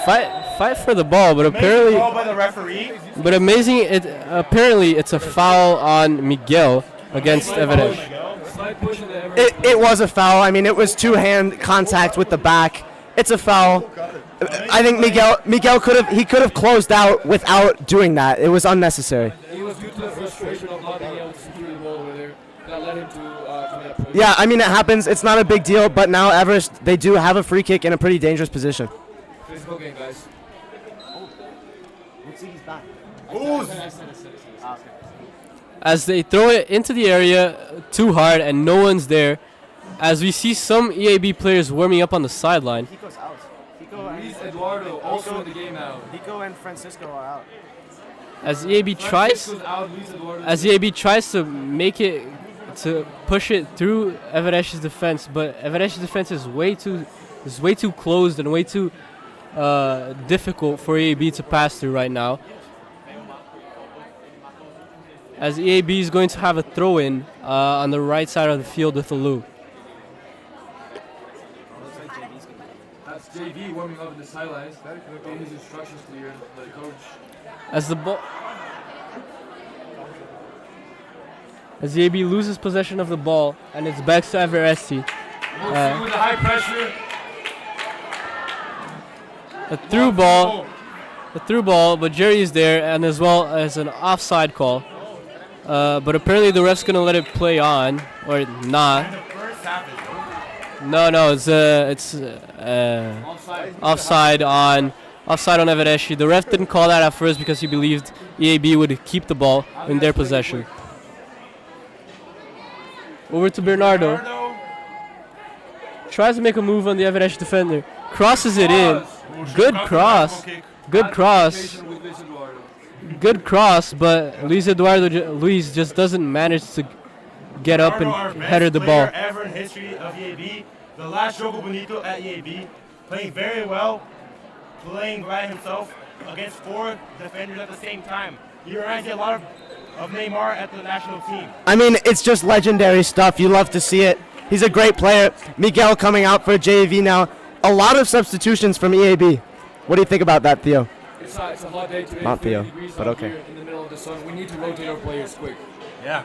O: Fight for the ball, but apparently,
A: Amazing ball by the referee.
O: but apparently it's a foul on Miguel against Everesh.
H: It was a foul. I mean, it was two-hand contact with the back. It's a foul. I think Miguel could have closed out without doing that. It was unnecessary.
I: It was due to the frustration of not being able to secure the ball over there that led him to commit a push.
H: Yeah, I mean, it happens. It's not a big deal, but now Everest, they do have a free kick in a pretty dangerous position.
I: Physical game, guys.
O: As they throw it into the area too hard and no one's there, as we see some EAB players warming up on the sideline.
I: Luis Eduardo also in the game now.
H: Nico and Francisco are out.
O: As EAB tries to make it, to push it through Everesh's defense, but Everesh's defense is way too closed and way too difficult for EAB to pass through right now. As EAB is going to have a throw-in on the right side of the field with Alou.
I: That's JV warming up in the sidelines. Getting his instructions clear by the coach.
O: As EAB loses possession of the ball and it's back to Everesti.
I: With the high pressure.
O: A through ball, but Jerry is there, and as well as an offside call. But apparently the ref's gonna let it play on, or not. No, it's offside on Evereshi. The ref didn't call that at first because he believed EAB would keep the ball in their possession. Over to Bernardo. Tries to make a move on the Evereshi defender. Crosses it in. Good cross. Good cross. Good cross, but Luis just doesn't manage to get up and header the ball.
A: Ever in history of EAB, the last Jogo Bonito at EAB, playing very well, playing by himself against 4 defenders at the same time. He reminds me a lot of Neymar at the national team.
H: I mean, it's just legendary stuff. You love to see it. He's a great player. Miguel coming out for JV now. A lot of substitutions from EAB. What do you think about that, Theo?
I: It's a hot day today.
H: Not Theo,
I: 50 degrees
H: but
I: out
H: okay.
I: here in the middle of the sun. We need to rotate our players quick.
A: Yeah,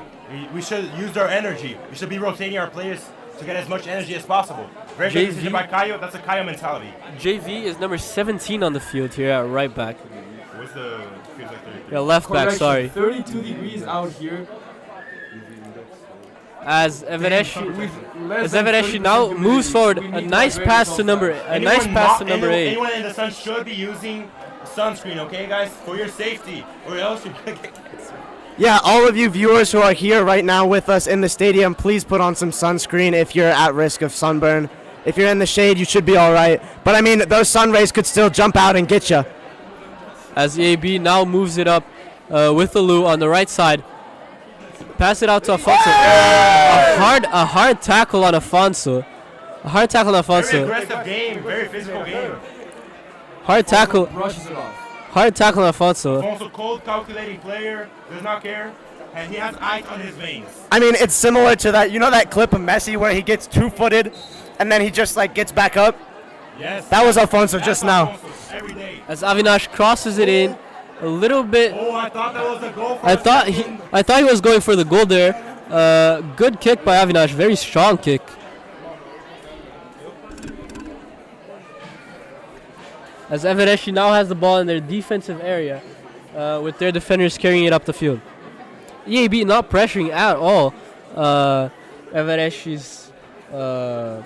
A: we should use our energy. We should be rotating our players to get as much energy as possible. Very good decision by Caio. That's a Caio mentality.
O: JV is number 17 on the field here at right back.
A: What's the feels like 33?
O: Yeah, left back, sorry.
I: 32 degrees out here.
O: As Evereshi now moves forward, a nice pass to number 8.
A: Anyone in the sun should be using sunscreen, okay, guys, for your safety, or else you're gonna get cancer.
H: Yeah, all of you viewers who are here right now with us in the stadium, please put on some sunscreen if you're at risk of sunburn. If you're in the shade, you should be all right. But I mean, those sun rays could still jump out and get you.
O: As EAB now moves it up with Alou on the right side. Pass it out to Afonso. A hard tackle on Afonso.
A: Very aggressive game, very physical game.
O: Hard tackle.
I: Brushes it off.
O: Hard tackle on Afonso.
A: Afonso, cold, calculating player, does not care, and he has ice on his veins.
H: I mean, it's similar to that. You know that clip of Messi where he gets 2-footed and then he just like gets back up?
A: Yes.
H: That was Afonso just now.
A: Every day.
O: As Avinash crosses it in a little bit.
A: Oh, I thought that was a goal for
O: I thought he was going for the goal there. Good kick by Avinash, very strong kick. As Evereshi now has the ball in their defensive area, with their defenders carrying it up the field. EAB not pressuring at all. Evereshi's not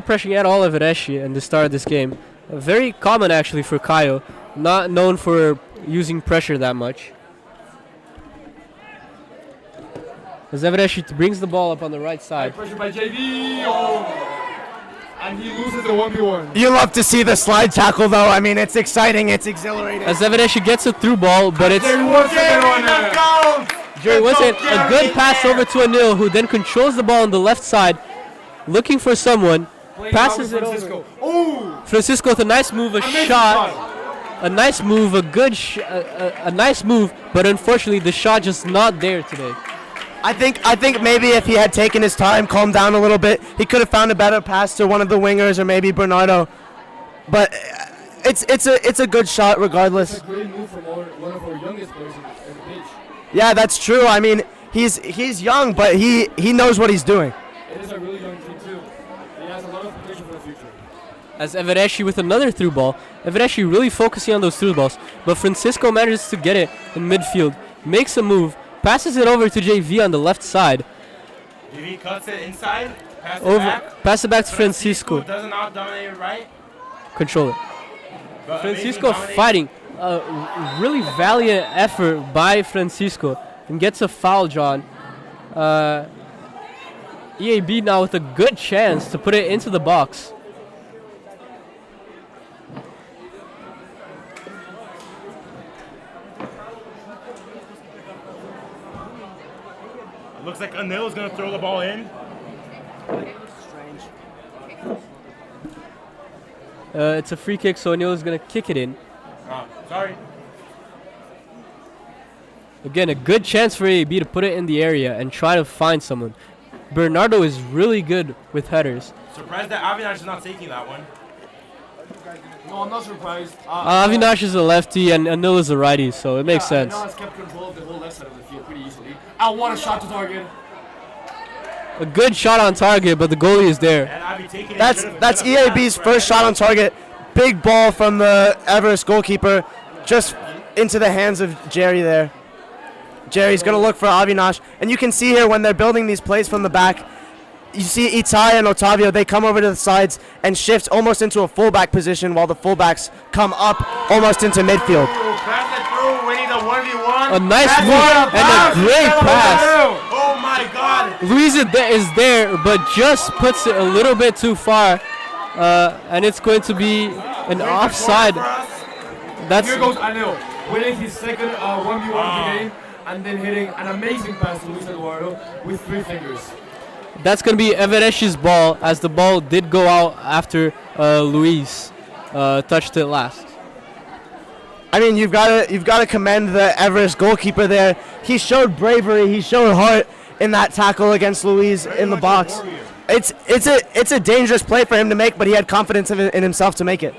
O: pressuring at all Evereshi in the start of this game. Very common actually for Caio, not known for using pressure that much. As Evereshi brings the ball up on the right side.
I: Pressure by JV. Oh. And he loses the 1v1.
H: You love to see the slide tackle, though. I mean, it's exciting. It's exhilarating.
O: As Evereshi gets a through ball, but it's Jerry Winston. A good pass over to Anil, who then controls the ball on the left side, looking for someone. Passes it over. Francisco with a nice move, a shot. A nice move, a nice move, but unfortunately the shot just not there today.
H: I think maybe if he had taken his time, calmed down a little bit, he could have found a better pass to one of the wingers or maybe Bernardo. But it's a good shot regardless.
I: It's a great move from one of our youngest players in the pitch.
H: Yeah, that's true. I mean, he's young, but he knows what he's doing.
I: It is a really young kid too. He has a lot of potential for the future.
O: As Evereshi with another through ball. Evereshi really focusing on those through balls, but Francisco manages to get it in midfield, makes a move, passes it over to JV on the left side.
A: JV cuts it inside,
O: pass it back to Francisco.
A: Doesn't out-dominate right.
O: Control it. Francisco fighting. Really valiant effort by Francisco and gets a foul drawn. EAB now with a good chance to put it into the box.
A: Looks like Anil is going to throw the ball in.
O: It's a free kick, so Anil is going to kick it in.
A: Sorry.
O: Again, a good chance for AB to put it in the area and try to find someone. Bernardo is really good with headers.
A: Surprised that Avinash is not taking that one.
I: No, I'm not surprised.
O: Avinash is a lefty and Anil is a righty, so it makes sense.
I: Avinash has kept control of the whole left side of the field pretty easily. I want a shot to target.
O: A good shot on target, but the goalie is there.
H: That's EAB's first shot on target. Big ball from the Everest goalkeeper, just into the hands of Jerry there. Jerry's going to look for Avinash. And you can see here when they're building these plays from the back, you see Itai and Otavio, they come over to the sides and shift almost into a fullback position while the fullbacks come up almost into midfield.
A: Pass it through. We need a 1v1.
O: A nice move and a great pass.
A: Oh my God.
O: Luis is there, but just puts it a little bit too far. And it's going to be an offside.
I: Here goes Anil, winning his second 1v1 of the game, and then hitting an amazing pass to Luis Eduardo with 3 fingers.
O: That's going to be Evereshi's ball, as the ball did go out after Luis touched it last.
H: I mean, you've got to commend the Everest goalkeeper there. He showed bravery. He showed heart in that tackle against Luis in the box. It's a dangerous play for him to make, but he had confidence in himself to make it.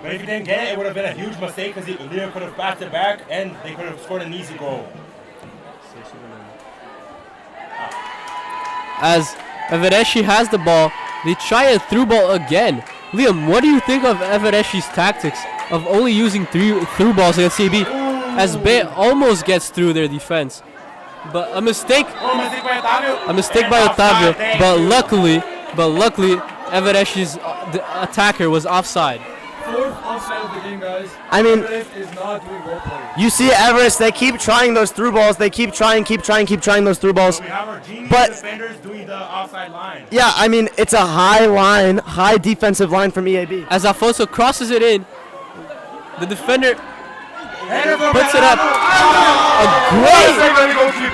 A: But if he didn't get it, it would have been a huge mistake because Leo could have passed it back and they could have scored an easy goal.
O: As Evereshi has the ball, they try a through ball again. Liam, what do you think of Evereshi's tactics of only using through balls against CB? As Bay almost gets through their defense. But a mistake by Otavio, but luckily Evereshi's attacker was offside.
I: 4th offside of the game, guys.
H: I mean,
I: Everest is not doing well play.
H: You see Everest, they keep trying those through balls. They keep trying those through balls.
A: We have our genius defenders doing the offside line.
H: Yeah, I mean, it's a high defensive line from EAB.
O: As Alfonso crosses it in, the defender puts it up.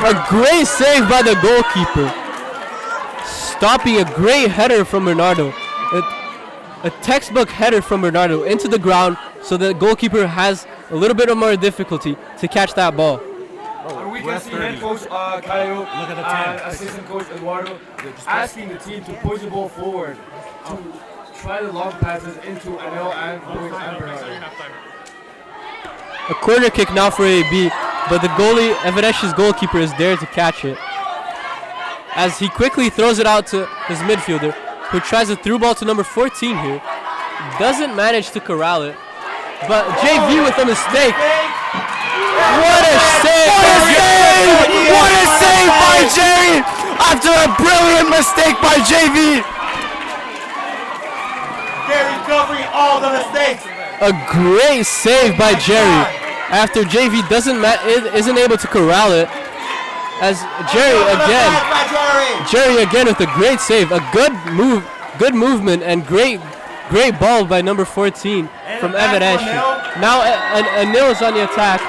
O: A great save by the goalkeeper. Stopping a great header from Bernardo. A textbook header from Bernardo into the ground, so the goalkeeper has a little bit of more difficulty to catch that ball.
I: And we can see head coach Caio and assistant coach Eduardo asking the team to push the ball forward to try the long passes into Anel and Luis and Bernardo.
O: A corner kick now for AB, but the goalie, Evereshi's goalkeeper, is there to catch it. As he quickly throws it out to his midfielder, who tries a through ball to number 14 here. Doesn't manage to corral it. But JV with a mistake. What a save!
H: What a save by Jerry after a brilliant mistake by JV.
A: Jerry covering all the mistakes.
O: A great save by Jerry after JV isn't able to corral it. As Jerry again with a great save, a good movement, and great ball by number 14 from Evereshi. Now Anil is on the attack.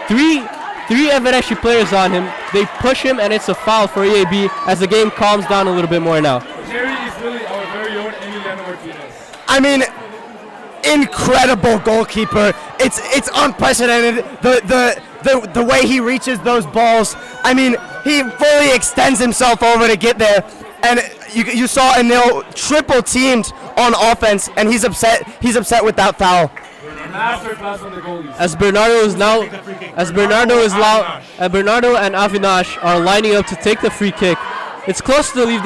O: Three Evereshi players on him. They push him, and it's a foul for EAB as the game calms down a little bit more now.
I: Jerry is really our very own Emiliano Martinez.
H: I mean, incredible goalkeeper. It's unprecedented. The way he reaches those balls. I mean, he fully extends himself over to get there. And you saw Anil triple teamed on offense, and he's upset with that foul.
O: As Bernardo and Avinash are lining up to take the free kick. It's close to believe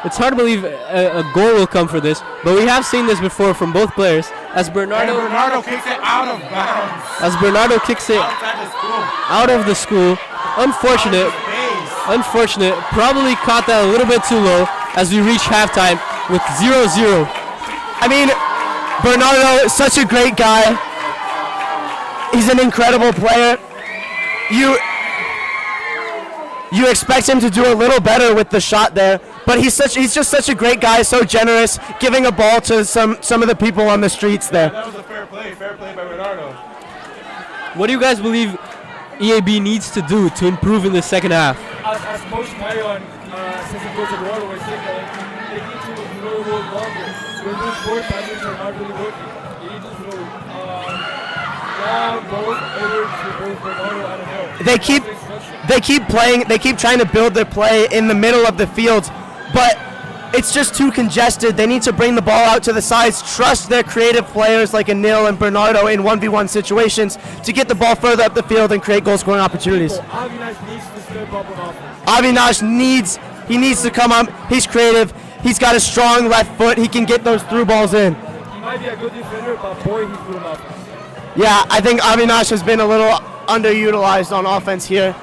O: it's hard to believe a goal will come for this, but we have seen this before from both players. As Bernardo
A: kicks it out of bounds.
O: As Bernardo kicks it out of the school. Unfortunate. Probably caught that a little bit too low as we reach halftime with 0-0.
H: I mean, Bernardo is such a great guy. He's an incredible player. You expect him to do a little better with the shot there, but he's just such a great guy, so generous, giving a ball to some of the people on the streets there.
A: That was a fair play by Bernardo.
O: What do you guys believe EAB needs to do to improve in the second half?
I: As Coach Caio and assistant coach Eduardo were saying, they need to throw the ball longer. Those short passes are not really working. They need to throw long balls over to both Bernardo and Anel.
H: They keep trying to build their play in the middle of the field, but it's just too congested. They need to bring the ball out to the sides, trust their creative players like Anil and Bernardo in 1v1 situations to get the ball further up the field and create goal-scoring opportunities.
I: Avinash needs to step up on offense.
H: Avinash needs to come up. He's creative. He's got a strong left foot. He can get those through balls in.
I: He might be a good defender, but boy, he's good on offense.
H: Yeah, I think Avinash has been a little underutilized on offense here.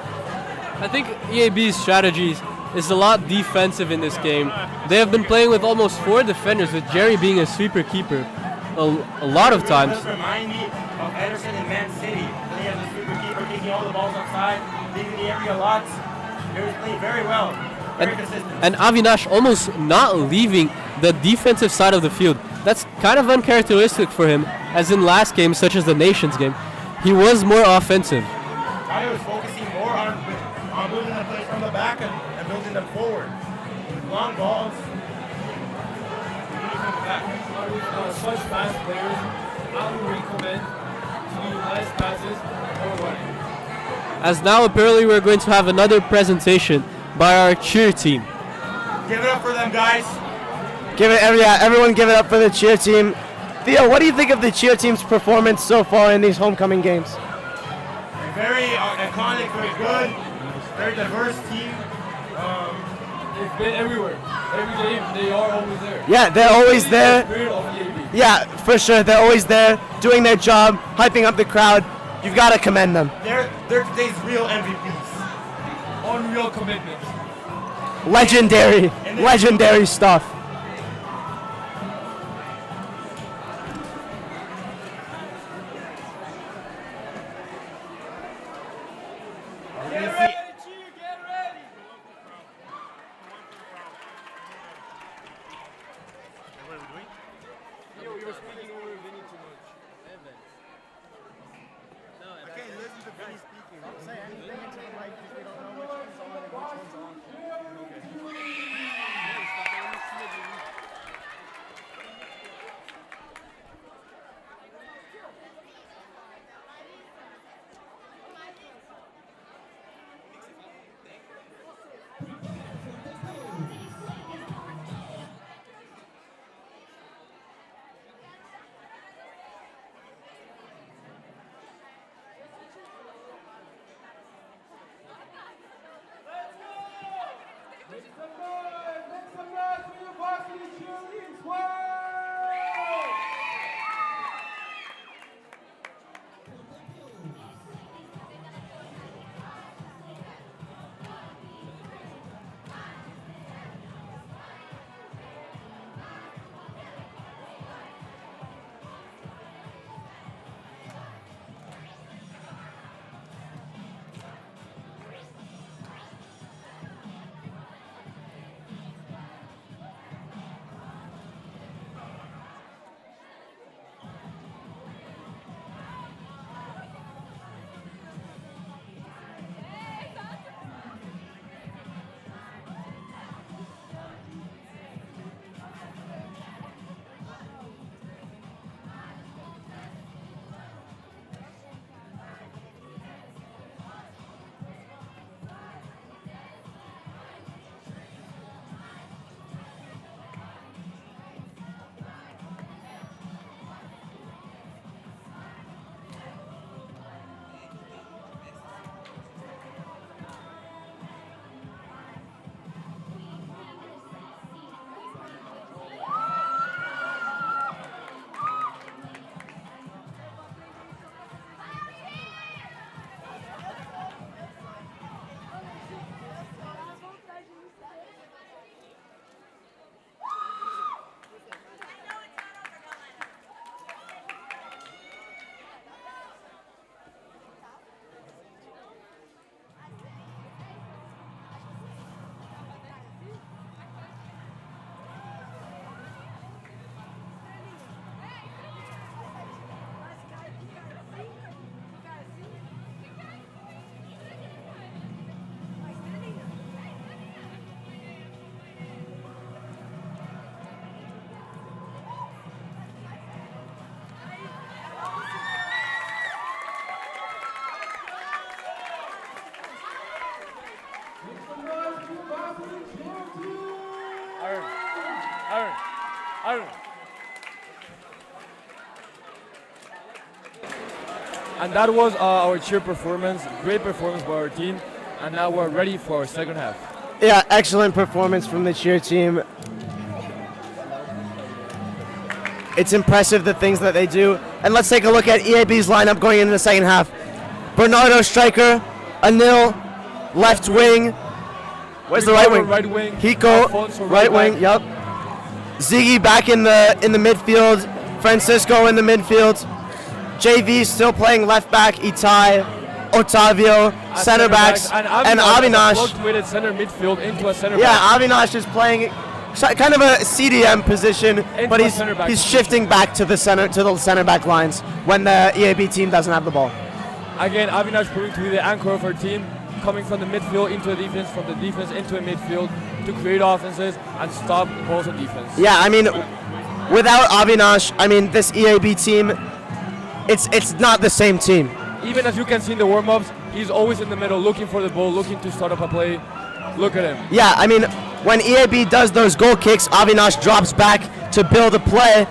O: I think EAB's strategies is a lot defensive in this game. They have been playing with almost 4 defenders, with Jerry being a sweeper keeper a lot of times.
A: It does remind me of Ederson in Man City. They have the sweeper keeper kicking all the balls outside, leaving the area a lot. Jerry's playing very well, very consistent.
O: And Avinash almost not leaving the defensive side of the field. That's kind of uncharacteristic for him, as in last games, such as the Nations game. He was more offensive.
A: Tyler was focusing more on building the plays from the back and building them forward. With long balls, from the back.
I: Such fast players, I would recommend to do less passes or running.
O: As now apparently we're going to have another presentation by our cheer team.
A: Give it up for them, guys.
H: Everyone give it up for the cheer team. Theo, what do you think of the cheer team's performance so far in these homecoming games?
A: Very iconic, very good, very diverse team.
I: They've been everywhere. Every game, they are always there.
H: Yeah, they're always there.
I: The spirit of EAB.
H: Yeah, for sure. They're always there, doing their job, hyping up the crowd. You've got to commend them.
A: They're today's real MVPs.
I: Unreal commitment.
H: Legendary stuff.
J: Aaron. And that was our cheer performance. Great performance by our team. And now we're ready for our second half.
H: Yeah, excellent performance from the cheer team. It's impressive the things that they do. And let's take a look at EAB's lineup going into the second half. Bernardo striker, Anil left wing, Where's the right wing?
J: Right wing.
H: Hiko,
J: Alfonso,
H: right wing.
J: back.
H: Yep. Ziggy back in the midfield. Francisco in the midfield. JV still playing left back. Itai, Otavio, center backs, and Avinash.
J: Fluctuated center midfield into a center
H: Yeah,
J: back.
H: Avinash is playing kind of a CDM position, but he's shifting back to the center back lines when the EAB team doesn't have the ball.
J: Again, Avinash proving to be the anchor of our team, coming from the midfield into a defense, from the defense into a midfield to create offenses and stop balls on defense.
H: Yeah, I mean, without Avinash, I mean, this EAB team, it's not the same team.
J: Even as you can see in the warm-ups, he's always in the middle, looking for the ball, looking to start up a play. Look at him.
H: Yeah, I mean, when EAB does those goal kicks, Avinash drops back to build a play,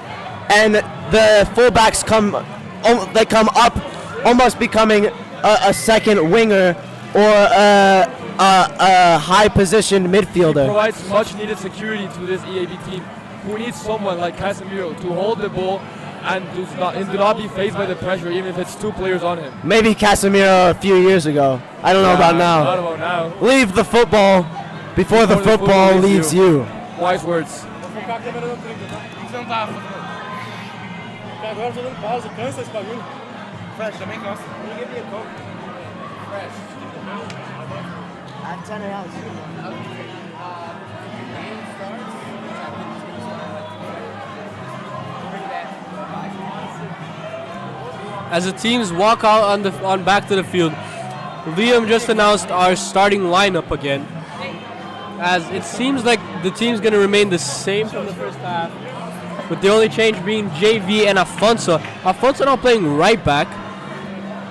H: and the fullbacks come up, almost becoming a second winger or a high-positioned midfielder.
J: He provides much-needed security to this EAB team, who needs someone like Casemiro to hold the ball and do not be faced by the pressure, even if it's two players on him.
H: Maybe Casemiro a few years ago. I don't know about now.
J: Not about now.
H: Leave the football before the football leaves you.
J: Wise words.
A: Fresh, também gosta. Ninguém me come. Fresh.
H: At 10 reais.
O: As the teams walk out on back to the field, Liam just announced our starting lineup again. As it seems like the team's going to remain the same from the first half, with the only change being JV and Afonso. Afonso now playing right back.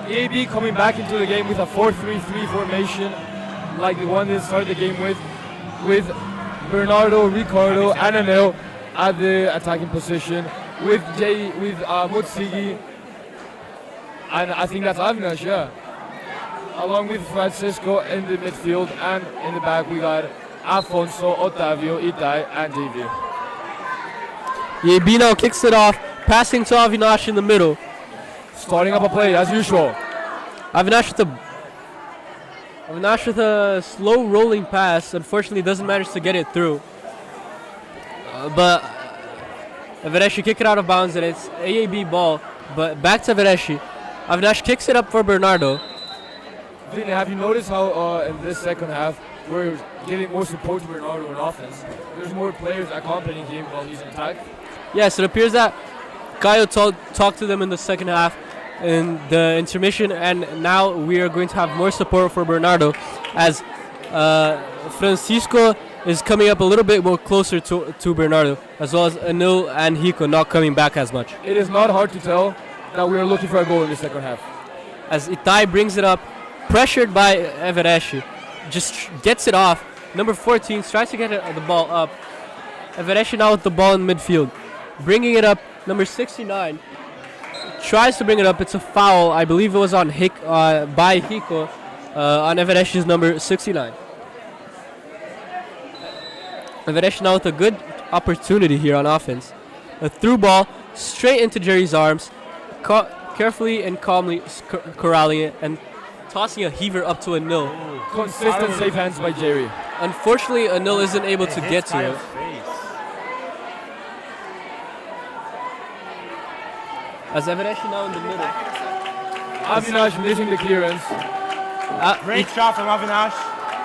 J: EAB coming back into the game with a 4-3-3 formation, like the one they started the game with Bernardo, Ricardo, and Anel at the attacking position, with Mutsigi, and I think that's Avinash, yeah. Along with Francisco in the midfield, and in the back we got Afonso, Otavio, Itai, and JV.
O: EAB now kicks it off, passing to Avinash in the middle.
J: Starting up a play as usual.
O: Avinash with a slow rolling pass. Unfortunately, doesn't manage to get it through. But Avereshi kick it out of bounds, and it's AAB ball. But back to Avereshi. Avinash kicks it up for Bernardo.
J: Vinny, have you noticed how in this second half we're giving more support to Bernardo in offense? There's more players accompanying him while he's in attack.
O: Yes, it appears that Caio talked to them in the second half in the intermission, and now we are going to have more support for Bernardo as Francisco is coming up a little bit more closer to Bernardo, as well as Anil and Hiko not coming back as much.
J: It is not hard to tell that we are looking for a goal in the second half.
O: As Itai brings it up, pressured by Evereshi, just gets it off. Number 14 tries to get the ball up. Evereshi now with the ball in midfield. Bringing it up, number 69 tries to bring it up. It's a foul. I believe it was on by Hiko on Evereshi's number 69. Evereshi now with a good opportunity here on offense. A through ball straight into Jerry's arms, carefully and calmly corralling it and tossing a heaver up to Anil.
J: Consistent safe hands by Jerry.
O: Unfortunately, Anil isn't able to get to it. As Evereshi now in the middle.
J: Avinash missing the clearance.
A: Great shot from Avinash.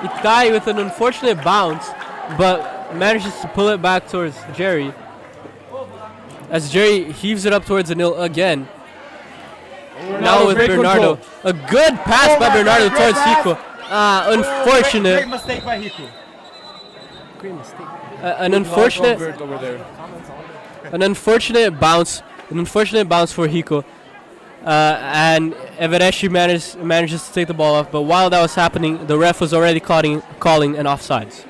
O: Itai with an unfortunate bounce, but manages to pull it back towards Jerry. As Jerry heaves it up towards Anil again. Now with Bernardo. A good pass by Bernardo towards Hiko. Unfortunate.
A: Great mistake by Hiko.
O: Great mistake. An unfortunate bounce. An unfortunate bounce for Hiko. And Evereshi manages to take the ball off. But while that was happening, the ref was already calling an offsides.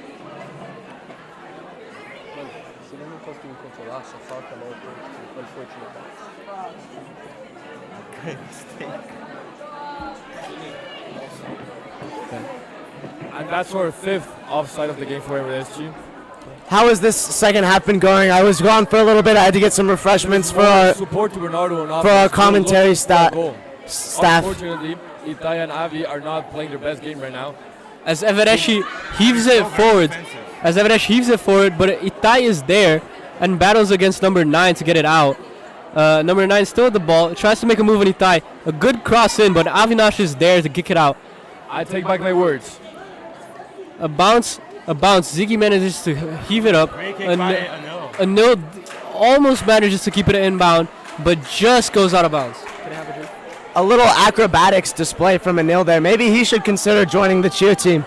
A: Great mistake.
J: And that's our 5th offside of the game for Evereshi.
H: How has this second half been going? I was gone for a little bit. I had to get some refreshments for our commentary staff.
J: Unfortunately, Itai and Avi are not playing their best game right now.
O: as Evereshi heaves it forward. As Evereshi heaves it forward, but Itai is there and battles against number 9 to get it out. Number 9 still at the ball, tries to make a move on Itai. A good cross in, but Avinash is there to kick it out.
I: I take back my words.
O: A bounce. Ziggy manages to heave it up. Anil almost manages to keep it inbound, but just goes out of bounds. Can I have a drink?
H: A little acrobatics display from Anil there. Maybe he should consider joining the cheer team.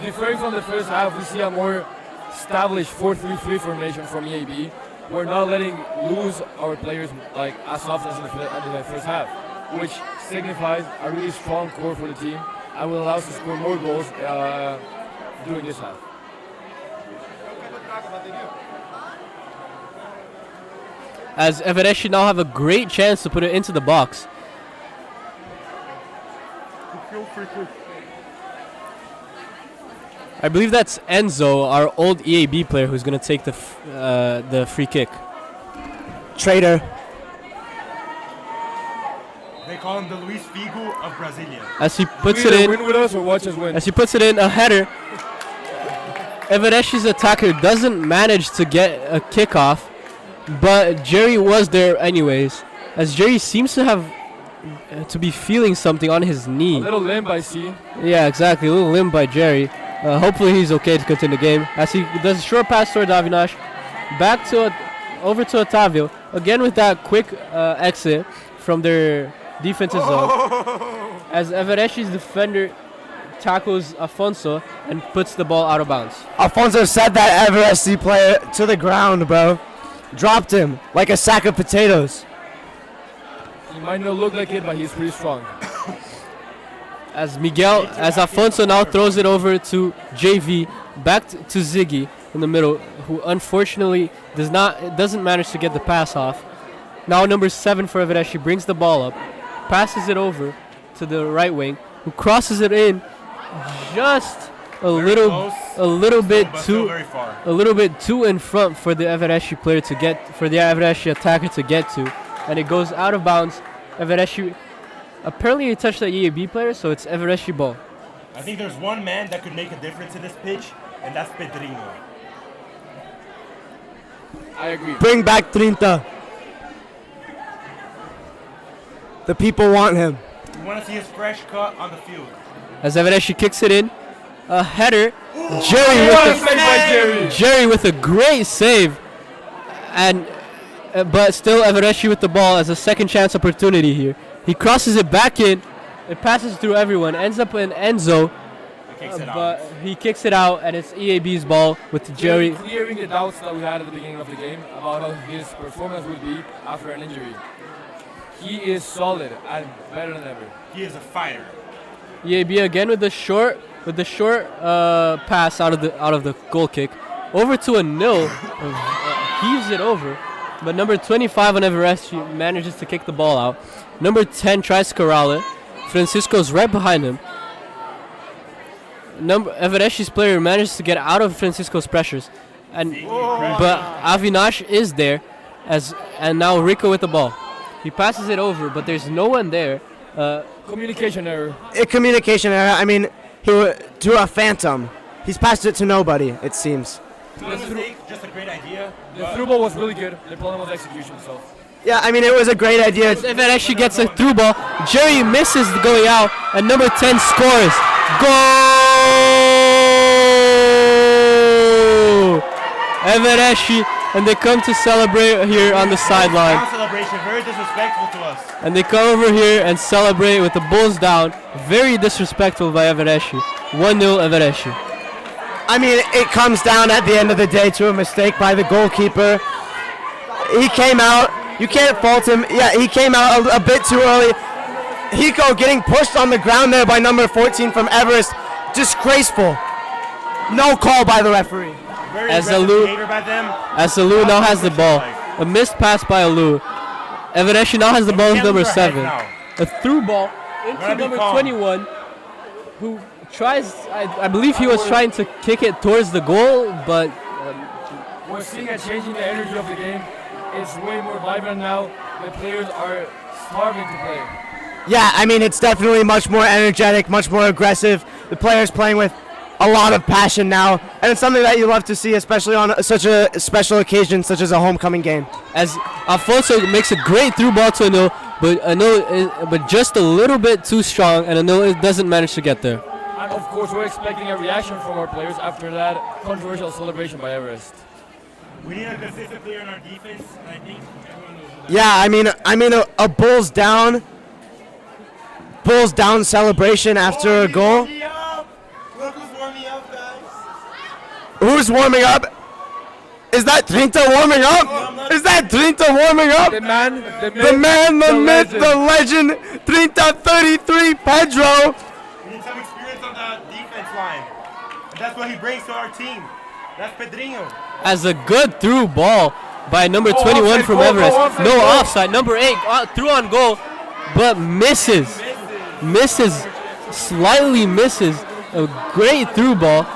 I: Different from the first half, we see a more established 4-3-3 formation from EAB. We're not letting lose our players like as often as in the first half, which signifies a really strong core for the team and will allow us to score more goals during this half.
O: As Evereshi now have a great chance to put it into the box. I believe that's Enzo, our old EAB player, who's going to take the free kick.
H: Traitor.
A: They call him the Luis Figo of Brasilia.
O: As he puts it in,
I: win with us or watch us win.
O: As he puts it in, a header. Evereshi's attacker doesn't manage to get a kickoff, but Jerry was there anyways. As Jerry seems to have to be feeling something on his knee.
I: A little limp, I see.
O: Yeah, exactly. A little limp by Jerry. Hopefully he's okay to continue the game. As he does a short pass towards Avinash. Back to over to Otavio. Again with that quick exit from their defensive zone. As Evereshi's defender tackles Afonso and puts the ball out of bounds.
H: Afonso set that Everest player to the ground, bro. Dropped him like a sack of potatoes.
I: He might not look like it, but he's pretty strong.
O: As Afonso now throws it over to JV, back to Ziggy in the middle, who unfortunately doesn't manage to get the pass off. Now number 7 for Evereshi brings the ball up, passes it over to the right wing, who crosses it in just a little bit too in front for the Evereshi player to get, for the Evereshi attacker to get to, and it goes out of bounds. Evereshi apparently he touched the EAB player, so it's Evereshi ball.
A: I think there's one man that could make a difference in this pitch, and that's Pedrinho.
I: I agree.
H: Bring back Trinta. The people want him.
A: We want to see his fresh cut on the field.
O: As Evereshi kicks it in, a header. Jerry with a great save, and but still Evereshi with the ball as a second chance opportunity here. He crosses it back in. It passes through everyone. Ends up in Enzo. But he kicks it out, and it's EAB's ball with Jerry.
I: Clearing the doubts that we had at the beginning of the game about how his performance would be after an injury. He is solid and better than ever.
A: He is a fighter.
O: EAB again with the short pass out of the goal kick over to a nil. Heaves it over, but number 25 on Everest manages to kick the ball out. Number 10 tries to corral it. Francisco's right behind him. Evereshi's player manages to get out of Francisco's pressures, but Avinash is there, and now Rico with the ball. He passes it over, but there's no one there.
I: Communication error.
H: Communication error. I mean, to a phantom. He's passed it to nobody, it seems.
A: Just a great idea.
I: The through ball was really good. The problem was execution, so.
H: Yeah, I mean, it was a great idea.
O: Evereshi gets a through ball. Jerry misses going out, and number 10 scores. Goal! Evereshi, and they come to celebrate here on the sideline.
A: Celebration, very disrespectful to us.
O: And they come over here and celebrate with the Bulls down. Very disrespectful by Evereshi. 1-0 Evereshi.
H: I mean, it comes down at the end of the day to a mistake by the goalkeeper. He came out. You can't fault him. Yeah, he came out a bit too early. Hiko getting pushed on the ground there by number 14 from Everest. Disgraceful. No call by the referee.
O: As Alou now has the ball. A missed pass by Alou. Evereshi now has the ball with number 7. A through ball into number 21, who tries, I believe he was trying to kick it towards the goal, but...
I: We're seeing a change in the energy of the game. It's way more vibrant now. The players are starving to play.
H: Yeah, I mean, it's definitely much more energetic, much more aggressive. The players playing with a lot of passion now, and it's something that you love to see, especially on such a special occasion such as a homecoming game.
O: As Alfonso makes a great through ball to Anil, but just a little bit too strong, and Anil doesn't manage to get there.
I: And of course, we're expecting a reaction from our players after that controversial celebration by Everest.
A: We need a consistent player in our defense, I think.
H: Yeah, I mean a Bulls down celebration after a goal.
A: Look who's warming up, guys.
H: Who's warming up? Is that Trinta warming up? Is that Trinta warming up?
I: The man,
H: the myth, the legend, Trinta 33, Pedro.
A: We need some experience on the defense line. And that's what he brings to our team. That's Pedrinho.
O: As a good through ball by number 21 from Everest. No offside. Number 8 through on goal, but misses. Slightly misses. A great through ball.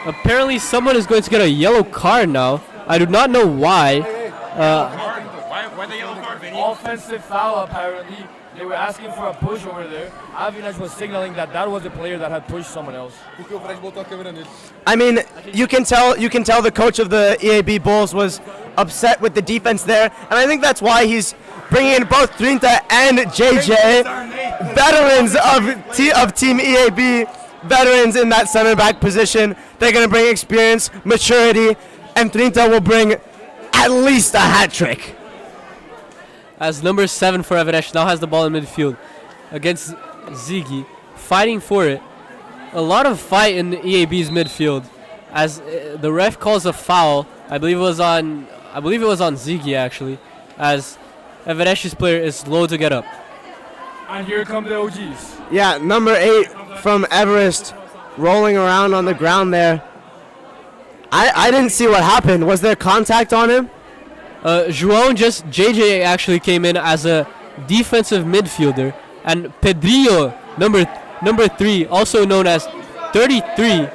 O: Apparently someone is going to get a yellow card now. I do not know why.
A: Why the yellow card, Vinny?
I: Offensive foul, apparently. They were asking for a push over there. Avinash was signaling that was the player that had pushed someone else.
H: I mean, you can tell the coach of the EAB Bulls was upset with the defense there, and I think that's why he's bringing in both Trinta and JJ, veterans of Team EAB, veterans in that center back position. They're going to bring experience, maturity, and Trinta will bring at least a hat trick.
O: As number 7 for Everest now has the ball in midfield against Ziggy, fighting for it. A lot of fight in the EAB's midfield, as the ref calls a foul. I believe it was on Ziggy actually, as Everest's player is slow to get up.
I: And here come the OGs.
H: Yeah, number 8 from Everest, rolling around on the ground there. I didn't see what happened. Was there contact on him?
O: JJ actually came in as a defensive midfielder, and Pedrillo, number 3, also known as 33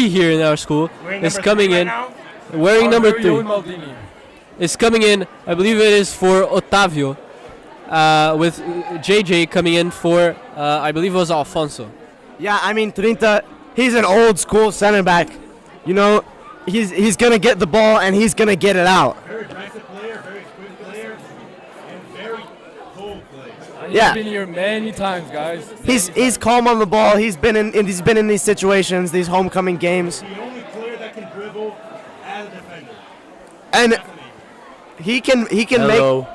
O: here in our school, is coming in wearing number 3. Is coming in, I believe it is for Otavio, with JJ coming in for I believe it was Alfonso.
H: Yeah, I mean Trinta, he's an old school center back. You know, he's gonna get the ball and he's gonna get it out.
A: Very aggressive player, very quick player, and very cold player.
I: He's been here many times, guys.
H: He's calm on the ball. He's been in these situations, these homecoming games.
A: The only player that can dribble as a defender.
H: And he can
O: Hello.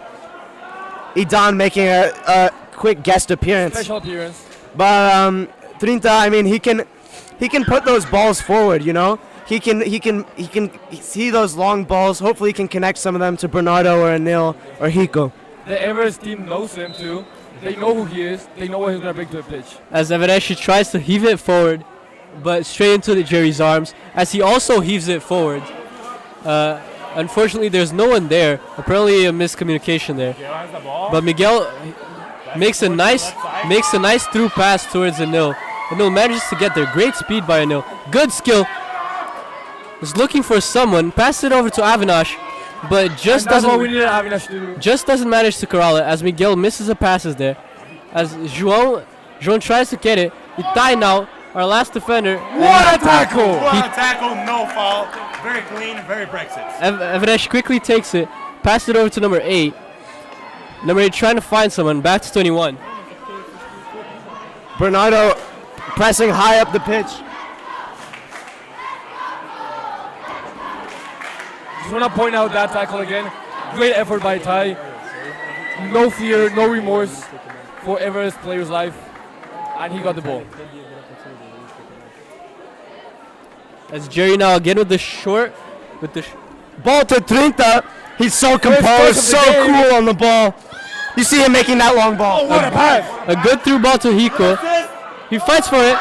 H: make Idan making a quick guest appearance.
I: Special appearance.
H: But Trinta, I mean, he can put those balls forward. You know, he can see those long balls. Hopefully, he can connect some of them to Bernardo or Anil or Hiko.
I: The Everest team knows him too. They know who he is. They know what he's gonna bring to the pitch.
O: As Everest tries to heave it forward, but straight into Jerry's arms, as he also heaves it forward. Unfortunately, there's no one there. Apparently, a miscommunication there. But Miguel makes a nice through pass towards Anil. Anil manages to get there. Great speed by Anil. Good skill. Is looking for someone. Passes it over to Avinash, but just doesn't manage to corral it. As Miguel misses the passes there. As João tries to get it. Itai now, our last defender.
A: What a tackle! What a tackle! No foul. Very clean. Very Brexit.
O: Avinash quickly takes it. Passes it over to number 8. Number 8 trying to find someone. Back to 21.
H: Bernardo pressing high up the pitch.
I: Just want to point out that tackle again. Great effort by Tai. No fear, no remorse for Everest player's life. And he got the ball.
O: As Jerry now again with the short.
H: Ball to Trinta. He's so composed, so cool on the ball. You see him making that long ball.
A: What a pass!
O: A good through ball to Hiko. He fights for it.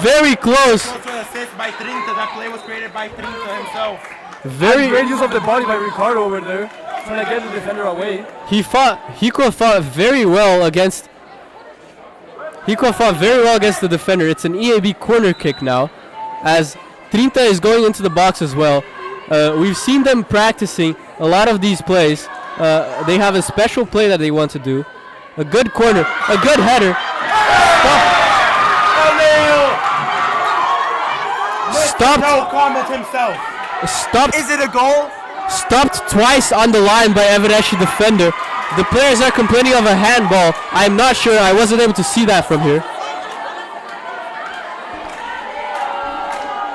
O: Very close.
A: Also an assist by Trinta. That play was created by Trinta himself.
O: Very
I: great use of the body by Ricardo over there, trying to get the defender away.
O: Hiko fought very well against the defender. It's an EAB corner kick now, as Trinta is going into the box as well. We've seen them practicing a lot of these plays. They have a special play that they want to do. A good corner, a good header. Stopped.
A: No comment himself.
O: Stopped.
H: Is it a goal?
O: Stopped twice on the line by Evereshi defender. The players are complaining of a handball. I'm not sure. I wasn't able to see that from here.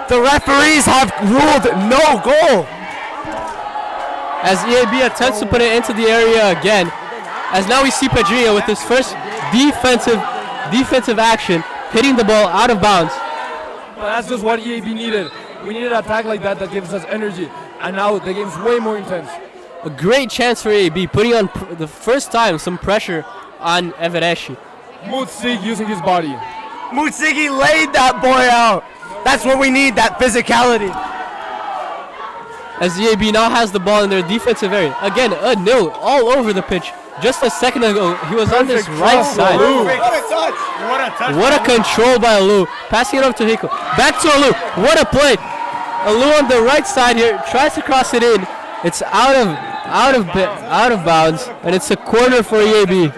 H: The referees have ruled no goal.
O: As EAB attempts to put it into the area again. As now we see Pedrinho with his first defensive action, hitting the ball out of bounds.
I: But that's just what EAB needed. We needed an attack like that gives us energy. And now the game's way more intense.
O: A great chance for EAB, putting on the first time some pressure on Evereshi.
I: Mutsig using his body.
H: Mutsigi laid that boy out. That's what we need, that physicality.
O: As EAB now has the ball in their defensive area. Again, a nil all over the pitch. Just a second ago, he was on this right side.
A: What a touch.
O: What a control by Alou. Passing it over to Hiko. Back to Alou. What a play. Alou on the right side here tries to cross it in. It's out of bounds, and it's a corner for EAB.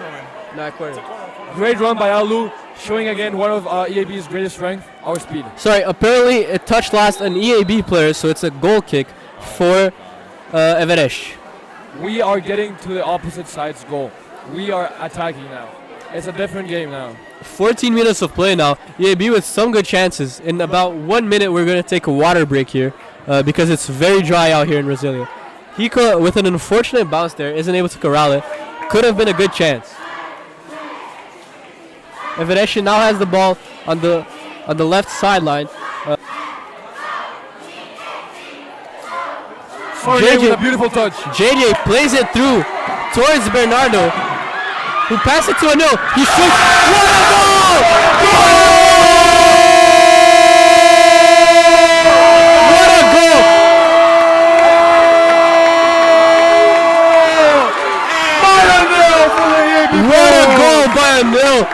I: Great run by Alou, showing again one of EAB's greatest strength, our speed.
O: Sorry, apparently it touched last an EAB player, so it's a goal kick for Everesh.
I: We are getting to the opposite side's goal. We are attacking now. It's a different game now.
O: 14 minutes of play now. EAB with some good chances. In about 1 minute, we're going to take a water break here because it's very dry out here in Brasilia. Hiko, with an unfortunate bounce there, isn't able to corral it. Could have been a good chance. Evereshi now has the ball on the left sideline.
I: JJ with a beautiful touch.
O: JJ plays it through towards Bernardo, who passes it to Anil. He shoots. What a goal! What a goal! What a goal by Anil!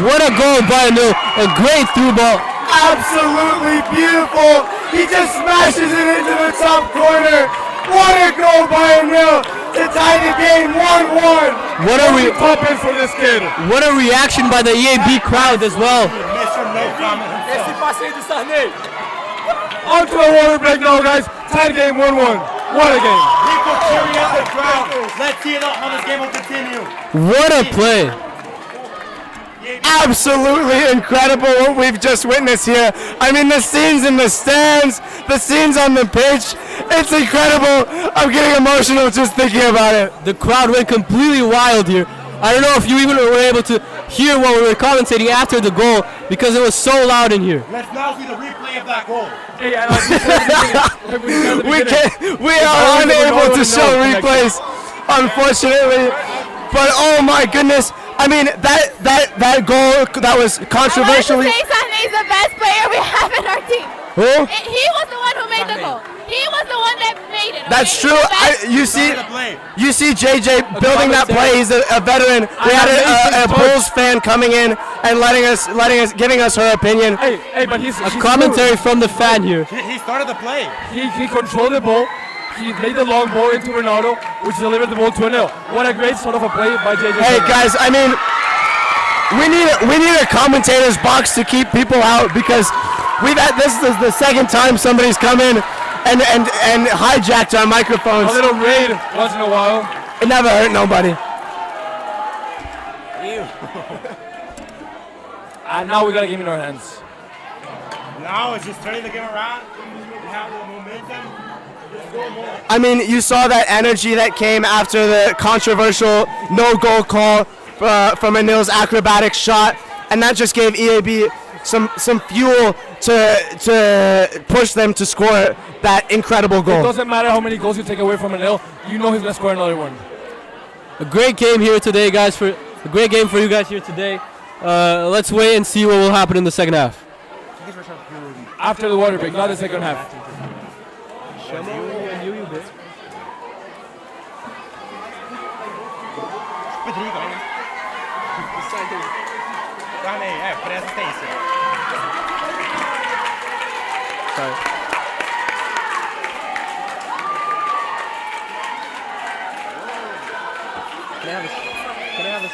O: What a goal by Anil! A great through ball.
H: Absolutely beautiful. He just smashes it into the top corner. What a goal by Emil to tie the game 1-1.
O: What a
I: popping for this kid.
O: What a reaction by the EAB crowd as well.
I: On to a water break now, guys. Tie game 1-1. What a game.
A: People cheering out the crowd. Let's see how this game will continue.
O: What a play.
H: Absolutely incredible what we've just witnessed here. I mean, the scenes in the stands, the scenes on the pitch, it's incredible. I'm getting emotional just thinking about it.
O: The crowd went completely wild here. I don't know if you even were able to hear what we were commentating after the goal because it was so loud in here.
A: Let's now see the replay of that goal.
H: We are unable to show replays, unfortunately. But oh my goodness. I mean, that goal that was controversially.
N: I want to say Sane's the best player we have in our team.
H: Who?
N: He was the one who made the goal. He was the one that made it.
H: That's true. You see JJ building that play. He's a veteran. We had a Bulls fan coming in and giving us her opinion.
I: Hey, but he's
O: a commentary from the fan here.
A: He started the play.
I: He controlled the ball. He made the long ball into Ronaldo, which delivered the ball to Anil. What a great sort of a play by JJ.
H: Hey guys, I mean, we need a commentator's box to keep people out because this is the second time somebody's come in and hijacked our microphones.
I: A little raid once in a while.
H: It never hurt nobody.
I: And now we got a game in our hands.
A: Now it's just turning the game around. We have the momentum.
H: I mean, you saw that energy that came after the controversial no-goal call from Anil's acrobatic shot, and that just gave EAB some fuel to push them to score that incredible goal.
I: It doesn't matter how many goals you take away from Anil, you know he's gonna score another one.
O: A great game here today, guys. A great game for you guys here today. Let's wait and see what will happen in the second half.
I: After the water break, not the second half.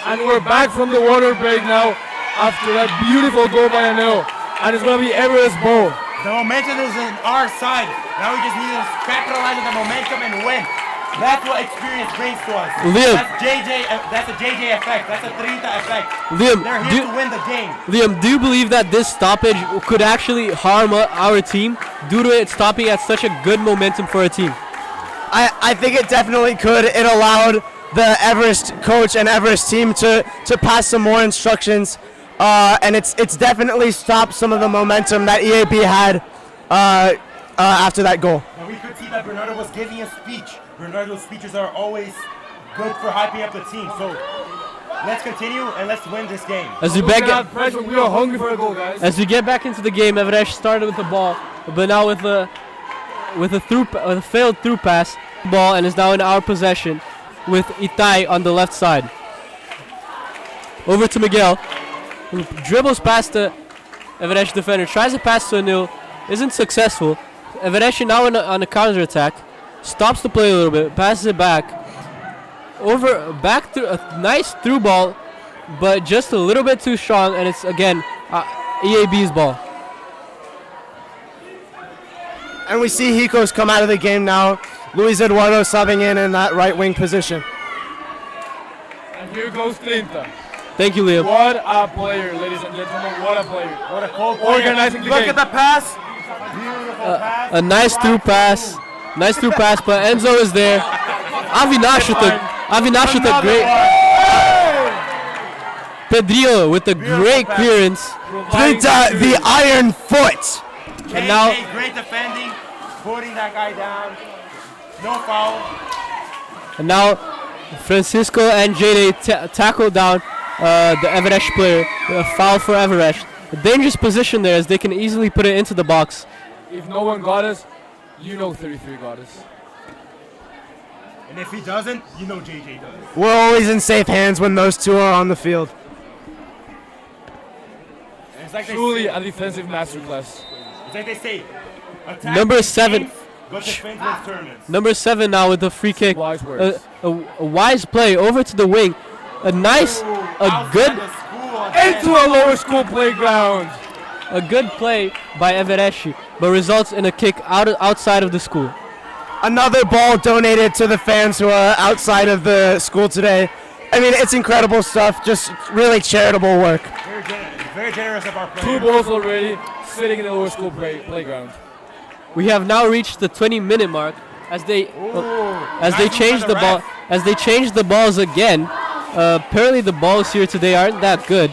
J: And we're back from the water break now after that beautiful goal by Anil. And it's going to be Everest Bowl.
A: The momentum is on our side. Now we just need to capitalize on the momentum and win. That's what experience brings to us.
O: Liam.
A: That's a JJ effect. That's a 30 effect.
O: Liam,
A: they're here to win the game.
O: Liam, do you believe that this stoppage could actually harm our team due to it stopping at such a good momentum for a team?
H: I think it definitely could. It allowed the Everest coach and Everest team to pass some more instructions, and it's definitely stopped some of the momentum that EAB had after that goal.
A: And we could see that Bernardo was giving a speech. Bernardo's speeches are always good for hyping up the team. So let's continue and let's win this game.
J: As we are hungry for a goal, guys.
O: As we get back into the game, Everest started with the ball, but now with a failed through pass, ball, and is now in our possession with Itai on the left side. Over to Miguel, who dribbles past the Everest defender, tries to pass to Anil, isn't successful. Everest now on a counter attack, stops the play a little bit, passes it back through a nice through ball, but just a little bit too strong, and it's again EAB's ball.
H: And we see Hikos come out of the game now. Luis Eduardo subbing in that right wing position.
J: And here goes Trinta.
O: Thank you, Liam.
J: What a player, ladies and gentlemen. What a player.
A: What a cold player.
J: Organizing the
A: Look
J: game.
A: at the pass. Beautiful pass.
O: A nice through pass. Nice through pass, but Enzo is there. Avinash with a great... Pedrillo with a great clearance.
H: Trinta, the iron foot.
A: And now, great defending, putting that guy down. No foul.
O: And now Francisco and Jade tackle down the Everest player. A foul for Everest. A dangerous position there as they can easily put it into the box.
J: If no one got us, you know 33 got us.
A: And if he doesn't, you know JJ does.
H: We're always in safe hands when those two are on the field.
A: It's like
J: Truly a defensive masterclass.
A: It's like they say, attack
O: Number
A: wins
O: 7.
A: games, but defense wins tournaments.
O: Number 7 now with the free kick.
J: Wise words.
O: A wise play over to the wing. A good
J: into a lower school playground.
O: A good play by Evereshi, but results in a kick outside of the school.
H: Another ball donated to the fans who are outside of the school today. I mean, it's incredible stuff. Just really charitable work.
A: Very generous of our players.
J: 2 balls already sitting in the lower school playground.
O: We have now reached the 20-minute mark as they change the ball. As they change the balls again. Apparently the balls here today aren't that good.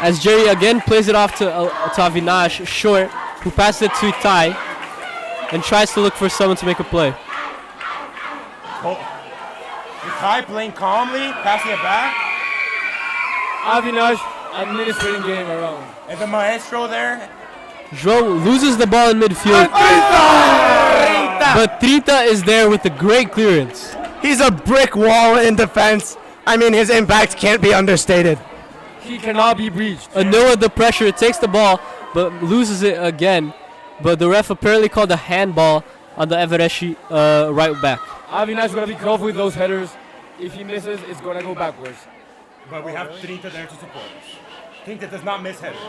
O: As Jerry again plays it off to Avinash short, who passes it to Tai and tries to look for someone to make a play.
A: Tai playing calmly, passing it back.
J: Avinash administrating game around.
A: And the maestro there.
O: João loses the ball in midfield. But Trinta is there with a great clearance.
H: He's a brick wall in defense. I mean, his impact can't be understated.
J: He cannot be breached.
O: Anoa the pressure, takes the ball, but loses it again. But the ref apparently called a handball on the Evereshi right back.
J: Avinash is going to be careful with those headers. If he misses, it's going to go backwards.
A: But we have Trinta there to support us. Trinta does not miss headers.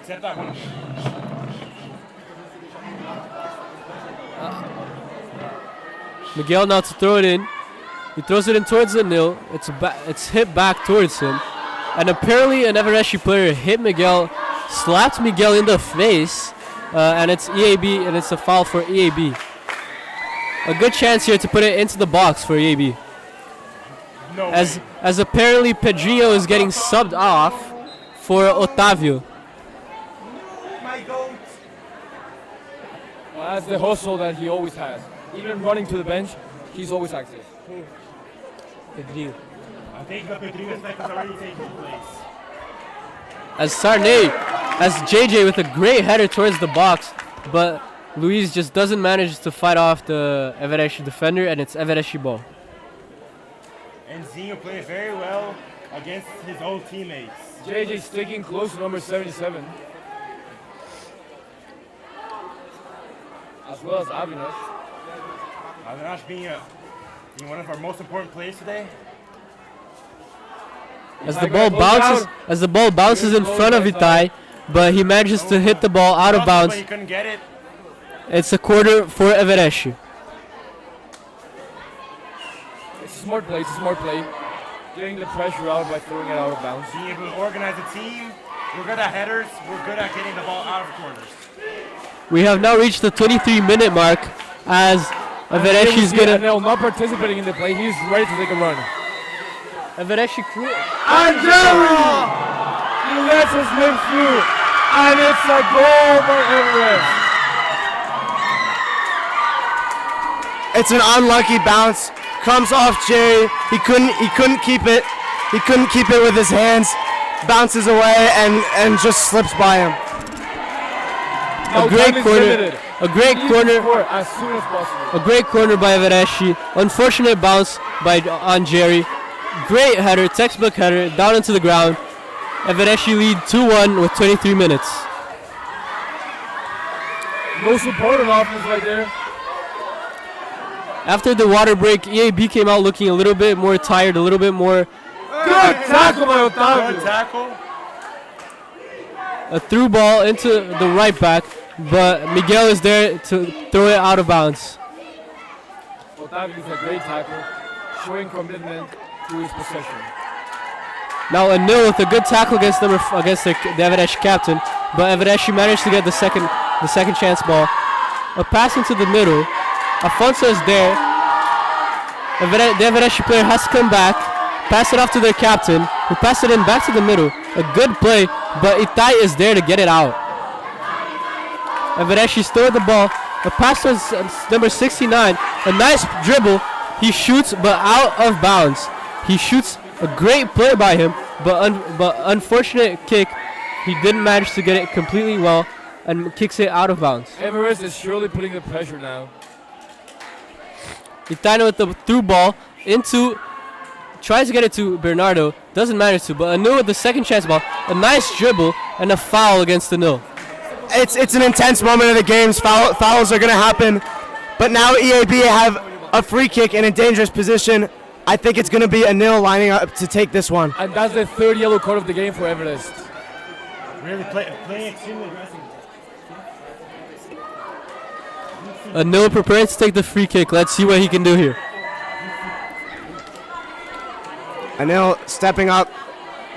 A: Except that one.
O: Miguel now to throw it in. He throws it in towards Anil. It's hit back towards him. And apparently an Evereshi player hit Miguel, slapped Miguel in the face, and it's EAB, and it's a foul for EAB. A good chance here to put it into the box for EAB.
A: No
O: as apparently Pedrinho is getting subbed off for Otavio.
J: That's the hustle that he always has. Even running to the bench, he's always active.
O: Pedrinho.
A: I think the Pedrinho effect is already taking place.
O: As Sarney, as JJ with a great header towards the box, but Luis just doesn't manage to fight off the Evereshi defender, and it's Evereshi ball.
A: And Zinho played very well against his own teammates.
J: JJ sticking close to number 77. As well as Avinash.
A: Avinash being one of our most important players today.
O: As the ball bounces in front of Itai, but he manages to hit the ball out of bounds.
A: He couldn't get it.
O: It's a quarter for Everesci.
I: It's a smart play. It's a smart play. Getting the pressure out by throwing it out of bounds.
A: Being able to organize a team. We're good at headers. We're good at getting the ball out of corners.
O: We have now reached the 23-minute mark as Everesci is gonna.
I: Not participating in the play. He's ready to take a run.
O: Everesci
I: and Jerry! He lets us live through, and it's a goal for Everest.
H: It's an unlucky bounce. Comes off Jerry. He couldn't keep it. He couldn't keep it with his hands. Bounces away and just slips by him.
O: A great corner. A great corner.
I: As soon as possible.
O: A great corner by Everesci. Unfortunate bounce on Jerry. Great header, textbook header, down into the ground. Everesci lead 2-1 with 23 minutes.
I: Most important offense right there.
O: After the water break, EAB came out looking a little bit more tired, a little bit more.
I: Good tackle by Otavio.
A: Good tackle.
O: A through ball into the right back, but Miguel is there to throw it out of bounds.
I: Otavio is a great tackle, showing commitment to his possession.
O: Now Anil with a good tackle against the Everesci captain, but Everesci managed to get the second chance ball. A pass into the middle. Afonso is there. The Everesci player has to come back, pass it off to their captain, who passed it in back to the middle. A good play, but Itai is there to get it out. Everesci stored the ball. A pass to number 69. A nice dribble. He shoots, but out of bounds. He shoots. A great play by him, but unfortunate kick. He didn't manage to get it completely well and kicks it out of bounds.
I: Everest is surely putting the pressure now.
O: Itaino with the through ball tries to get it to Bernardo, doesn't manage to, but Anil with the second chance ball, a nice dribble and a foul against Anil.
H: It's an intense moment of the games. Fouls are going to happen, but now EAB have a free kick in a dangerous position. I think it's going to be Anil lining up to take this one.
I: And that's the third yellow card of the game for Everest.
A: Really playing extremely aggressive.
O: Anil preparing to take the free kick. Let's see what he can do here.
H: Anil stepping up,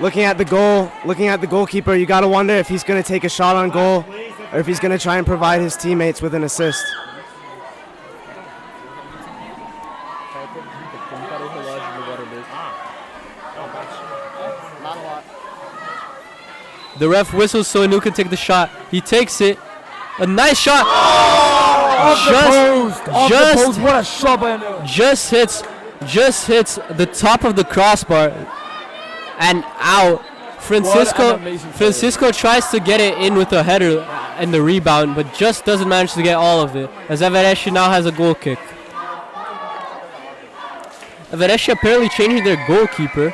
H: looking at the goal, looking at the goalkeeper. You got to wonder if he's going to take a shot on goal or if he's going to try and provide his teammates with an assist.
O: The ref whistles so Anu can take the shot. He takes it. A nice shot.
I: Off the post. What a shot by Anu.
O: Just hits the top of the crossbar and out. Francisco tries to get it in with a header and the rebound, but just doesn't manage to get all of it, as Everesci now has a goal kick. Everesci apparently changing their goalkeeper.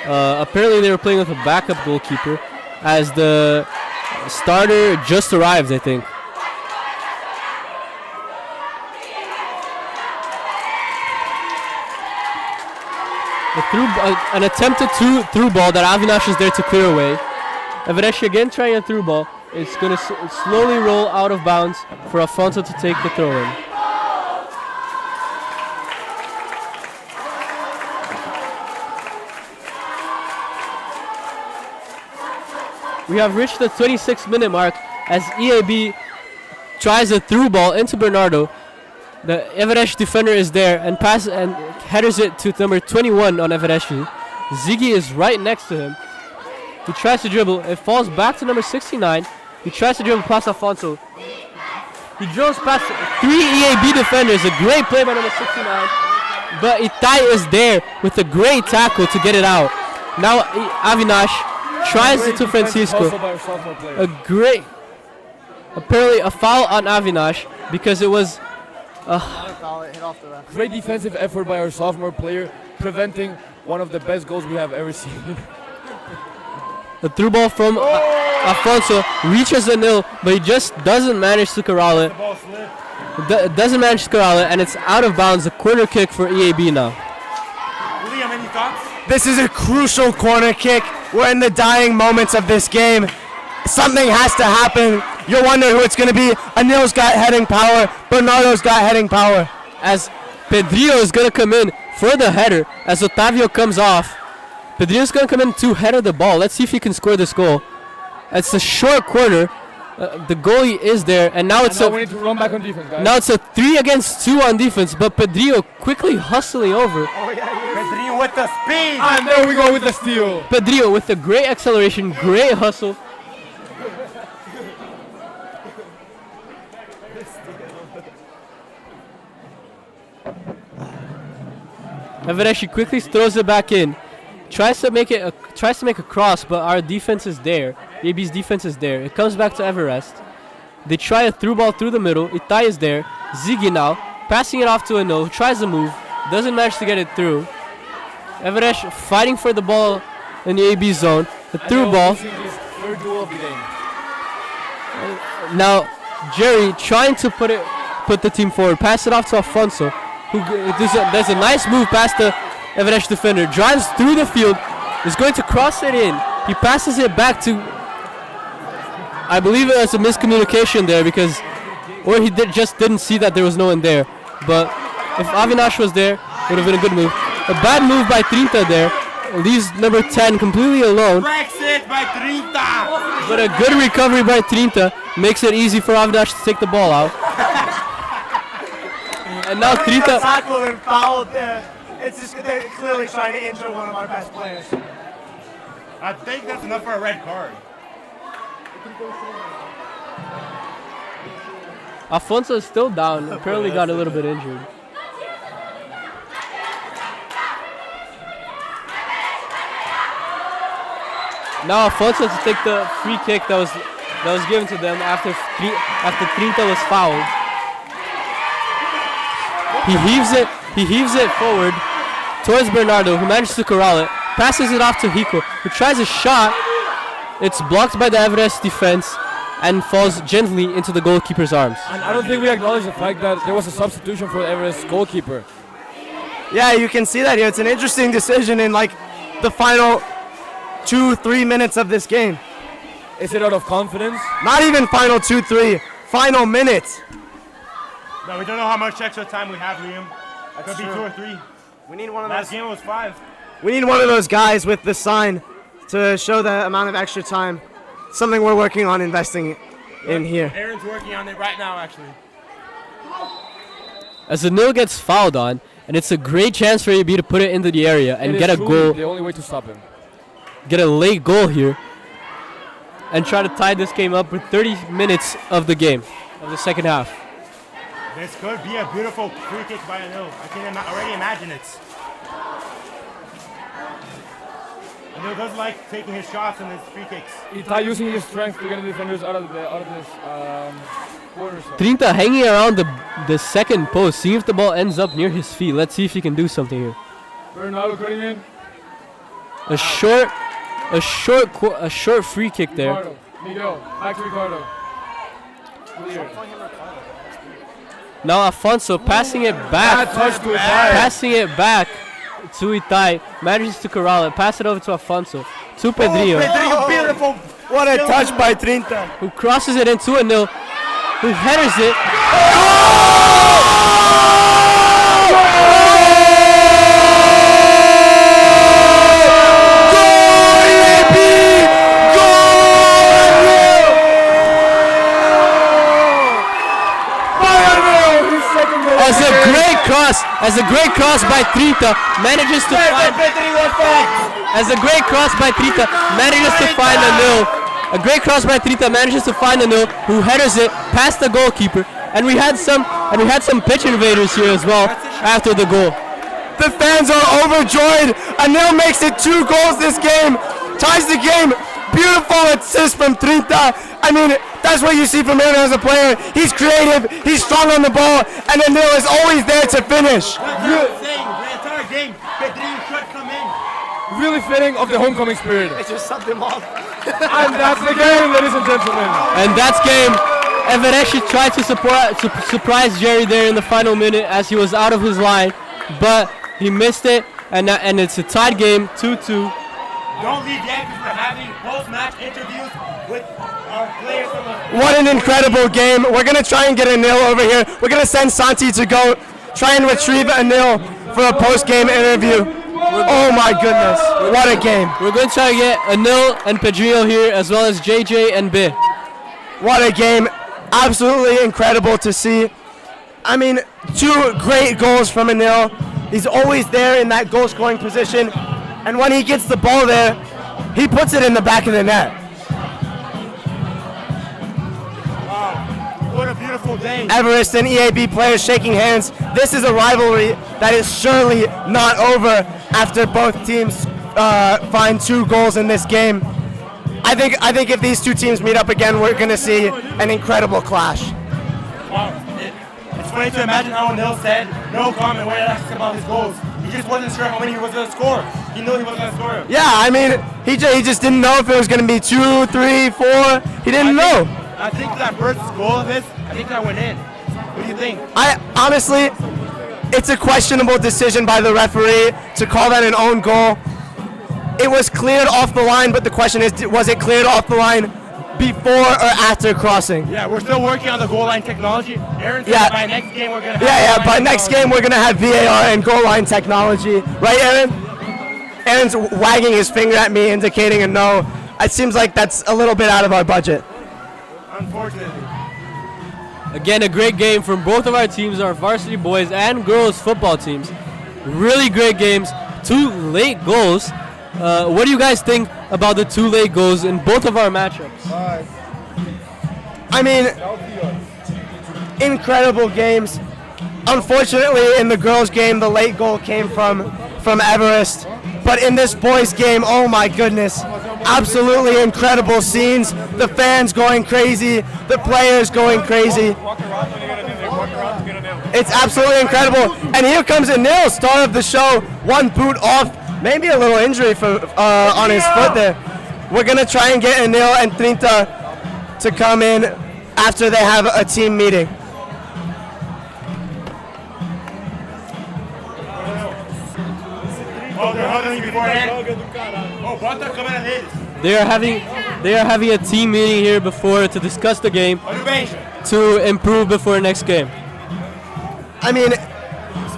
O: Apparently they were playing with a backup goalkeeper, as the starter just arrived, I think. An attempted through ball that Avinash is there to clear away. Everesci again trying a through ball. It's going to slowly roll out of bounds for Afonso to take the throw in. We have reached the 26-minute mark as EAB tries a through ball into Bernardo. The Everesci defender is there and headers it to number 21 on Everesci. Ziggy is right next to him. He tries to dribble. It falls back to number 69. He tries to dribble past Afonso. He drills past 3 EAB defenders. A great play by number 69. But Itai is there with a great tackle to get it out. Now Avinash tries it to Francisco. Apparently a foul on Avinash because it was
I: great defensive effort by our sophomore player, preventing one of the best goals we have ever seen.
O: The through ball from Afonso reaches Anil, but he just doesn't manage to corral it. Doesn't manage to corral it, and it's out of bounds. A corner kick for EAB now.
A: Liam, any thoughts?
H: This is a crucial corner kick. We're in the dying moments of this game. Something has to happen. You'll wonder who it's going to be. Anil's got heading power. Bernardo's got heading power.
O: As Pedrillo is going to come in for the header as Otavio comes off. Pedrillo's going to come in to header the ball. Let's see if he can score this goal. It's a short corner. The goalie is there, and now it's
I: we need to run back on defense, guys.
O: Now it's a 3 against 2 on defense, but Pedrillo quickly hustling over.
A: Oh yeah, Pedrillo with the speed.
I: And there we go with the steal.
O: Pedrillo with the great acceleration, great hustle. Evereshi quickly throws it back in. Tries to make a cross, but our defense is there. AB's defense is there. It comes back to Everest. They try a through ball through the middle. Itai is there. Ziggy now passing it off to Anil, who tries to move, doesn't manage to get it through. Everest fighting for the ball in the AB zone. The through ball.
I: Third duel of the game.
O: Now Jerry trying to put the team forward. Pass it off to Afonso, who there's a nice move past the Everest defender. Drives through the field. Is going to cross it in. He passes it back to, I believe it was a miscommunication there because, or he just didn't see that there was no one there. But if Avinash was there, it would have been a good move. A bad move by Trinta there. Leaves number 10 completely alone.
A: Brexit by Trinta.
O: But a good recovery by Trinta makes it easy for Avinash to take the ball out. And now Trinta.
H: Tackle and foul there. It's just they're clearly trying to injure one of our best players.
A: I think that's enough for a red card.
O: Afonso is still down. Apparently got a little bit injured. Now Afonso to take the free kick that was given to them after Trinta was fouled. He heaves it forward towards Bernardo, who manages to corral it. Passes it off to Hiko, who tries a shot. It's blocked by the Everest defense and falls gently into the goalkeeper's arms.
I: And I don't think we acknowledge the fact that there was a substitution for the Everest goalkeeper.
H: Yeah, you can see that here. It's an interesting decision in like the final 2-3 minutes of this game.
I: Is it out of confidence?
H: Not even final 2-3, final minutes.
A: No, we don't know how much extra time we have, Liam. It could be 2 or 3.
H: We need one of
A: Last
H: those.
A: game was 5.
H: We need one of those guys with the sign to show the amount of extra time. Something we're working on investing in here.
A: Aaron's working on it right now, actually.
O: As Anil gets fouled on, and it's a great chance for AB to put it into the area and get a goal.
I: The only way to stop him.
O: Get a late goal here and try to tie this game up with 30 minutes of the game, of the second half.
A: This could be a beautiful free kick by Anil. I can already imagine it. Anil does like taking his shots and his free kicks.
I: Itai using his strength to get the defenders out of this corner.
O: Trinta hanging around the second post, seeing if the ball ends up near his feet. Let's see if he can do something here.
I: Bernardo cutting in.
O: A short free kick there.
I: Ricardo. Miguel, back to Ricardo. Clear.
O: Now Afonso passing it back. Passing it back to Itai. Manages to corral it. Pass it over to Afonso. To Pedrillo.
H: Pedrillo, beautiful. What a touch by Trinta.
O: Who crosses it into Anil. Who headers it. As a great cross by Trinta manages to find. As a great cross by Trinta manages to find Anil. A great cross by Trinta manages to find Anil, who headers it past the goalkeeper. And we had some pitch invaders here as well after the goal.
H: The fans are overjoyed. Anil makes it 2 goals this game. Ties the game. Beautiful assist from Trinta. I mean, that's what you see from him as a player. He's creative, he's strong on the ball, and Anil is always there to finish.
I: Really fitting of the homecoming spirit.
H: It's just something off.
I: And that's the game, ladies and gentlemen.
O: And that's game. Evereshi tried to surprise Jerry there in the final minute as he was out of his line, but he missed it, and it's a tied game, 2-2.
A: Don't leave yet because we're having post-match interviews with our players from the...
H: What an incredible game. We're going to try and get a nil over here. We're going to send Santi to go try and retrieve a nil for a post-game interview. Oh my goodness, what a game.
O: We're going to try to get Anil and Pedrillo here, as well as JJ and B.
H: What a game. Absolutely incredible to see. I mean, 2 great goals from Anil. He's always there in that goal-scoring position. And when he gets the ball there, he puts it in the back of the net.
A: Wow, what a beautiful day.
H: Everest and EAB players shaking hands. This is a rivalry that is surely not over after both teams find 2 goals in this game. I think if these 2 teams meet up again, we're going to see an incredible clash.
A: Wow. It's funny to imagine how Neil said no comment when asked about his goals. He just wasn't sure how many he was going to score. He knew he wasn't going to score.
H: Yeah, I mean, he just didn't know if it was going to be 2, 3, 4. He didn't know.
A: I think that first goal of his, I think that went in. What do you think?
H: Honestly, it's a questionable decision by the referee to call that an own goal. It was cleared off the line, but the question is, was it cleared off the line before or after crossing?
A: Yeah, we're still working on the goal line technology. Aaron said by next game we're going to have
H: by next game we're going to have VAR and goal line technology. Right, Aaron? Aaron's wagging his finger at me, indicating a no. It seems like that's a little bit out of our budget.
A: Unfortunately.
O: Again, a great game from both of our teams, our varsity boys and girls football teams. Really great games. 2 late goals. What do you guys think about the 2 late goals in both of our matchups?
H: I mean, incredible games. Unfortunately, in the girls' game, the late goal came from Everest. But in this boys' game, oh my goodness, absolutely incredible scenes. The fans going crazy, the players going crazy. It's absolutely incredible. And here comes Anil, star of the show, 1 boot off. Maybe a little injury on his foot there. We're going to try and get Anil and Trinta to come in after they have a team meeting.
A: Oh, they're hugging you beforehand. Oh, Bata, come in his.
O: They are having a team meeting here before to discuss the game to improve before next game.
H: I mean,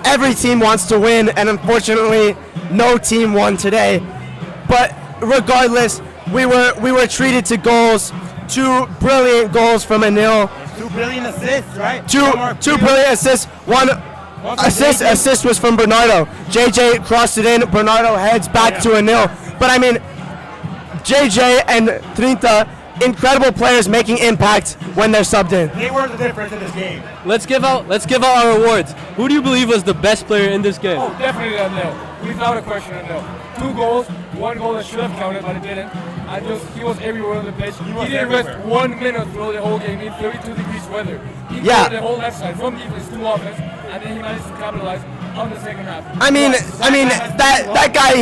H: every team wants to win, and unfortunately, no team won today. But regardless, we were treated to goals. 2 brilliant goals from Anil.
A: 2 brilliant assists, right?
H: 2 brilliant assists. 1 assist was from Bernardo. JJ crossed it in. Bernardo heads back to Anil. But I mean, JJ and Trinta, incredible players making impact when they're subbed in.
A: They were the difference in this game.
O: Let's give out our awards. Who do you believe was the best player in this game?
I: Oh, definitely Anil. Without a question, Anil. 2 goals, 1 goal that should have counted, but it didn't. He was everywhere on the pitch. He didn't rest 1 minute throughout the whole game in 32 degrees weather. He covered the whole left side from defense to offense, and then he managed to capitalize on the second half.
H: I mean, that guy,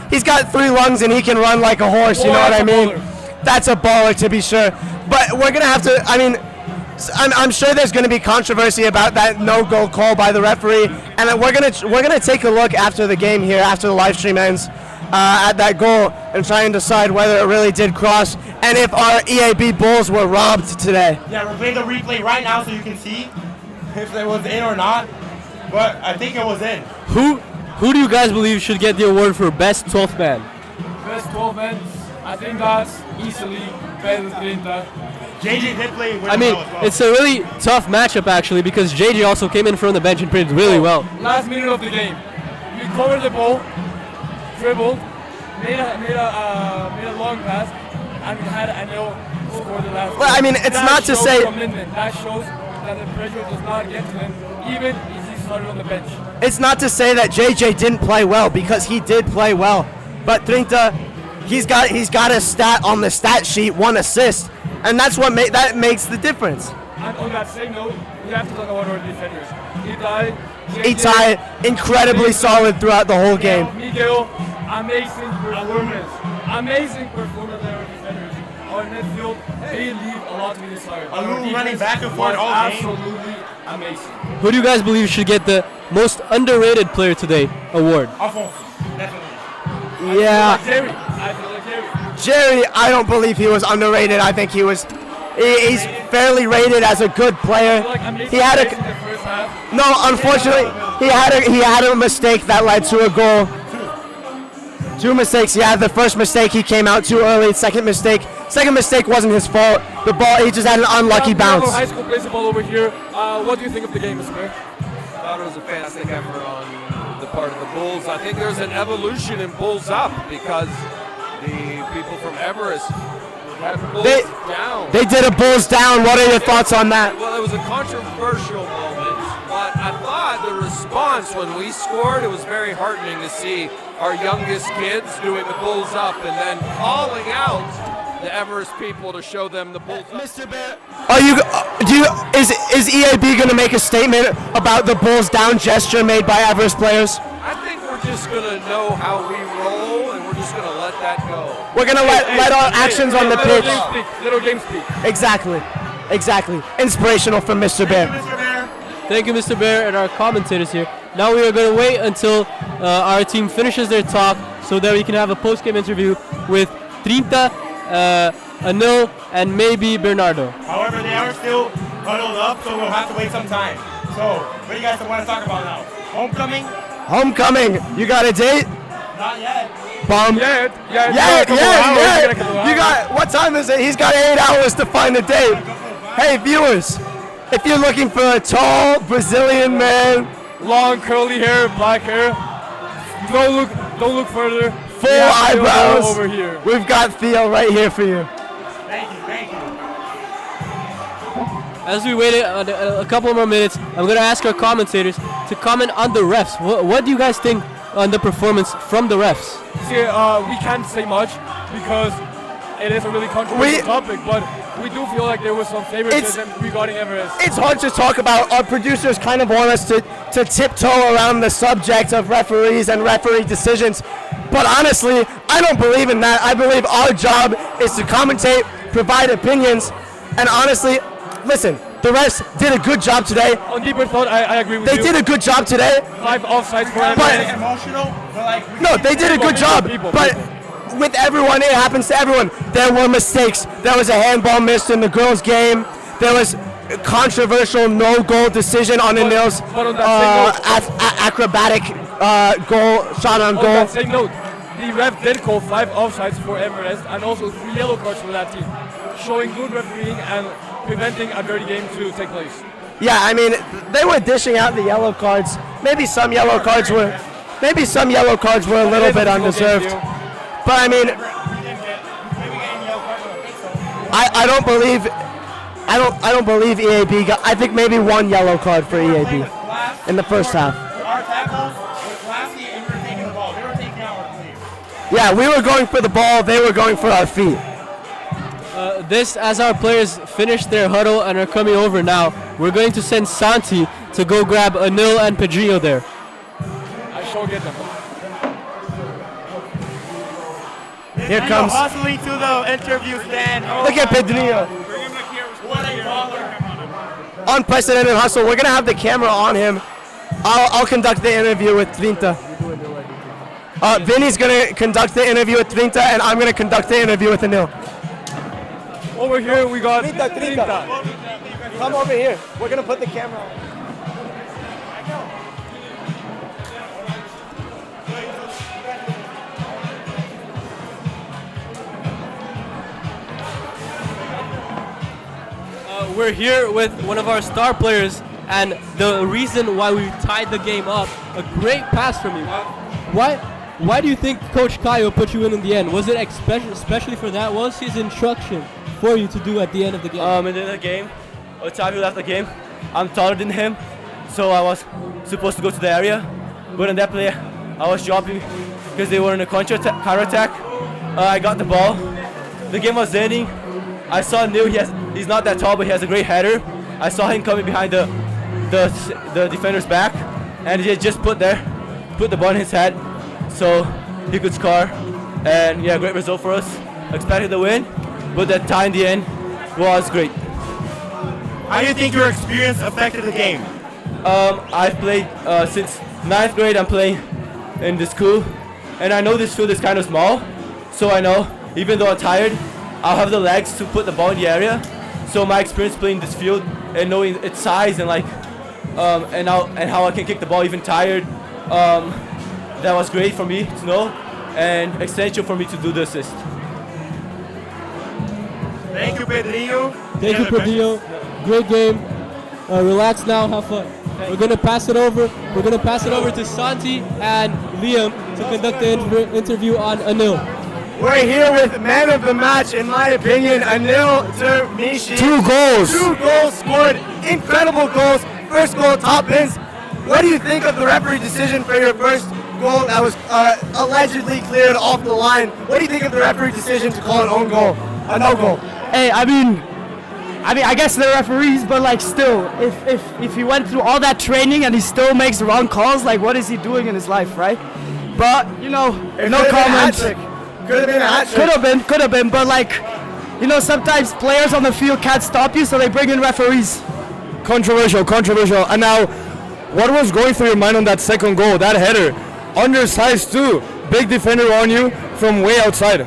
H: he's got 3 lungs and he can run like a horse. You know what I mean? That's a baller to be sure. But we're gonna have to. I mean, I'm sure there's going to be controversy about that no-goal call by the referee, and we're gonna take a look after the game here, after the live stream ends, at that goal and try and decide whether it really did cross and if our EAB Bulls were robbed today.
A: Yeah, we're playing the replay right now so you can see if it was in or not, but I think it was in.
O: Who do you guys believe should get the award for best 12th man?
I: Best 12th man, I think that's easily better than that.
A: JJ did play
O: I mean, it's a really tough matchup actually because JJ also came in from the bench and played really well.
I: Last minute of the game, we covered the ball, dribbled, made a long pass, and we had Anil score the last.
H: Well, I mean, it's not to say
I: that shows that the pressure does not get to him, even if he started on the bench.
H: It's not to say that JJ didn't play well because he did play well, but Trinta, he's got a stat on the stat sheet, 1 assist. And that's what makes the difference.
I: And on that same note, we have to talk about our defenders.
H: Itai, incredibly solid throughout the whole game.
I: Miguel, amazing performance. Amazing performance by our defenders. our midfield, they leave a lot to be desired.
A: Alou running back and forth all game.
I: Absolutely amazing.
O: Who do you guys believe should get the most underrated player today award?
A: Alphonse, definitely.
H: Yeah.
I: Jerry. I feel like Jerry.
H: Jerry, I don't believe he was underrated. I think he's fairly rated as a good player. He had
I: in the first half.
H: no, unfortunately, he had a mistake that led to a goal. Two mistakes. Yeah, the first mistake he came out too early. Second mistake wasn't his fault. The ball, he just had an unlucky bounce.
I: High school plays the ball over here. What do you think of the game, Mr. Bear?
K: I thought it was a fantastic effort on the part of the Bulls. I think there's an evolution in Bulls up because the people from Everest had Bulls down.
H: They did a Bulls down. What are your thoughts on that?
K: Well, it was a controversial moment, but I thought the response when we scored, it was very heartening to see our youngest kids doing the Bulls up and then calling out the Everest people to show them the Bulls up.
H: Mr. Bear, is EAB going to make a statement about the Bulls down gesture made by Everest players?
K: I think we're just going to know how we roll and we're just going to let that go.
H: We're going to let our actions on the pitch.
I: Little game speak.
H: Exactly. Inspirational from Mr. Bear.
O: Thank you, Mr. Bear, and our commentators here. Now we are going to wait until our team finishes their talk so that we can have a post-game interview with Trinta, Anil, and maybe Bernardo.
A: However, they are still huddled up, so we'll have to wait some time. So, what do you guys want to talk about now? Homecoming?
H: You got a date?
A: Not yet.
H: Bum.
I: Yeah.
H: You got, what time is it? He's got 8 hours to find a date. Hey, viewers, if you're looking for a tall Brazilian man,
I: long curly hair, black hair, don't look further.
H: Full eyebrows.
I: Over here.
H: We've got Theo right here for you.
A: Thank you.
O: As we wait a couple more minutes, I'm going to ask our commentators to comment on the refs. What do you guys think on the performance from the refs?
I: See, we can't say much because it is a really controversial topic, but we do feel like there was some favoritism regarding Everest.
H: It's hard to talk about. Our producers kind of want us to tiptoe around the subject of referees and referee decisions. But honestly, I don't believe in that. I believe our job is to commentate, provide opinions, and honestly, listen, the refs did a good job today.
I: On deeper thought, I agree with you.
H: They did a good job today.
I: 5 offsides for Everest.
H: No, they did a good job. But with everyone, it happens to everyone. There were mistakes. There was a handball missed in the girls' game. There was a controversial no-goal decision on Anil's acrobatic shot on goal.
I: On that same note, the ref did call 5 offsides for Everest and also 3 yellow cards for that team, showing good refereeing and preventing a dirty game to take place.
H: Yeah, I mean, they were dishing out the yellow cards. Maybe some yellow cards were a little bit undeserved. But I mean, I don't believe EAB got. I think maybe 1 yellow card for EAB in the first half.
A: Our tackles were classy and we were taking the ball. They were taking out our clear.
H: Yeah, we were going for the ball. They were going for our feet.
O: This, as our players finish their huddle and are coming over now, we're going to send Santi to go grab Anil and Pedrinho there.
I: I shall get them.
H: Here comes.
A: Hustling to the interview stand.
H: Look at Pedrinho.
A: What a baller.
H: Unprecedented hustle. We're gonna have the camera on him. I'll conduct the interview with Trinta. Vinny's gonna conduct the interview with Trinta, and I'm gonna conduct the interview with Anil.
I: Over here we got
H: Trinta. Come over here. We're gonna put the camera on.
O: We're here with one of our star players, and the reason why we tied the game up, a great pass from you. Why do you think Coach Caio put you in the end? Was it especially for that? What was his instruction for you to do at the end of the game?
M: At the end of the game, or time we left the game, I'm taller than him, so I was supposed to go to the area. But in that play, I was jumping because they were in a counter attack. I got the ball. The game was ending. I saw Neil. He's not that tall, but he has a great header. I saw him coming behind the defender's back, and he just put the ball in his head, so he could score. And yeah, great result for us. Expected the win,
P: but the tie in the end was great.
A: How do you think your experience affected the game?
P: I've played since 9th grade. I'm playing in the school, and I know this field is kind of small, so I know even though I'm tired, I'll have the legs to put the ball in the area. So my experience playing this field and knowing its size and and how I can kick the ball even tired, that was great for me to know and essential for me to do the assist.
A: Thank you, Pedrinho.
O: Thank you, Pedrinho. Great game. Relax now, have fun. We're gonna pass it over. We're gonna pass it over to Santi and Liam to conduct the interview on Anil.
H: We're here with man of the match, in my opinion, Anil Termishi.
J: 2 goals.
H: 2 goals scored, incredible goals. First goal, top bins. What do you think of the referee decision for your first goal that was allegedly cleared off the line? What do you think of the referee decision to call an own goal, a no goal?
C: Hey, I mean, I guess they're referees, but like still, if he went through all that training and he still makes the wrong calls, like what is he doing in his life, right? But you know, no comment.
H: Could have been a hat trick.
C: Could have been, but like, you know, sometimes players on the field can't stop you, so they bring in referees.
J: Controversial. And now, what was going through your mind on that second goal, that header? Undersized too, big defender on you from way outside.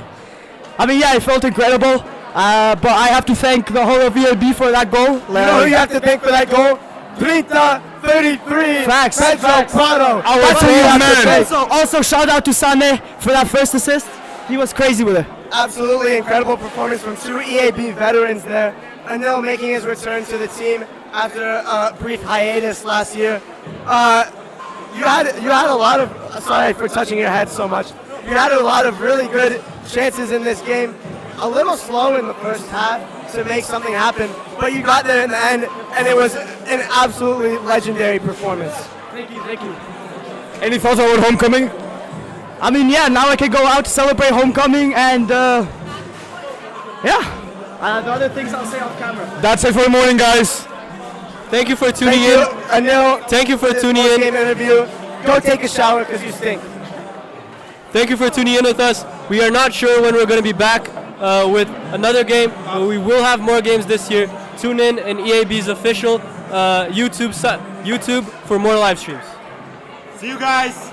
C: I mean, yeah, it felt incredible, but I have to thank the whole of VAB for that goal.
H: You know who you have to thank for that goal? 30-33.
C: Facts.
H: Pedro Prado.
C: That's what you have to say. Also, shout out to Sane for that first assist. He was crazy with it.
H: Absolutely incredible performance from 2 EAB veterans there. Anil making his return to the team after a brief hiatus last year. You had a lot of, sorry for touching your head so much. You had a lot of really good chances in this game. A little slow in the first half to make something happen, but you got there in the end, and it was an absolutely legendary performance.
C: Thank you.
J: Any thoughts about homecoming?
C: I mean, yeah, now I can go out to celebrate homecoming, and the other things I'll say off camera.
J: That's it for the morning, guys.
O: Thank you for tuning in.
H: Anil.
O: Thank you for tuning in.
H: Game interview. Go take a shower because you stink.
O: Thank you for tuning in with us. We are not sure when we're going to be back with another game, but we will have more games this year. Tune in and EAB's official YouTube for more live streams.
A: See you guys.